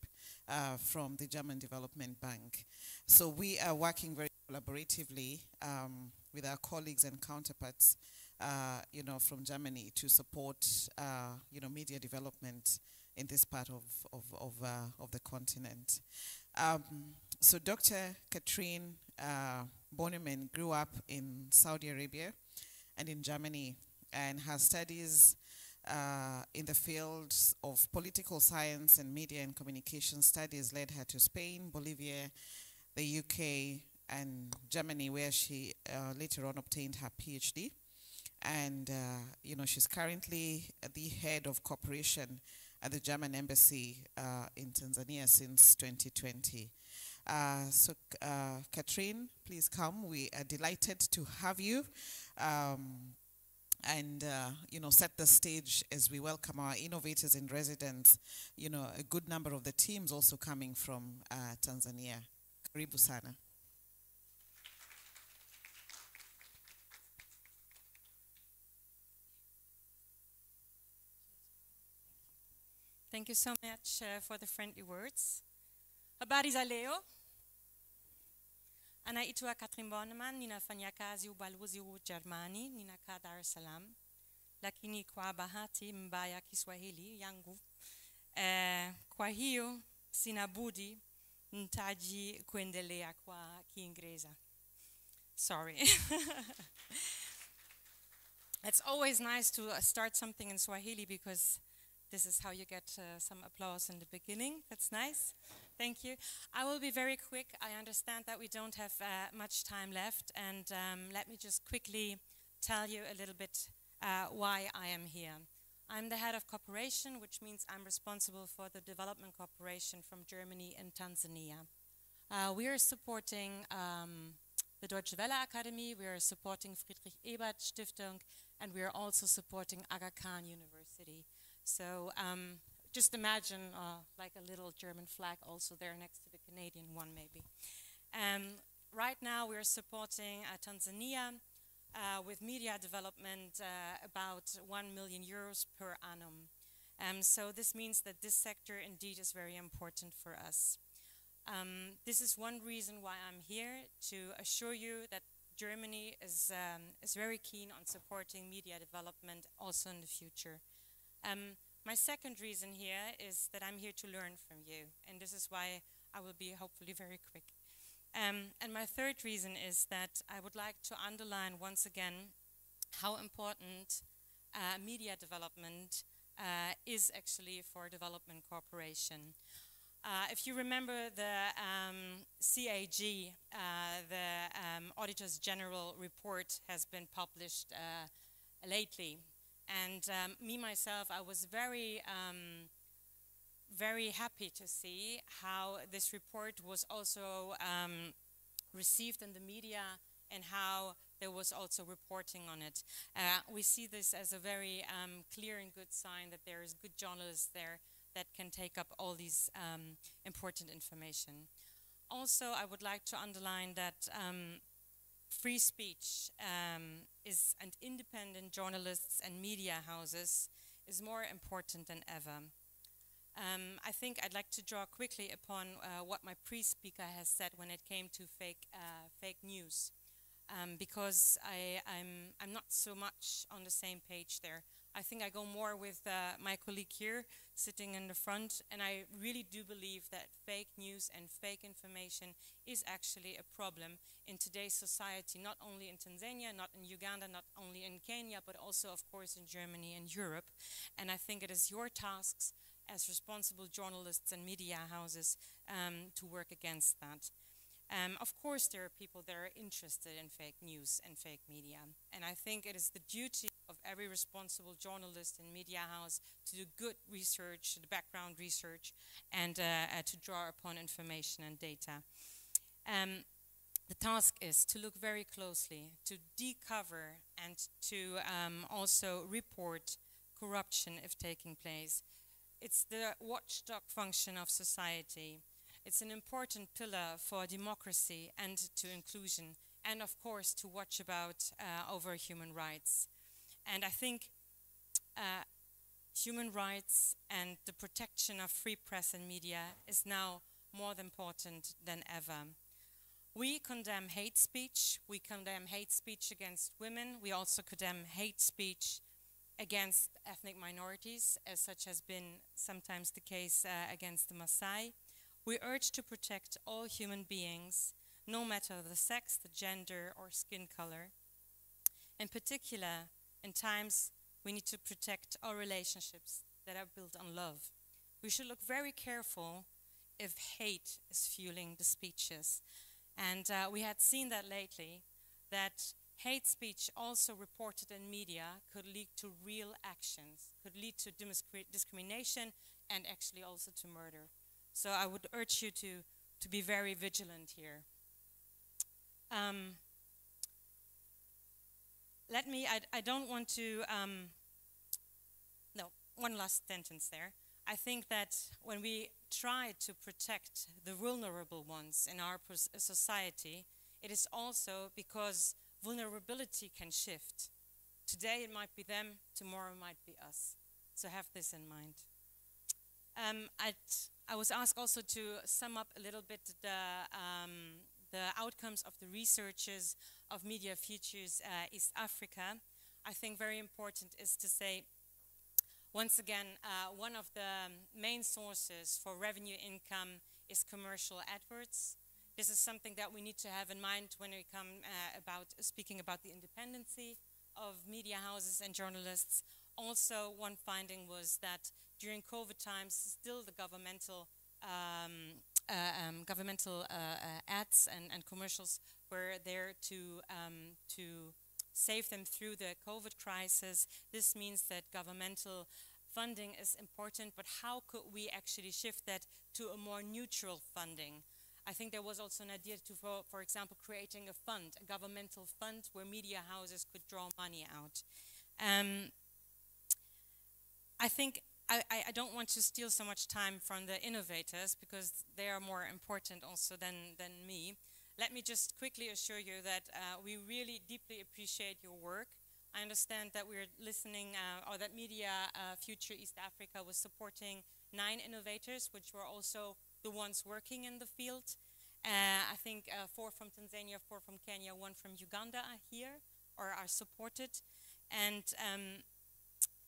from the German Development Bank. So we are working very collaboratively with our colleagues and counterparts, you know, from Germany to support, you know, media development in this part of the continent. So Dr. Catherine Bonneman grew up in Saudi Arabia and in Germany. And her studies in the fields of political science and media and communication studies led her to Spain, Bolivia, the UK, and Germany, where she later on obtained her PhD. And she's currently the head of cooperation at the German embassy in Tanzania since 2020. So, Catherine, please come. We are delighted to have you. And set the stage as we welcome our innovators in residence. A good number of the teams also coming from Tanzania. Karibu sana. Thank you so much for the friendly words. Habari za leo. Anaitwa Catherine Bonneman, ninafanya kazi ubalozi wa Ujerumani, ninakaa Dar es Salaam. Lakini kwa bahati mbaya Kiswahili yangu. Kwa hiyo sina budi nitaji kuendelea kwa Kiingereza. Sorry. It's always nice to start something in Swahili because this is how you get some applause in the beginning. That's nice. Thank you. I will be very quick. I understand that we don't have much time left. And let me just quickly tell you a little bit why I am here. I'm the head of cooperation, which means I'm responsible for the development cooperation from Germany and Tanzania. We are supporting the Deutsche Welle Academy, we are supporting Friedrich Ebert Stiftung, and we are also supporting Aga Khan University. So just imagine like a little German flag also there next to the Canadian one maybe. Right now we are supporting Tanzania with media development about 1 million euros per annum. So this means that this sector indeed is very important for us. This is one reason why I'm here, to assure you that Germany is very keen on supporting media development also in the future. My second reason here is that I'm here to learn from you, and this is why I will be hopefully very quick. And my third reason is that I would like to underline once again how important media development is actually for development cooperation. If you remember the CAG, the Auditor's General report has been published lately. And me, myself, I was very happy to see how this report was also received in the media and how there was also reporting on it. We see this as a very clear and good sign that there is good journalists there that can take up all these important information. Also, I would like to underline that free speech and independent journalists and media houses is more important than ever. I think I'd like to draw quickly upon what my pre-speaker has said when it came to fake news, because I'm not so much on the same page there. I think I go more with my colleague here sitting in the front, and I really do believe that fake news and fake information is actually a problem in today's society, not only in Tanzania, not in Uganda, not only in Kenya, but also, of course, in Germany and Europe. And I think it is your tasks as responsible journalists and media houses to work against that. Of course, there are people that are interested in fake news and fake media. And I think it is the duty of every responsible journalist and media house to do good research, the background research, and to draw upon information and data. The task is to look very closely, to decover and to also report corruption if taking place. It's the watchdog function of society. It's an important pillar for democracy and to inclusion, and of course to watch over human rights. And I think human rights and the protection of free press and media is now more important than ever. We condemn hate speech. We condemn hate speech against women. We also condemn hate speech against ethnic minorities, as such has been sometimes the case against the Maasai. We urge to protect all human beings, no matter the sex, the gender, or skin color. In particular, in times we need to protect our relationships that are built on love. We should look very careful if hate is fueling the speeches. And we had seen that lately, that hate speech also reported in media could lead to real actions, could lead to discrimination and actually also to murder. So I would urge you to be very vigilant here. I don't want to, no, one last sentence there. I think that when we try to protect the vulnerable ones in our society, it is also because vulnerability can shift. Today it might be them, tomorrow it might be us. So have this in mind. I was asked also to sum up a little bit the outcomes of the researches of Media Futures East Africa. I think very important is to say, once again, one of the main sources for revenue income is commercial adverts. This is something that we need to have in mind when we come speaking about the independency of media houses and journalists. Also, one finding was that during COVID times, still the governmental ads and commercials were there to save them through the COVID crisis. This means that governmental funding is important, but how could we actually shift that to a more neutral funding? I think there was also an idea to, for example, creating a fund, a governmental fund where media houses could draw money out. I think I don't want to steal so much time from the innovators because they are more important also than me. Let me just quickly assure you that we really deeply appreciate your work. I understand that we're listening, or that Media Future East Africa was supporting 9 innovators, which were also the ones working in the field. I think 4 from Tanzania, 4 from Kenya, 1 from Uganda are here, or are supported. And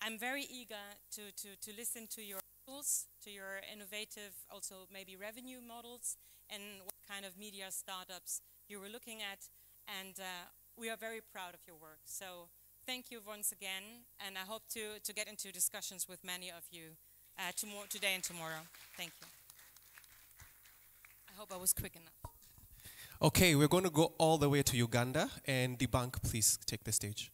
I'm very eager to listen to your tools, to your innovative, also maybe revenue models, and what kind of media startups you were looking at. And we are very proud of your work. So thank you once again, and I hope to get into discussions with many of you today and tomorrow. Thank you. I hope I was quick enough. Okay, we're going to go all the way to Uganda, and Debunk, please take the stage.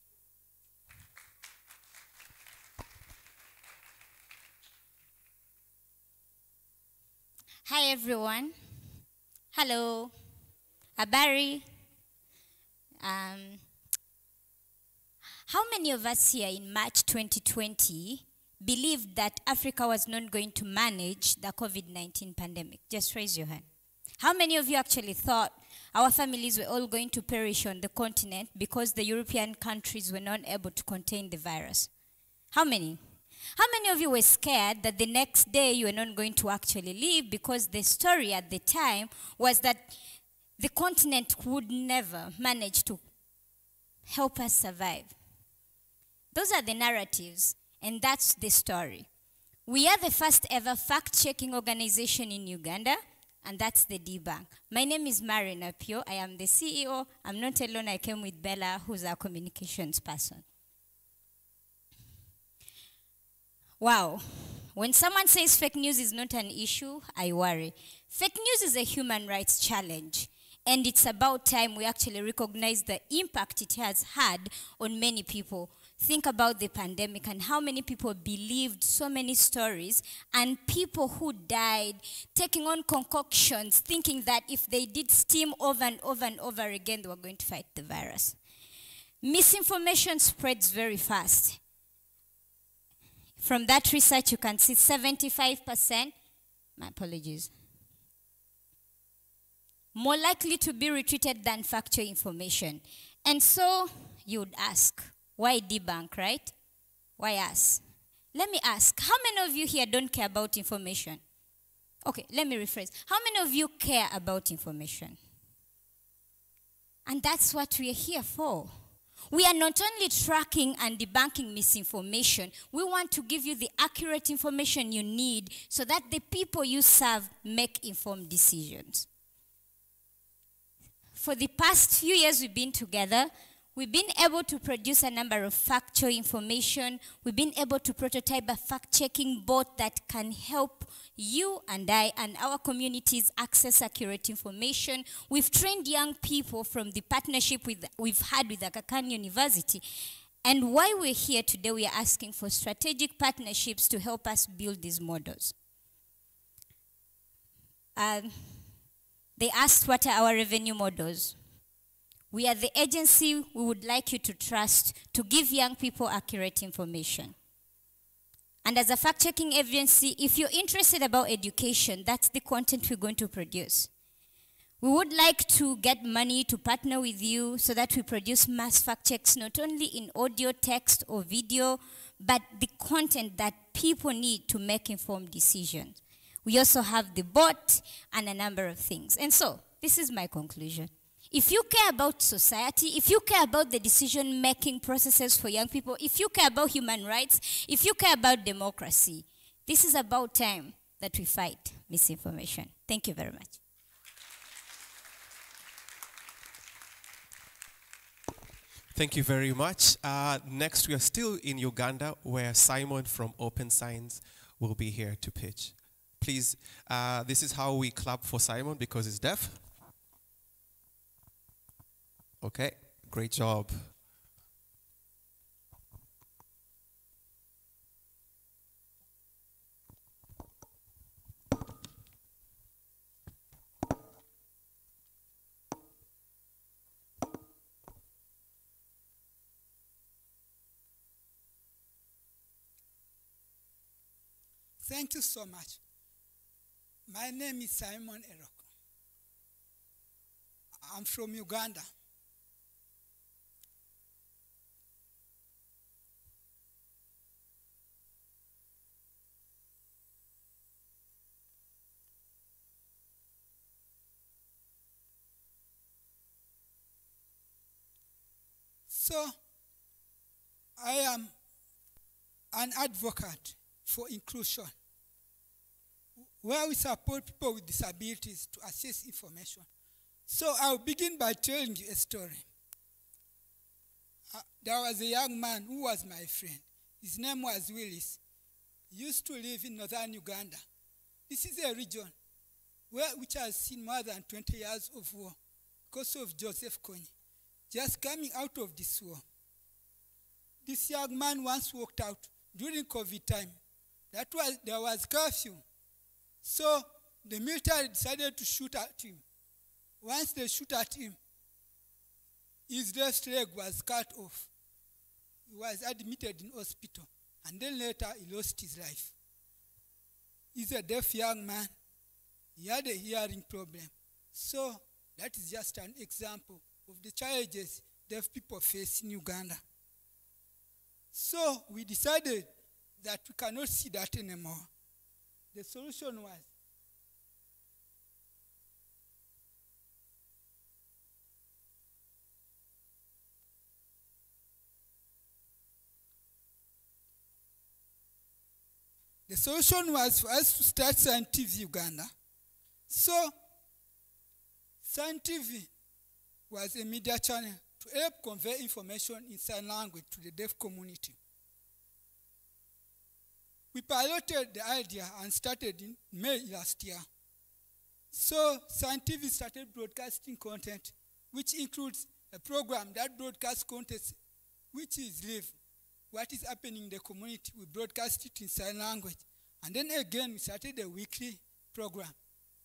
Hi everyone. Hello. Habari. How many of us here in March 2020 believed that Africa was not going to manage the COVID-19 pandemic? Just raise your hand. How many of you actually thought our families were all going to perish on the continent because the European countries were not able to contain the virus? How many? How many of you were scared that the next day you were not going to actually leave because the story at the time was that the continent would never manage to help us survive? Those are the narratives, and that's the story. We are the first ever fact-checking organization in Uganda, and that's the Debunk. My name is Marina Pio. I am the CEO. I'm not alone. I came with Bella, who's our communications person. Wow. When someone says fake news is not an issue, I worry. Fake news is a human rights challenge, and it's about time we actually recognize the impact it has had on many people. Think about the pandemic and how many people believed so many stories, and people who died taking on concoctions thinking that if they did steam over and over and over again, they were going to fight the virus. Misinformation spreads very fast. From that research, you can see 75%, my apologies, more likely to be retweeted than factual information. And so you would ask, why Debunk, right? Why us? Let me ask, how many of you here don't care about information? Okay, let me rephrase. How many of you care about information? And that's what we are here for. We are not only tracking and debunking misinformation, we want to give you the accurate information you need so that the people you serve make informed decisions. For the past few years we've been together, We've been able to produce a number of factual information. We've been able to prototype a fact-checking bot that can help you and I and our communities access accurate information. We've trained young people from the partnership we've had with Aga Khan University. And while we're here today, we are asking for strategic partnerships to help us build these models. They asked, what are our revenue models? We are the agency we would like you to trust to give young people accurate information. And as a fact-checking agency, if you're interested about education, that's the content we're going to produce. We would like to get money to partner with you so that we produce mass fact checks, not only in audio, text, or video, but the content that people need to make informed decisions. We also have the bot and a number of things. And so, this is my conclusion. If you care about society, if you care about the decision-making processes for young people, if you care about human rights, if you care about democracy, this is about time that we fight misinformation. Thank you very much. Thank you very much. Next, we are still in Uganda, where Simon from Open Signs will be here to pitch. Please, this is how we clap for Simon because he's deaf. Okay, great job. Thank you so much. My name is Simon Eroko. I'm from Uganda. So, I am an advocate for inclusion, where we support people with disabilities to access information. So I'll begin by telling you a story. There was a young man who was my friend. His name was Willis. He used to live in northern Uganda. This is a region which has seen more than 20 years of war because of Joseph Kony. Just coming out of this war, this young man once walked out during COVID time. There was curfew. So the military decided to shoot at him. Once they shoot at him, his left leg was cut off. He was admitted in hospital, and then later he lost his life. He's a deaf young man. He had a hearing problem. So that is just an example of the challenges deaf people face in Uganda. So we decided that we cannot see that anymore. The solution was for us to start Sign TV Uganda. So Sign TV was a media channel to help convey information in sign language to the deaf community. We piloted the idea and started in May last year. So Sign TV started broadcasting content, which includes a program that broadcasts content which is live. What is happening in the community, we broadcast it in sign language. And then again, we started a weekly program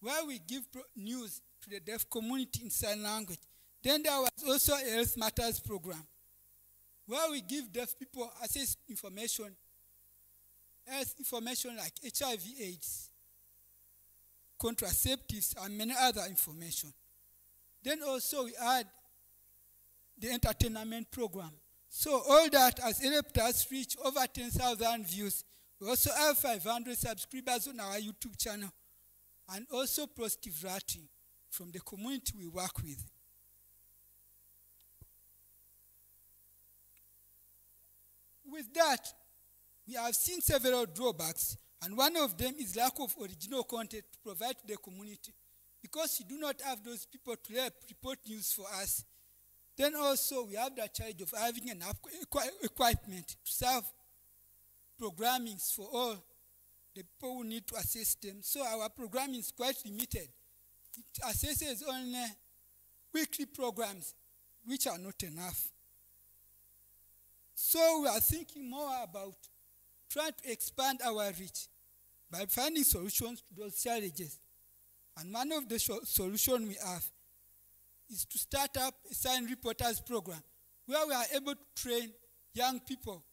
where we give news to the deaf community in sign language. Then there was also a Health Matters program where we give deaf people access information, health information like HIV/AIDS, contraceptives, and many other information. Then also we had the entertainment program. So all that has helped us reach over 10,000 views. We also have 500 subscribers on our YouTube channel, and also positive rating from the community we work with. With that, we have seen several drawbacks, and one of them is lack of original content to provide to the community. Because we do not have those people to report news for us, Then also we have the charge of having enough equipment to serve programmings for all the people who need to assess them. So our programming is quite limited. It assesses only weekly programs, which are not enough. So we are thinking more about trying to expand our reach by finding solutions to those challenges. And one of the solutions we have is to start up a sign reporters program where we are able to train young people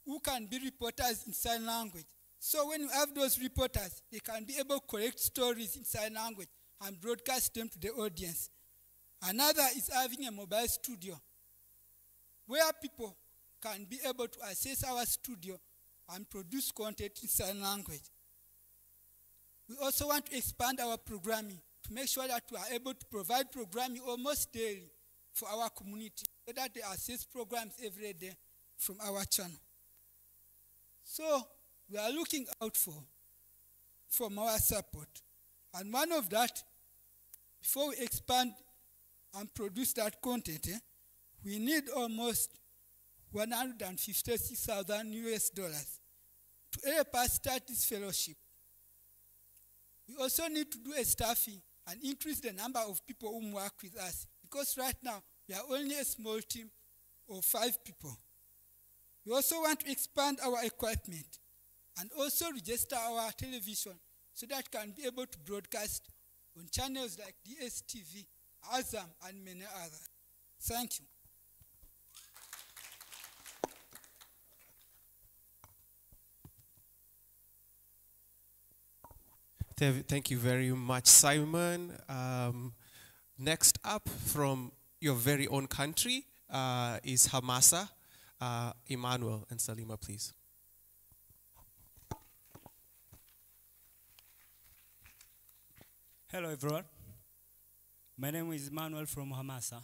who can be reporters in sign language. So when you have those reporters, they can be able to collect stories in sign language and broadcast them to the audience. Another is having a mobile studio where people can be able to access our studio and produce content in sign language. We also want to expand our programming to make sure that we are able to provide programming almost daily for our community so that they access programs every day from our channel. So we are looking out for more support. And one of that, before we expand and produce that content, we need almost $156,000 US to help us start this fellowship. We also need to do a staffing and increase the number of people who work with us, because right now we are only a small team of 5 people. We also want to expand our equipment and also register our television so that can be able to broadcast on channels like DSTV, Azam, and many others. Thank you. Thank you very much, Simon. Next up from your very own country is Hamasa. Emmanuel and Salima, please. Hello, everyone. My name is Emmanuel from Hamasa.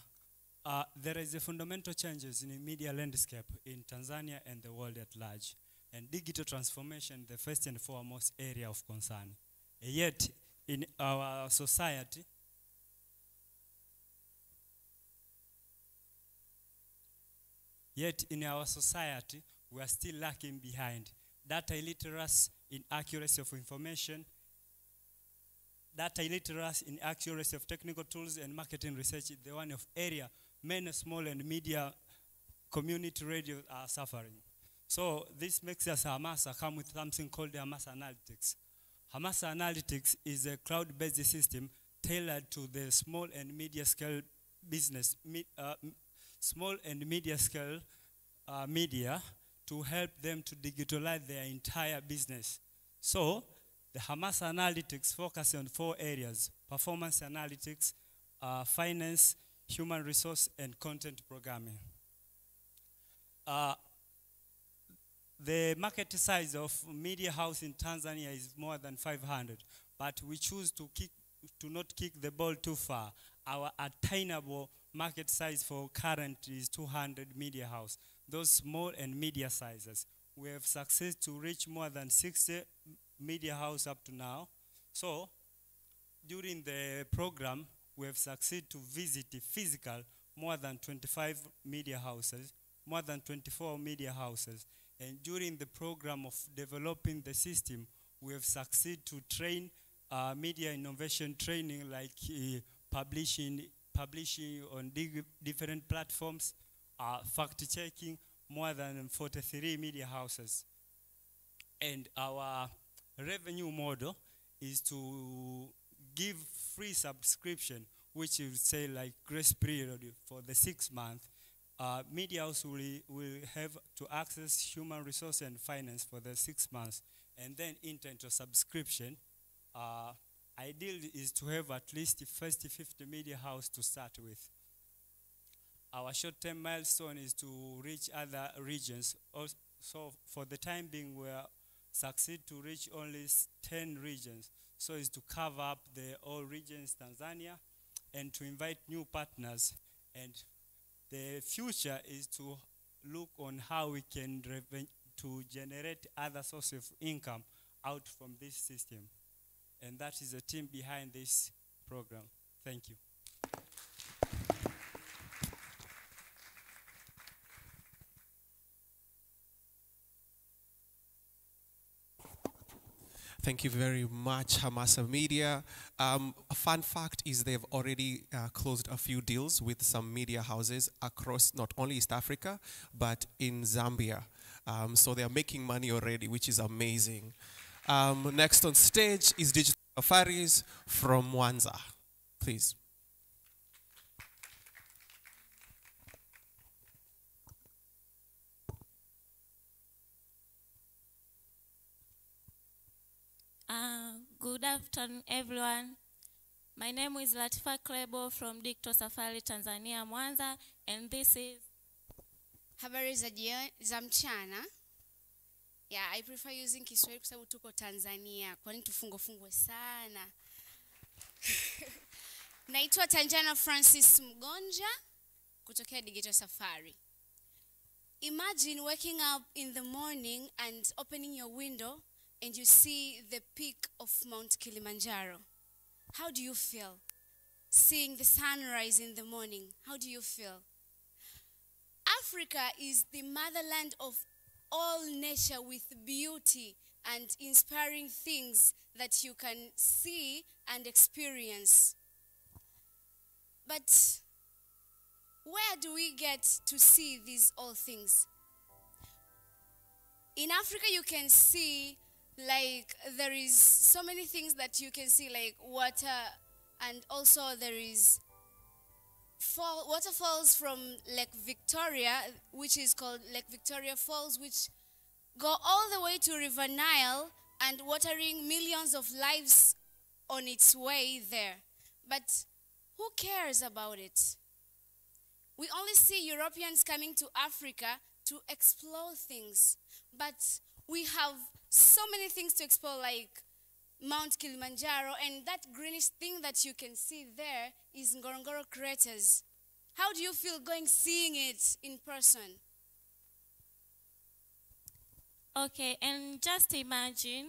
There is a fundamental changes in the media landscape in Tanzania and the world at large, and digital transformation the first and foremost area of concern. Yet, in our society, we are still lacking behind. Data illiteracy in accuracy of information, data illiteracy in accuracy of technical tools and marketing research is the one of area many small and media community radios are suffering. So this makes us Hamasa come with something called the Hamasa Analytics. Hamasa Analytics is a cloud-based system tailored to the small and media scale business, small and media scale media to help them to digitalize their entire business. So the Hamasa Analytics focus on 4 areas: performance analytics, finance, human resource, and content programming. The market size of media house in Tanzania is more than 500, but we choose to not kick the ball too far. Our attainable market size for current is 200 media house, those small and media sizes. We have succeeded to reach more than 60 media house up to now. So during the program, we have succeeded to visit physical more than 25 media houses, more than 24 media houses. And during the program of developing the system, we have succeeded to train media innovation training like publishing on different platforms, fact-checking more than 43 media houses. And our revenue model is to give free subscription, which you say like grace period for the 6 months. Media house will have to access human resource and finance for the 6 months, and then enter into subscription. Ideal is to have at least the first 50 media house to start with. Our short-term milestone is to reach other regions. Also, for the time being, we succeed to reach only 10 regions. So it's to cover up the all regions Tanzania and to invite new partners. And the future is to look on how we can to generate other sources of income out from this system. And that is the team behind this program. Thank you. Thank you very much, Hamasa Media. A fun fact is they've already closed a few deals with some media houses across not only East Africa, but in Zambia. So they're making money already, which is amazing. Next on stage is Digital Safaris from Mwanza. Please. Good afternoon, everyone. My name is Latifa Klebo from Digital Safari Tanzania, Mwanza, and this is Habari za mchana. Yeah, I prefer using Kiswahili kwa sababu tuko Tanzania. Kwani tufungwe sana. Naitwa Tanjana Francis Mgonja kutokea Digital Safari. Imagine waking up in the morning and opening your window and you see the peak of Mount Kilimanjaro. How do you feel? Seeing the sunrise in the morning, how do you feel? Africa is the motherland of all nature with beauty and inspiring things that you can see and experience. But where do we get to see these all things? In Africa, you can see like there is so many things that you can see, like water, and also there is waterfalls from Lake Victoria, which is called Lake Victoria Falls, which go all the way to River Nile and watering millions of lives on its way there. But who cares about it? We only see Europeans coming to Africa to explore things, but we have so many things to explore, like Mount Kilimanjaro, and that greenish thing that you can see there is Ngorongoro craters. How do you feel seeing it in person? okay, and just imagine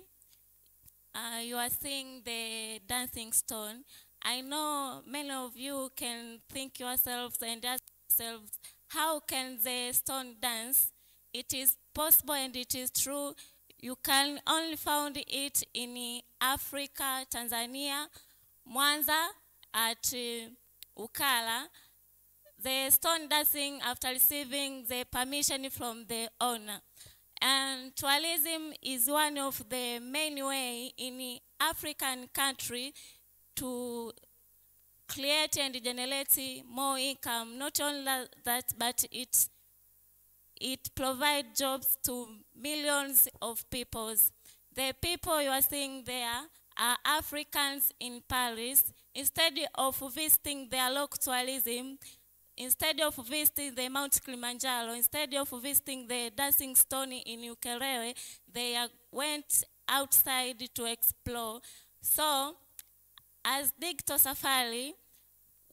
you are seeing the dancing stone. I know many of you can think yourselves and ask yourselves, how can the stone dance? It is possible and it is true. You can only find it in Africa, Tanzania, Mwanza, at Ukala. The stone dancing after receiving the permission from the owner. And tourism is one of the main way in African country to create and generate more income. Not only that, but it provides jobs to millions of people. The people you are seeing there are Africans in Paris. Instead of visiting their local tourism, instead of visiting the Mount Kilimanjaro, instead of visiting the dancing stone in Ukerewe, they went outside to explore. So, as Digital Safari,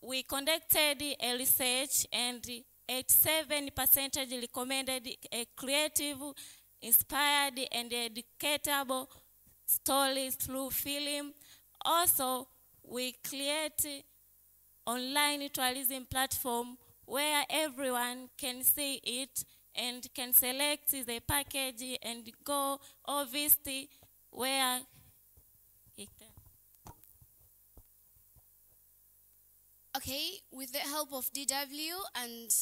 we conducted a research, and 87% recommended a creative, inspired, and educatable story through film. Also, we create online tourism platform where everyone can see it and can select the package and go or visit where it can. Okay, with the help of DW and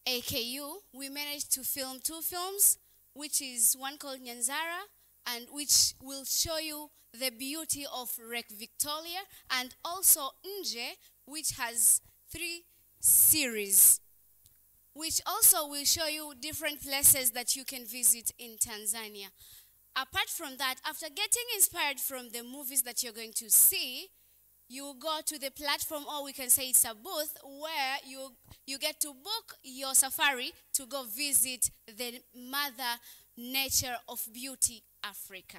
AKU, we managed to film 2 films, which is one called Nyanzara, and which will show you the beauty of Lake Victoria, and also Nje, which has 3 series, which also will show you different places that you can visit in Tanzania. Apart from that, after getting inspired from the movies that you're going to see, you go to the platform, or we can say it's a booth, where you get to book your safari to go visit the mother nature of beauty, Africa.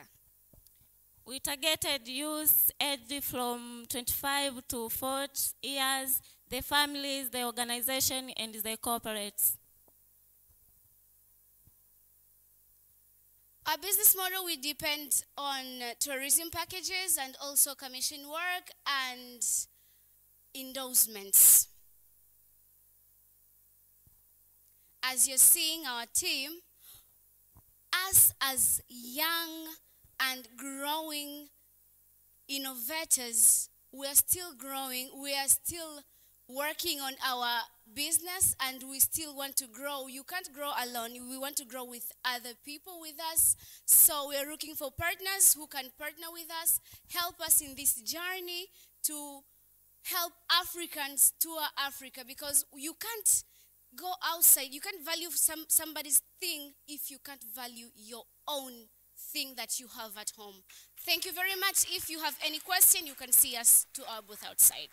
We targeted youth aged from 25 to 40 years, the families, the organization, and the corporates. Our business model, we depend on tourism packages and also commission work and endorsements. As you're seeing our team, us as young and growing innovators. We are still growing. We are still working on our business, and we still want to grow. You can't grow alone. We want to grow with other people with us. So we are looking for partners who can partner with us, help us in this journey to help Africans tour Africa, because you can't go outside. You can't value somebody's thing if you can't value your own thing that you have at home. Thank you very much. If you have any question, you can see us to our booth outside.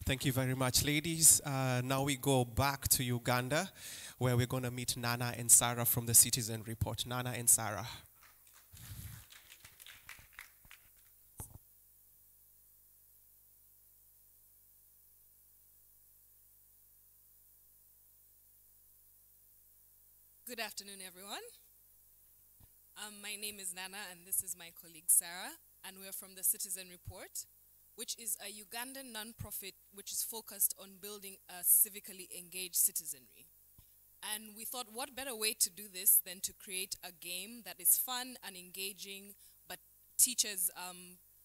Thank you very much, ladies. Now we go back to Uganda, where we're going to meet Nana and Sarah from the Citizen Report. Nana and Sarah. Good afternoon, everyone. My name is Nana, and this is my colleague Sarah, and we're from the Citizen Report, which is a Ugandan non-profit which is focused on building a civically engaged citizenry. And we thought, what better way to do this than to create a game that is fun and engaging, but teaches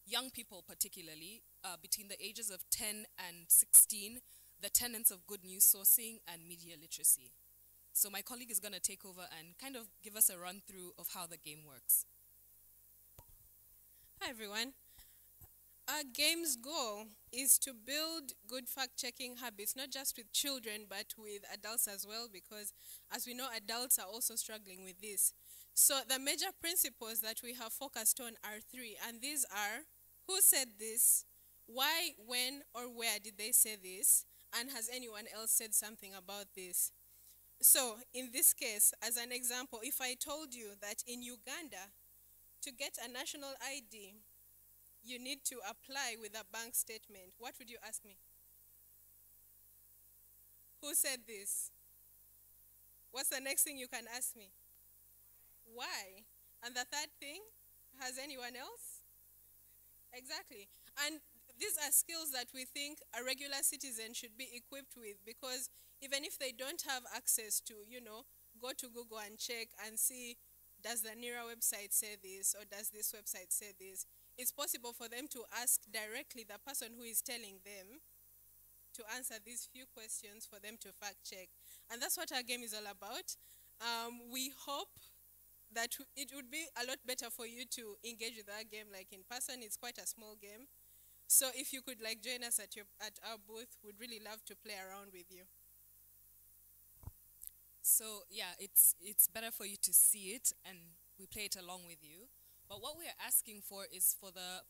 young people particularly, between the ages of 10 and 16, the tenets of good news sourcing and media literacy. So my colleague is going to take over and kind of give us a run-through of how the game works. Hi, everyone. Our game's goal is to build good fact-checking habits, not just with children, but with adults as well, because as we know, adults are also struggling with this. So the major principles that we have focused on are three, and these are: who said this, why, when, or where did they say this, and has anyone else said something about this? So in this case, as an example, if I told you that in Uganda, to get a national ID, you need to apply with a bank statement, what would you ask me? Who said this? What's the next thing you can ask me? Why? And the third thing, has anyone else? Exactly. And these are skills that we think a regular citizen should be equipped with, because even if they don't have access to, go to Google and check and see, does the NERA website say this, or does this website say this? It's possible for them to ask directly the person who is telling them to answer these few questions for them to fact check. And that's what our game is all about. We hope that it would be a lot better for you to engage with our game like in person. It's quite a small game. So if you could join us at our booth, we'd really love to play around with you. So yeah, it's better for you to see it and we play it along with you. But what we are asking for is for the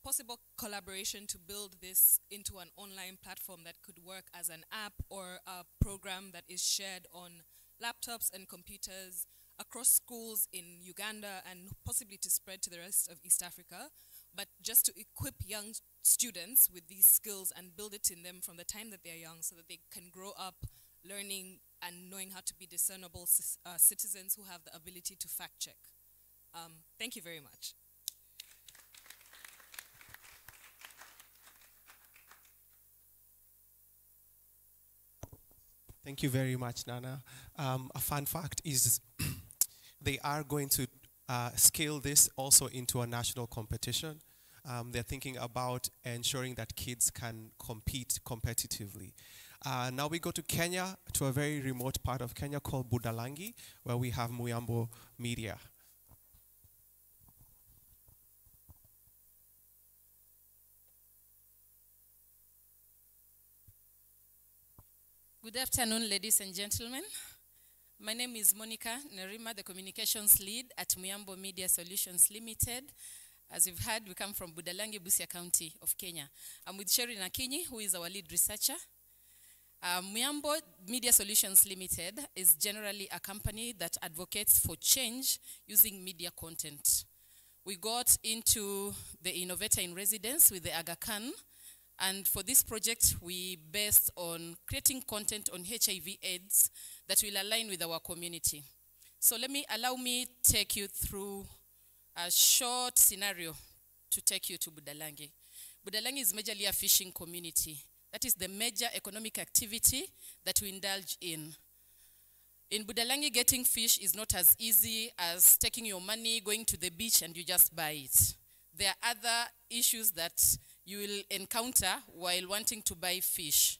possible collaboration to build this into an online platform that could work as an app or a program that is shared on laptops and computers across schools in Uganda and possibly to spread to the rest of East Africa, but just to equip young students with these skills and build it in them from the time that they're young so that they can grow up learning and knowing how to be discernible citizens who have the ability to fact check. Thank you very much. Thank you very much, Nana. A fun fact is they are going to scale this also into a national competition. They're thinking about ensuring that kids can compete competitively. Now we go to Kenya, to a very remote part of Kenya called Budalangi, where we have Vyombo Media. Good afternoon, ladies and gentlemen. My name is Monica Nerima, the communications lead at Vyombo Media Solutions Limited. As you've heard, we come from Budalangi, Busia County of Kenya. I'm with Sherry Nakinyi, who is our lead researcher. Vyombo Media Solutions Limited is generally a company that advocates for change using media content. We got into the Innovator in Residence with the Aga Khan. And for this project, we based on creating content on HIV/AIDS that will align with our community. So allow me take you through a short scenario to take you to Budalangi. Budalangi is majorly a fishing community. That is the major economic activity that we indulge in. In Budalangi, getting fish is not as easy as taking your money, going to the beach, and you just buy it. There are other issues that you will encounter while wanting to buy fish.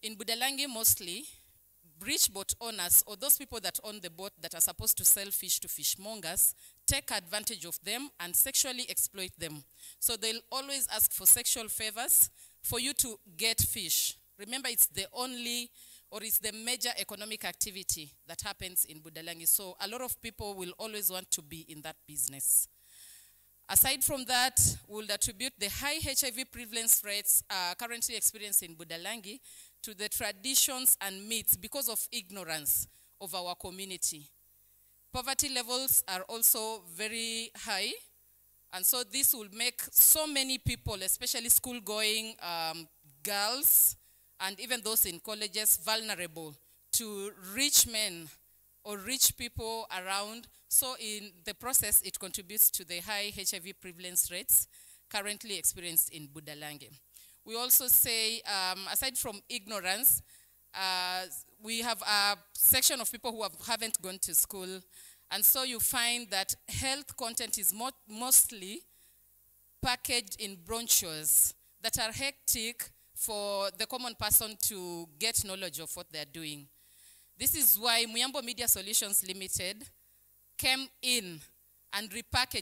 In Budalangi, mostly, rich boat owners, or those people that own the boat that are supposed to sell fish to fishmongers, take advantage of them and sexually exploit them. So they'll always ask for sexual favors for you to get fish. Remember, it's the only, or it's the major economic activity that happens in Budalangi. So a lot of people will always want to be in that business. Aside from that, we'll attribute the high HIV prevalence rates currently experienced in Budalangi to the traditions and myths because of ignorance of our community. Poverty levels are also very high, and so this will make so many people, especially school-going girls, and even those in colleges, vulnerable to rich men or rich people around. So in the process, it contributes to the high HIV prevalence rates currently experienced in Budalangi. We also say, aside from ignorance, we have a section of people who haven't gone to school, and so you find that health content is mostly packaged in brochures that are hectic for the common person to get knowledge of what they're doing. This is why Vyombo Media Solutions Limited came in and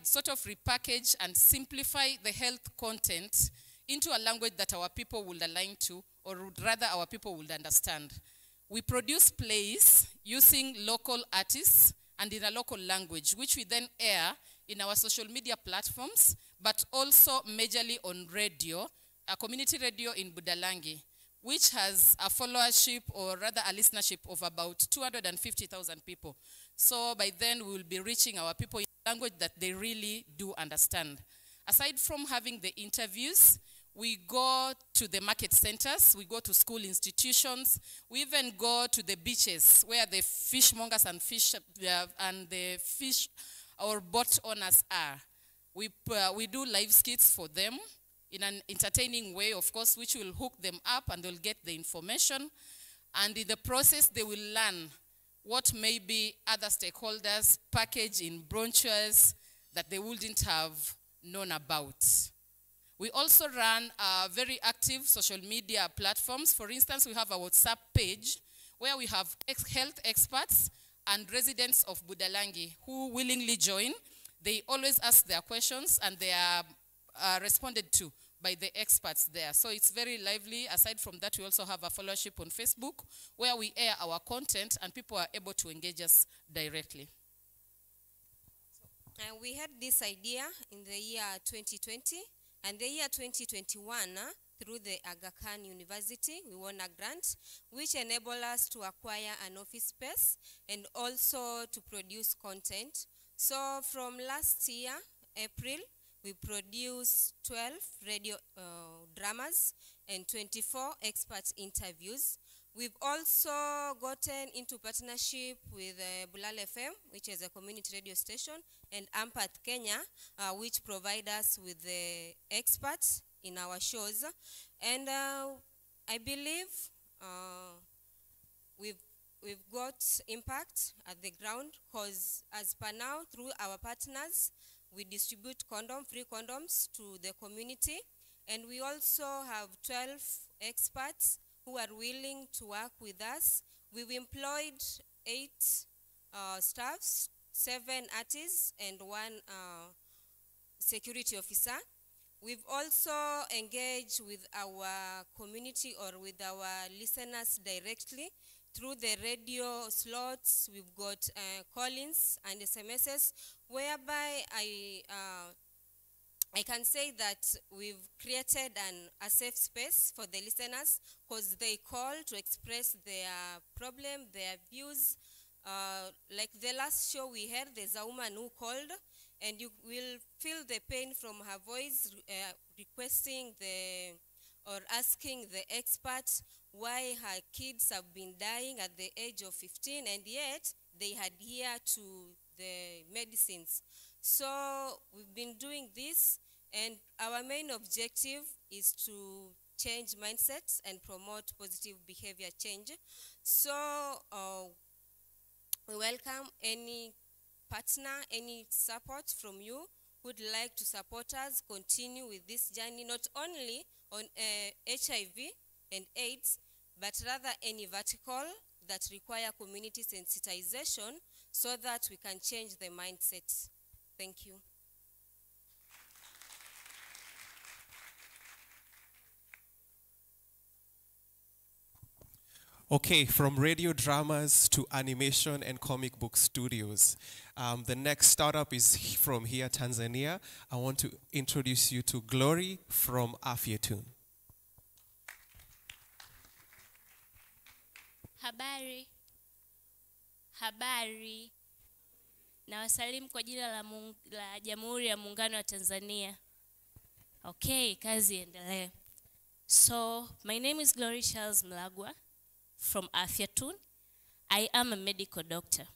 sort of repackage and simplify the health content into a language that our people will align to, or rather our people will understand. We produce plays using local artists and in a local language, which we then air in our social media platforms, but also majorly on radio, a community radio in Budalangi, which has a followership, or rather a listenership, of about 250,000 people. So by then we will be reaching our people in a language that they really do understand. Aside from having the interviews, we go to the market centers, we go to school institutions, we even go to the beaches where the fishmongers and the fish or boat owners are. We do live skits for them in an entertaining way, of course, which will hook them up and they'll get the information. And in the process, they will learn what maybe other stakeholders package in brochures that they wouldn't have known about. We also run very active social media platforms. For instance, we have a WhatsApp page where we have health experts and residents of Budalangi who willingly join. They always ask their questions and they are responded to by the experts there. So it's very lively. Aside from that, we also have a followership on Facebook where we air our content and people are able to engage us directly. We had this idea in the year 2020, and the year 2021, through the Aga Khan University, we won a grant which enabled us to acquire an office space and also to produce content. So from last year, April, we produced 12 radio dramas and 24 expert interviews. We've also gotten into partnership with Bulal FM, which is a community radio station, and Ampath Kenya, which provide us with the experts in our shows. And I believe we've got impact at the ground, because as per now, through our partners, we distribute free condoms to the community. And we also have 12 experts who are willing to work with us. We've employed 8 staffs, 7 artists, and 1 security officer. We've also engaged with our community or with our listeners directly through the radio slots. We've got call-ins and SMSs, whereby I can say that we've created a safe space for the listeners, because they call to express their problem, their views. Like the last show we had, there's a woman who called, and you will feel the pain from her voice, requesting or asking the expert why her kids have been dying at the age of 15, and yet they adhere to the medicines. So we've been doing this, and our main objective is to change mindsets and promote positive behavior change. So welcome any partner, any support from you who'd like to support us continue with this journey, not only on HIV and AIDS, but rather any vertical that require community sensitization so that we can change the mindset. Thank you. Okay, from radio dramas to animation and comic book studios. The next startup is from here, Tanzania. I want to introduce you to Glory from Vyombo. Habari. Habari. Na wasalimu kwa jina la Jamhuri ya Muungano wa Tanzania. Okay, kazi endelee. So, my name is Glory Charles Mlagwa from Vyombo. I am a medical doctor.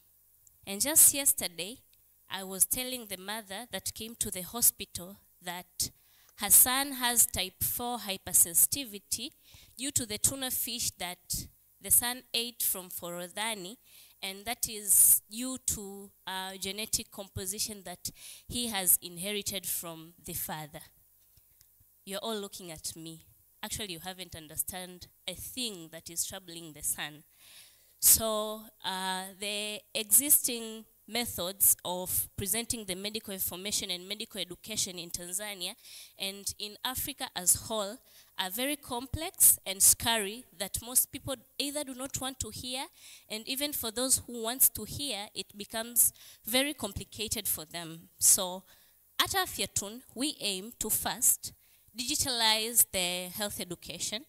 And just yesterday, I was telling the mother that came to the hospital that her son has type 4 hypersensitivity due to the tuna fish that the son ate from Forodhani, and that is due to genetic composition that he has inherited from the father. You're all looking at me. Actually, you haven't understood a thing that is troubling the son. So the existing methods of presenting the medical information and medical education in Tanzania and in Africa as whole are very complex and scary that most people either do not want to hear, and even for those who want to hear, it becomes very complicated for them. So at Vyombo, we aim to first digitalize the health education,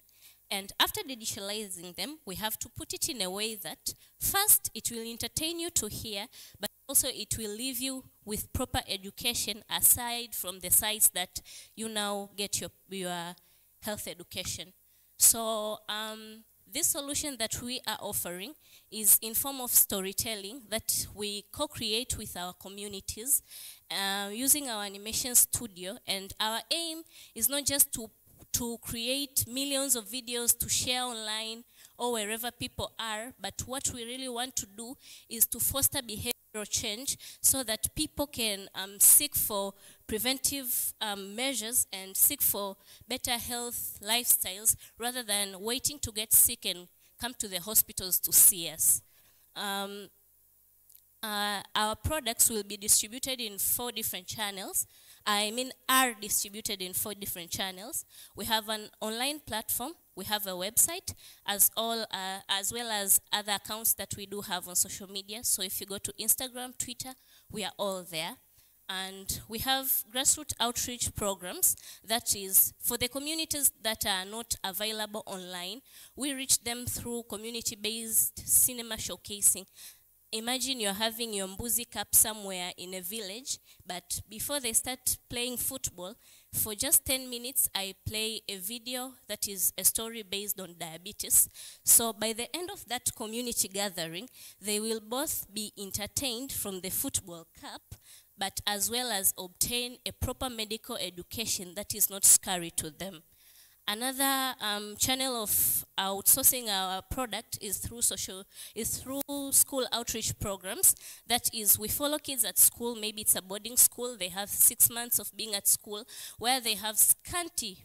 and after digitalizing them, we have to put it in a way that first it will entertain you to hear, but also it will leave you with proper education aside from the sites that you now get your health education. So this solution that we are offering is in form of storytelling that we co-create with our communities using our animation studio, and our aim is not just to create millions of videos to share online or wherever people are, but what we really want to do is to foster behavioral change so that people can seek for preventive measures and seek for better health lifestyles rather than waiting to get sick and come to the hospitals to see us. Our products will be distributed in 4 different channels. Are distributed in 4 different channels. We have an online platform, we have a website, as well as other accounts that we do have on social media. So if you go to Instagram, Twitter, we are all there. And we have grassroots outreach programs, that is, for the communities that are not available online, we reach them through community-based cinema showcasing. Imagine you're having your Mbuzi Cup somewhere in a village, but before they start playing football, for just 10 minutes, I play a video that is a story based on diabetes. So by the end of that community gathering, they will both be entertained from the football cup, but as well as obtain a proper medical education that is not scary to them. Another channel of outsourcing our product is through school outreach programs. That is, we follow kids at school. Maybe it's a boarding school. They have 6 months of being at school where they have scanty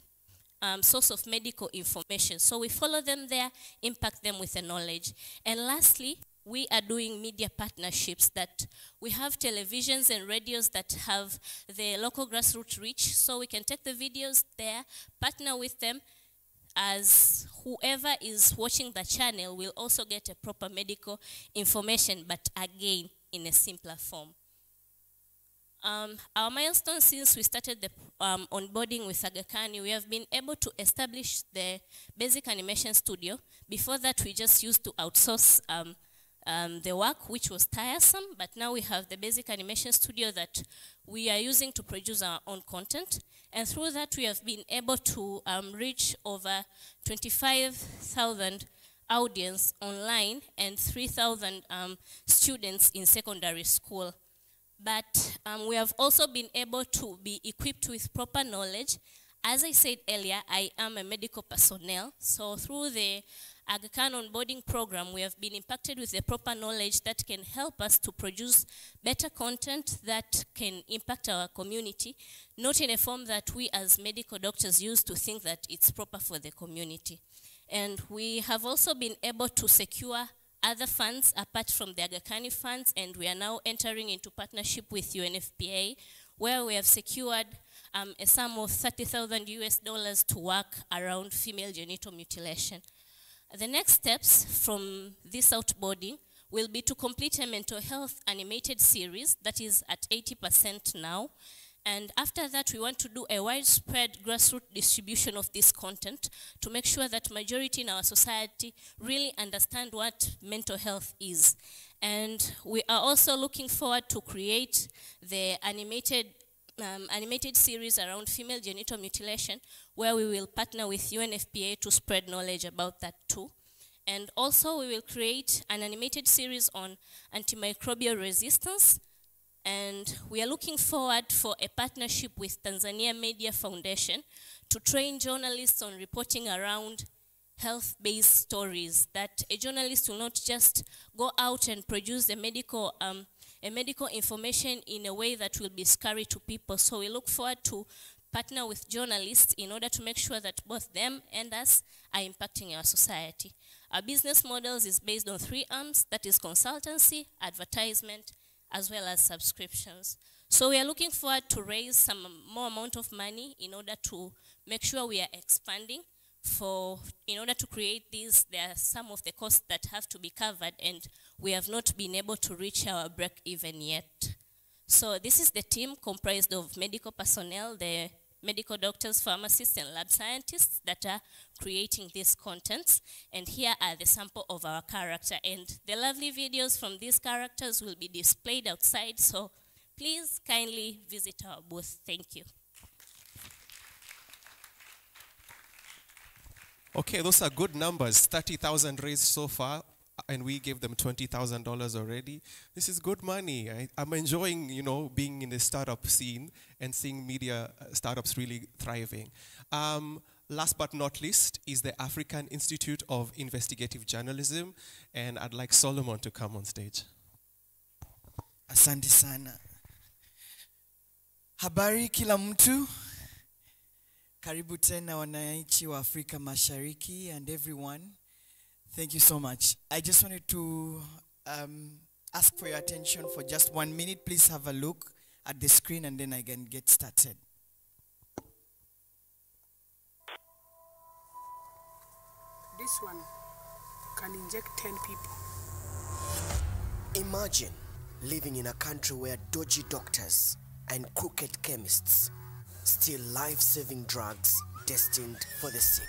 source of medical information. So we follow them there, impact them with the knowledge. And lastly, we are doing media partnerships, that we have televisions and radios that have the local grassroots reach, so we can take the videos there, partner with them, as whoever is watching the channel will also get a proper medical information, but again, in a simpler form. Our milestone since we started the onboarding with Aga Khan, we have been able to establish the basic animation studio. Before that, we just used to outsource the work, which was tiresome, but now we have the basic animation studio that we are using to produce our own content. And through that, we have been able to reach over 25,000 audience online and 3,000 students in secondary school. But we have also been able to be equipped with proper knowledge. As I said earlier, I am a medical personnel, so through the Aga Khan onboarding program, we have been impacted with the proper knowledge that can help us to produce better content that can impact our community, not in a form that we as medical doctors use to think that it's proper for the community. And we have also been able to secure other funds apart from the Aga Khan funds, and we are now entering into partnership with UNFPA, where we have secured a sum of $30,000 to work around female genital mutilation. The next steps from this outboarding will be to complete a mental health animated series that is at 80% now. And after that, we want to do a widespread grassroots distribution of this content to make sure that majority in our society really understand what mental health is. And we are also looking forward to create the animated series around female genital mutilation, where we will partner with UNFPA to spread knowledge about that too. And also we will create an animated series on antimicrobial resistance, and we are looking forward for a partnership with Tanzania Media Foundation to train journalists on reporting around health-based stories, that a journalist will not just go out and produce a medical information in a way that will be scary to people. So we look forward to partner with journalists in order to make sure that both them and us are impacting our society. Our business models is based on 3 arms, that is consultancy, advertisement, as well as subscriptions. So we are looking forward to raise some more amount of money in order to make sure we are expanding. In order to create these, there are some of the costs that have to be covered, and we have not been able to reach our break even yet. So this is the team comprised of medical personnel, the medical doctors, pharmacists, and lab scientists that are creating these contents. And here are the sample of our character. And the lovely videos from these characters will be displayed outside. So please kindly visit our booth. Thank you. Okay, those are good numbers. 30,000 raised so far, and we gave them $20,000 already. This is good money. I'm enjoying, being in the startup scene and seeing media startups really thriving. Last but not least is the African Institute of Investigative Journalism, and I'd like Solomon to come on stage. Asante sana. Habari kila mtu. Karibu tena wananchi wa Afrika Mashariki and everyone. Thank you so much. I just wanted to ask for your attention for just 1 minute. Please have a look at the screen and then I can get started. This one can inject 10 people. Imagine living in a country where dodgy doctors and crooked chemists steal life-saving drugs destined for the sick.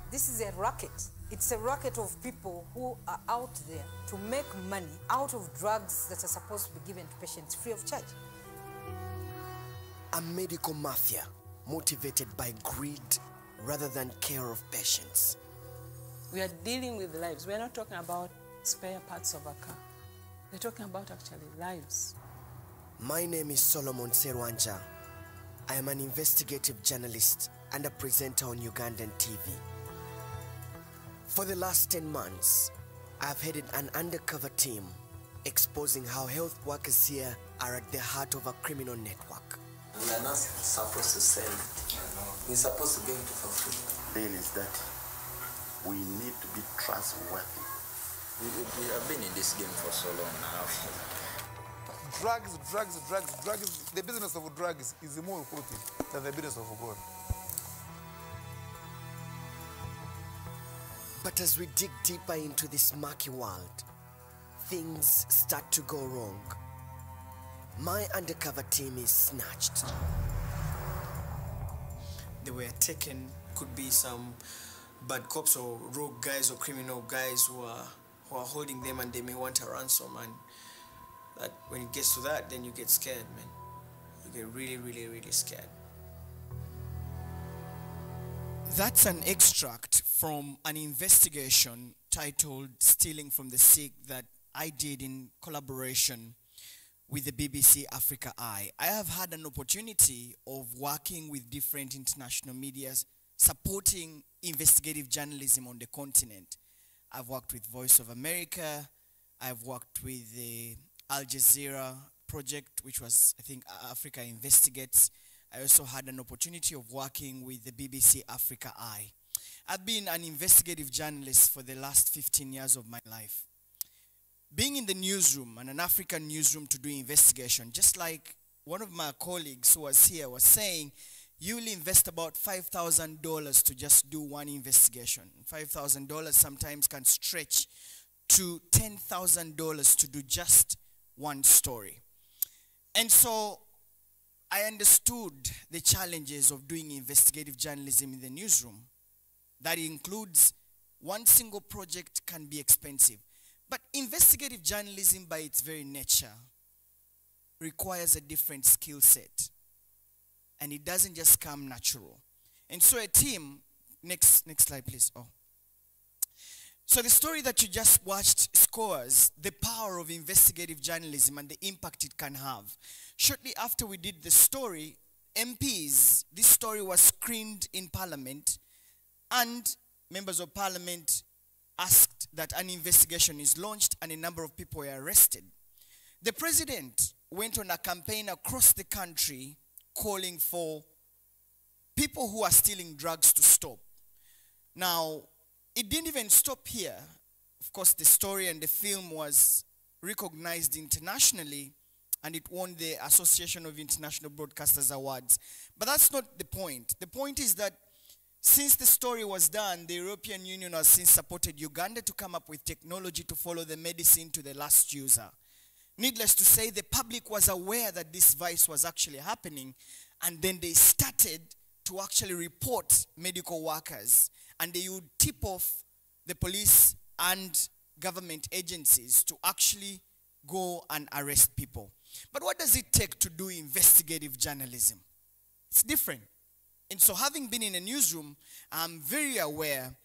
This is a racket. It's a racket of people who are out there to make money out of drugs that are supposed to be given to patients free of charge. A medical mafia motivated by greed rather than care of patients. We are dealing with lives. We are not talking about spare parts of a car. We're talking about actually lives. My name is Solomon Serwanja. I am an investigative journalist and a presenter on Ugandan TV. For the last 10 months, I've headed an undercover team exposing how health workers here are at the heart of a criminal network. We are not supposed to sell it. We're supposed to give it for free. The thing is that we need to be trustworthy. We have been in this game for so long now. Drugs. The business of drugs is more lucrative than the business of God. But as we dig deeper into this murky world, things start to go wrong. My undercover team is snatched. They were taken, could be some bad cops or rogue guys or criminal guys who are holding them, and they may want a ransom, and that when it gets to that, then you get scared, man. You get really, really, really scared. That's an extract from an investigation titled Stealing from the Sick that I did in collaboration with the BBC Africa Eye. I have had an opportunity of working with different international medias supporting investigative journalism on the continent. I've worked with Voice of America. I've worked with the Al Jazeera project, which was, I think, Africa Investigates. I also had an opportunity of working with the BBC Africa Eye. I've been an investigative journalist for the last 15 years of my life. Being in the newsroom, and an African newsroom to do investigation, just like one of my colleagues who was here was saying, you will invest about $5,000 to just do one investigation. $5,000 sometimes can stretch to $10,000 to do just one story. And so I understood the challenges of doing investigative journalism in the newsroom. That includes one single project can be expensive. But investigative journalism by its very nature requires a different skill set. And it doesn't just come natural. And so a team, next slide please. Oh. So the story that you just watched scores the power of investigative journalism and the impact it can have. Shortly after we did the story, MPs, this story was screened in Parliament, and members of Parliament asked that an investigation is launched and a number of people were arrested. The president went on a campaign across the country calling for people who are stealing drugs to stop. Now, it didn't even stop here. Of course, the story and the film was recognized internationally, and it won the Association of International Broadcasters Awards. But that's not the point. The point is that since the story was done, the European Union has since supported Uganda to come up with technology to follow the medicine to the last user. Needless to say, the public was aware that this vice was actually happening, and then they started to actually report medical workers, and they would tip off the police and government agencies to actually go and arrest people. But what does it take to do investigative journalism? It's different. And so having been in a newsroom, I'm very aware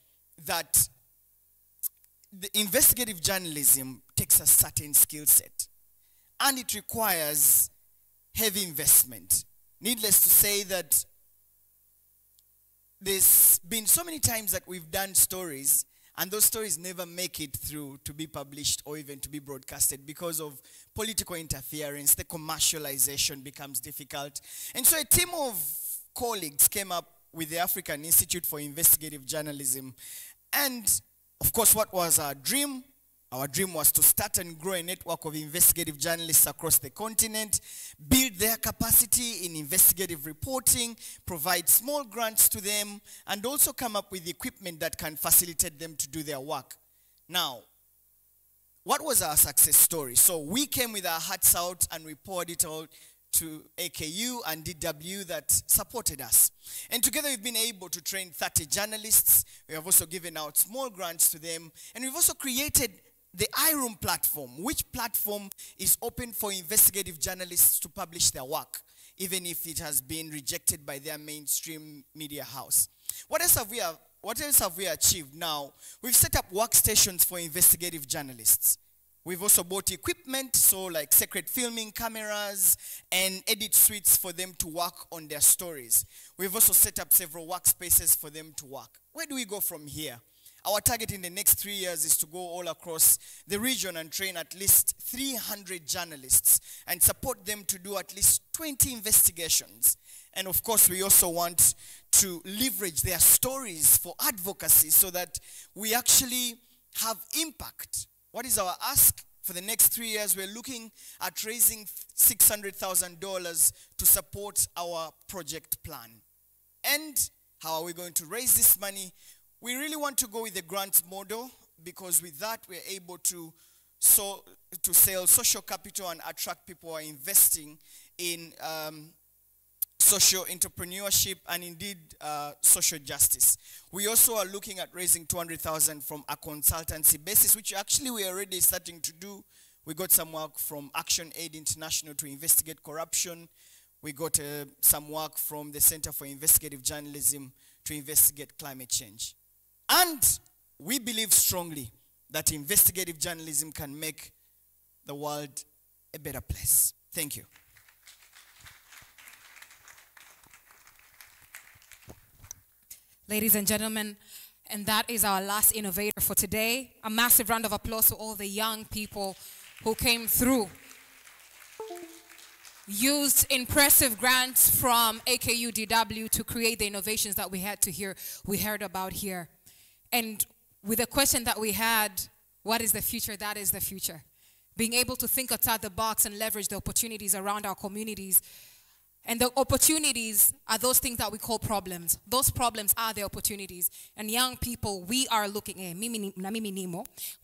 that the investigative journalism takes a certain skill set, and it requires heavy investment. Needless to say that there's been so many times that we've done stories, and those stories never make it through to be published or even to be broadcasted because of political interference. The commercialization becomes difficult. And so a team of colleagues came up with the African Institute for Investigative Journalism. And of course, what was our dream? Our dream was to start and grow a network of investigative journalists across the continent, build their capacity in investigative reporting, provide small grants to them, and also come up with equipment that can facilitate them to do their work. Now, what was our success story? So we came with our hats out and we poured it all to AKU and DW that supported us. And together we've been able to train 30 journalists. We have also given out small grants to them. And we've also created the iRoom platform, which platform is open for investigative journalists to publish their work, even if it has been rejected by their mainstream media house. What else have we achieved now? We've set up workstations for investigative journalists. We've also bought equipment, so like secret filming cameras and edit suites for them to work on their stories. We've also set up several workspaces for them to work. Where do we go from here? Our target in the next 3 years is to go all across the region and train at least 300 journalists and support them to do at least 20 investigations. And of course, we also want to leverage their stories for advocacy so that we actually have impact. What is our ask? For the next 3 years, we're looking at raising $600,000 to support our project plan. And how are we going to raise this money? We really want to go with the grant model, because with that we're able to sell social capital and attract people who are investing in social entrepreneurship and indeed social justice. We also are looking at raising $200,000 from a consultancy basis, which actually we are already starting to do. We got some work from Action Aid International to investigate corruption. We got some work from the Center for Investigative Journalism to investigate climate change. And we believe strongly that investigative journalism can make the world a better place. Thank you. ladies and gentlemen. And that is our last innovator for today. A massive round of applause to all the young people who came through. Used impressive grants from AKU DW to create the innovations that we heard about here. And with the question that we had, what is the future? That is the future. Being able to think outside the box and leverage the opportunities around our communities. And the opportunities are those things that we call problems. Those problems are the opportunities. And young people, we are looking,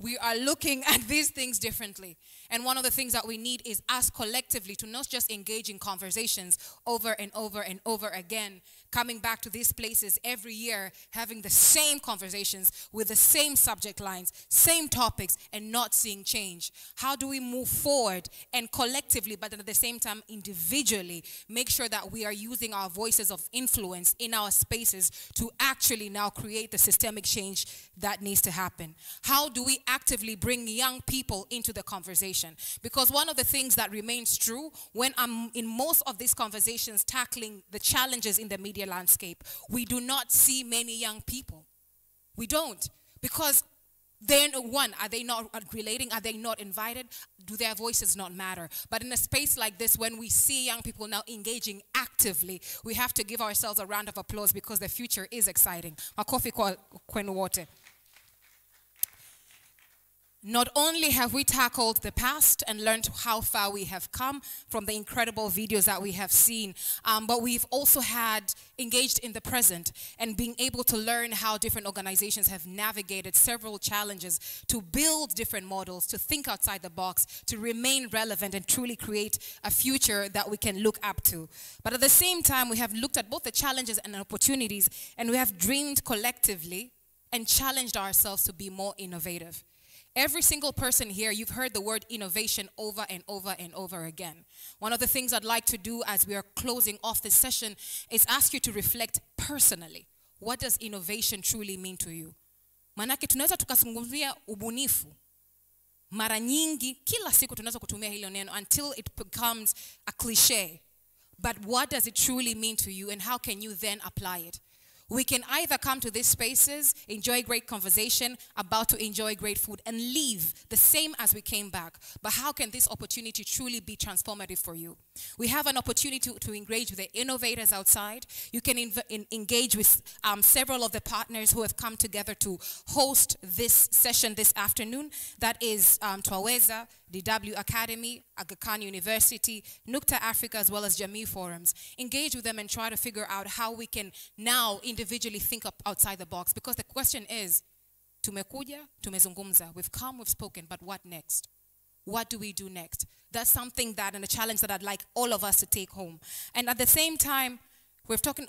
we are looking at these things differently. And one of the things that we need is us collectively to not just engage in conversations over and over and over again, coming back to these places every year, having the same conversations with the same subject lines, same topics, and not seeing change. How do we move forward and collectively, but at the same time individually, make sure that we are using our voices of influence in our spaces to actually now create the systemic change that needs to happen? How do we actively bring young people into the conversation? Because one of the things that remains true when I'm in most of these conversations tackling the challenges in the media landscape, we do not see many young people. We don't. Because then, one, are they not relating? Are they not invited? Do their voices not matter? But in a space like this, when we see young people now engaging actively, we have to give ourselves a round of applause because the future is exciting. Makofi kwenu wote. Not only have we tackled the past and learned how far we have come from the incredible videos that we have seen, but we've also engaged in the present and being able to learn how different organizations have navigated several challenges to build different models, to think outside the box, to remain relevant and truly create a future that we can look up to. But at the same time, we have looked at both the challenges and opportunities, and we have dreamed collectively and challenged ourselves to be more innovative. Every single person here, you've heard the word innovation over and over and over again. One of the things I'd like to do as we are closing off this session is ask you to reflect personally. What does innovation truly mean to you? Manake tunaweza tukazungumzia ubunifu. Mara nyingi, kila siku tunaweza kutumia hilo neno until it becomes a cliche. But what does it truly mean to you, and how can you then apply it? We can either come to these spaces, enjoy great conversation, about to enjoy great food, and leave the same as we came back. But how can this opportunity truly be transformative for you? We have an opportunity to engage with the innovators outside. You can engage with several of the partners who have come together to host this session this afternoon. That is Unaweza, DW Academy, Aga Khan University, Nukta Africa, as well as Jamii Forums. Engage with them and try to figure out how we can now individually think up outside the box. Because the question is, tumekuja, tumezungumza, we've come, we've spoken, but what next? What do we do next? That's something that, and a challenge that I'd like all of us to take home. And at the same time, we're talking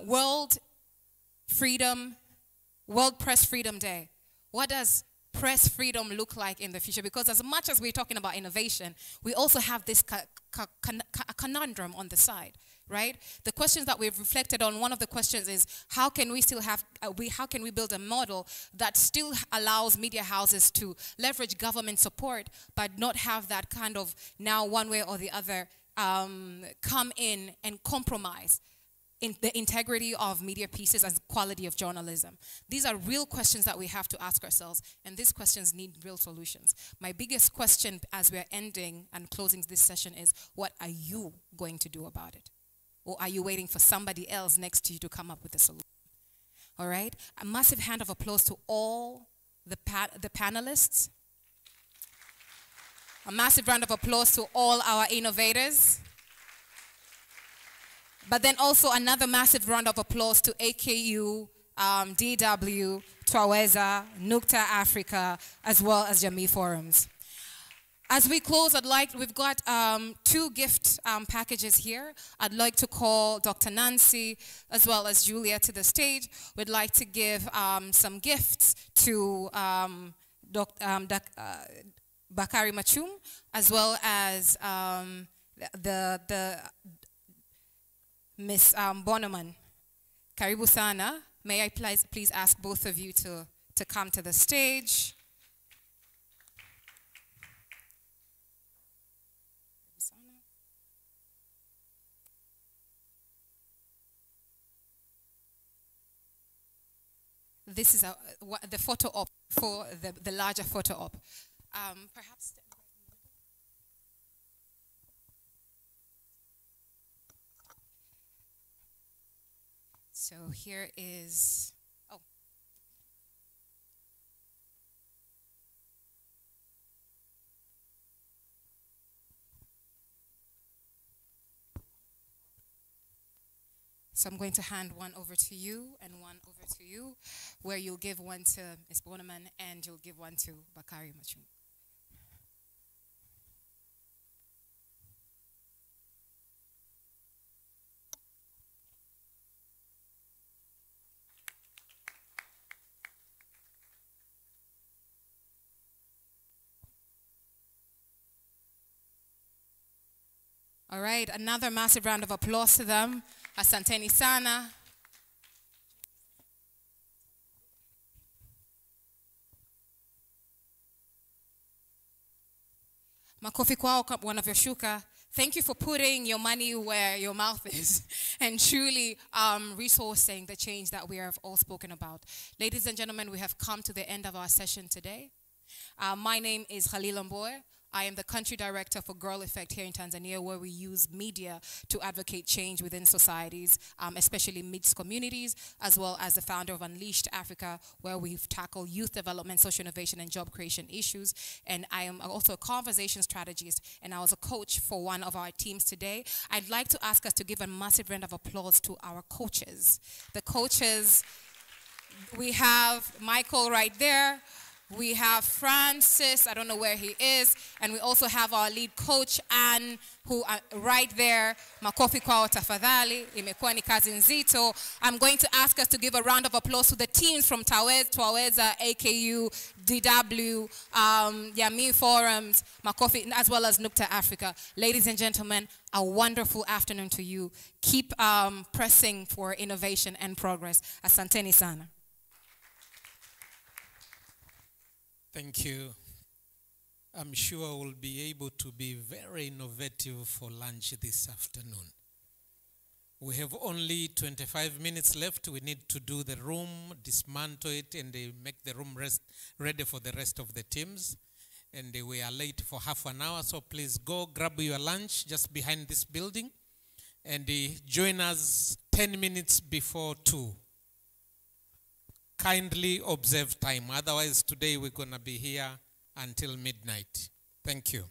World Press Freedom Day. What does press freedom look like in the future? Because as much as we're talking about innovation, we also have this conundrum on the side, right? The questions that we've reflected on, one of the questions is, how can we still have, how can we build a model that still allows media houses to leverage government support, but not have that kind of now one way or the other come in and compromise in the integrity of media pieces and quality of journalism? These are real questions that we have to ask ourselves, and these questions need real solutions. My biggest question as we're ending and closing this session is, what are you going to do about it? Or are you waiting for somebody else next to you to come up with a solution? All right? A massive hand of applause to all the panelists. A massive round of applause to all our innovators. But then also another massive round of applause to AKU, DW, Unaweza, Nukta Africa, as well as Jamii Forums. As we close, we've got 2 gift packages here. I'd like to call Dr. Nancy as well as Julia to the stage. We'd like to give some gifts to Bakari Machum, as well as the Miss Bonoman. Karibu sana. May I please ask both of you to come to the stage. this is the photo op for the larger photo op. Perhaps. So here is, oh. So I'm going to hand one over to you and one over to you, where you'll give one to Ms. Boneman and you'll give one to Bakari Machung. All right, another massive round of applause to them. Asanteni sana. Makofi kwao wanavyoshuka. Thank you for putting your money where your mouth is and truly resourcing the change that we have all spoken about. Ladies and gentlemen, we have come to the end of our session today. My name is Hali. I am the country director for Girl Effect here in Tanzania, where we use media to advocate change within societies, especially mixed communities, as well as the founder of Unleashed Africa, where we've tackled youth development, social innovation, and job creation issues. And I am also a conversation strategist, and I was a coach for one of our teams today. I'd like to ask us to give a massive round of applause to our coaches. The coaches, we have Michael right there. We have Francis, I don't know where he is, and we also have our lead coach, Anne, who right there. Makofi kwao tafadhali, imekuwa ni kazi nzito. I'm going to ask us to give a round of applause to the teams from Twaweza, AKU, DW, Yami Forums, Makofi, as well as Nukta Africa. Ladies and gentlemen, a wonderful afternoon to you. Keep pressing for innovation and progress. Asanteni sana. Thank you. I'm sure we'll be able to be very innovative for lunch this afternoon. We have only 25 minutes left. We need to do the room, dismantle it, and make the room ready for the rest of the teams. And we are late for half an hour, so please go grab your lunch just behind this building. And join us 10 minutes before 2. Kindly observe time. Otherwise, today we're going to be here until midnight. Thank you.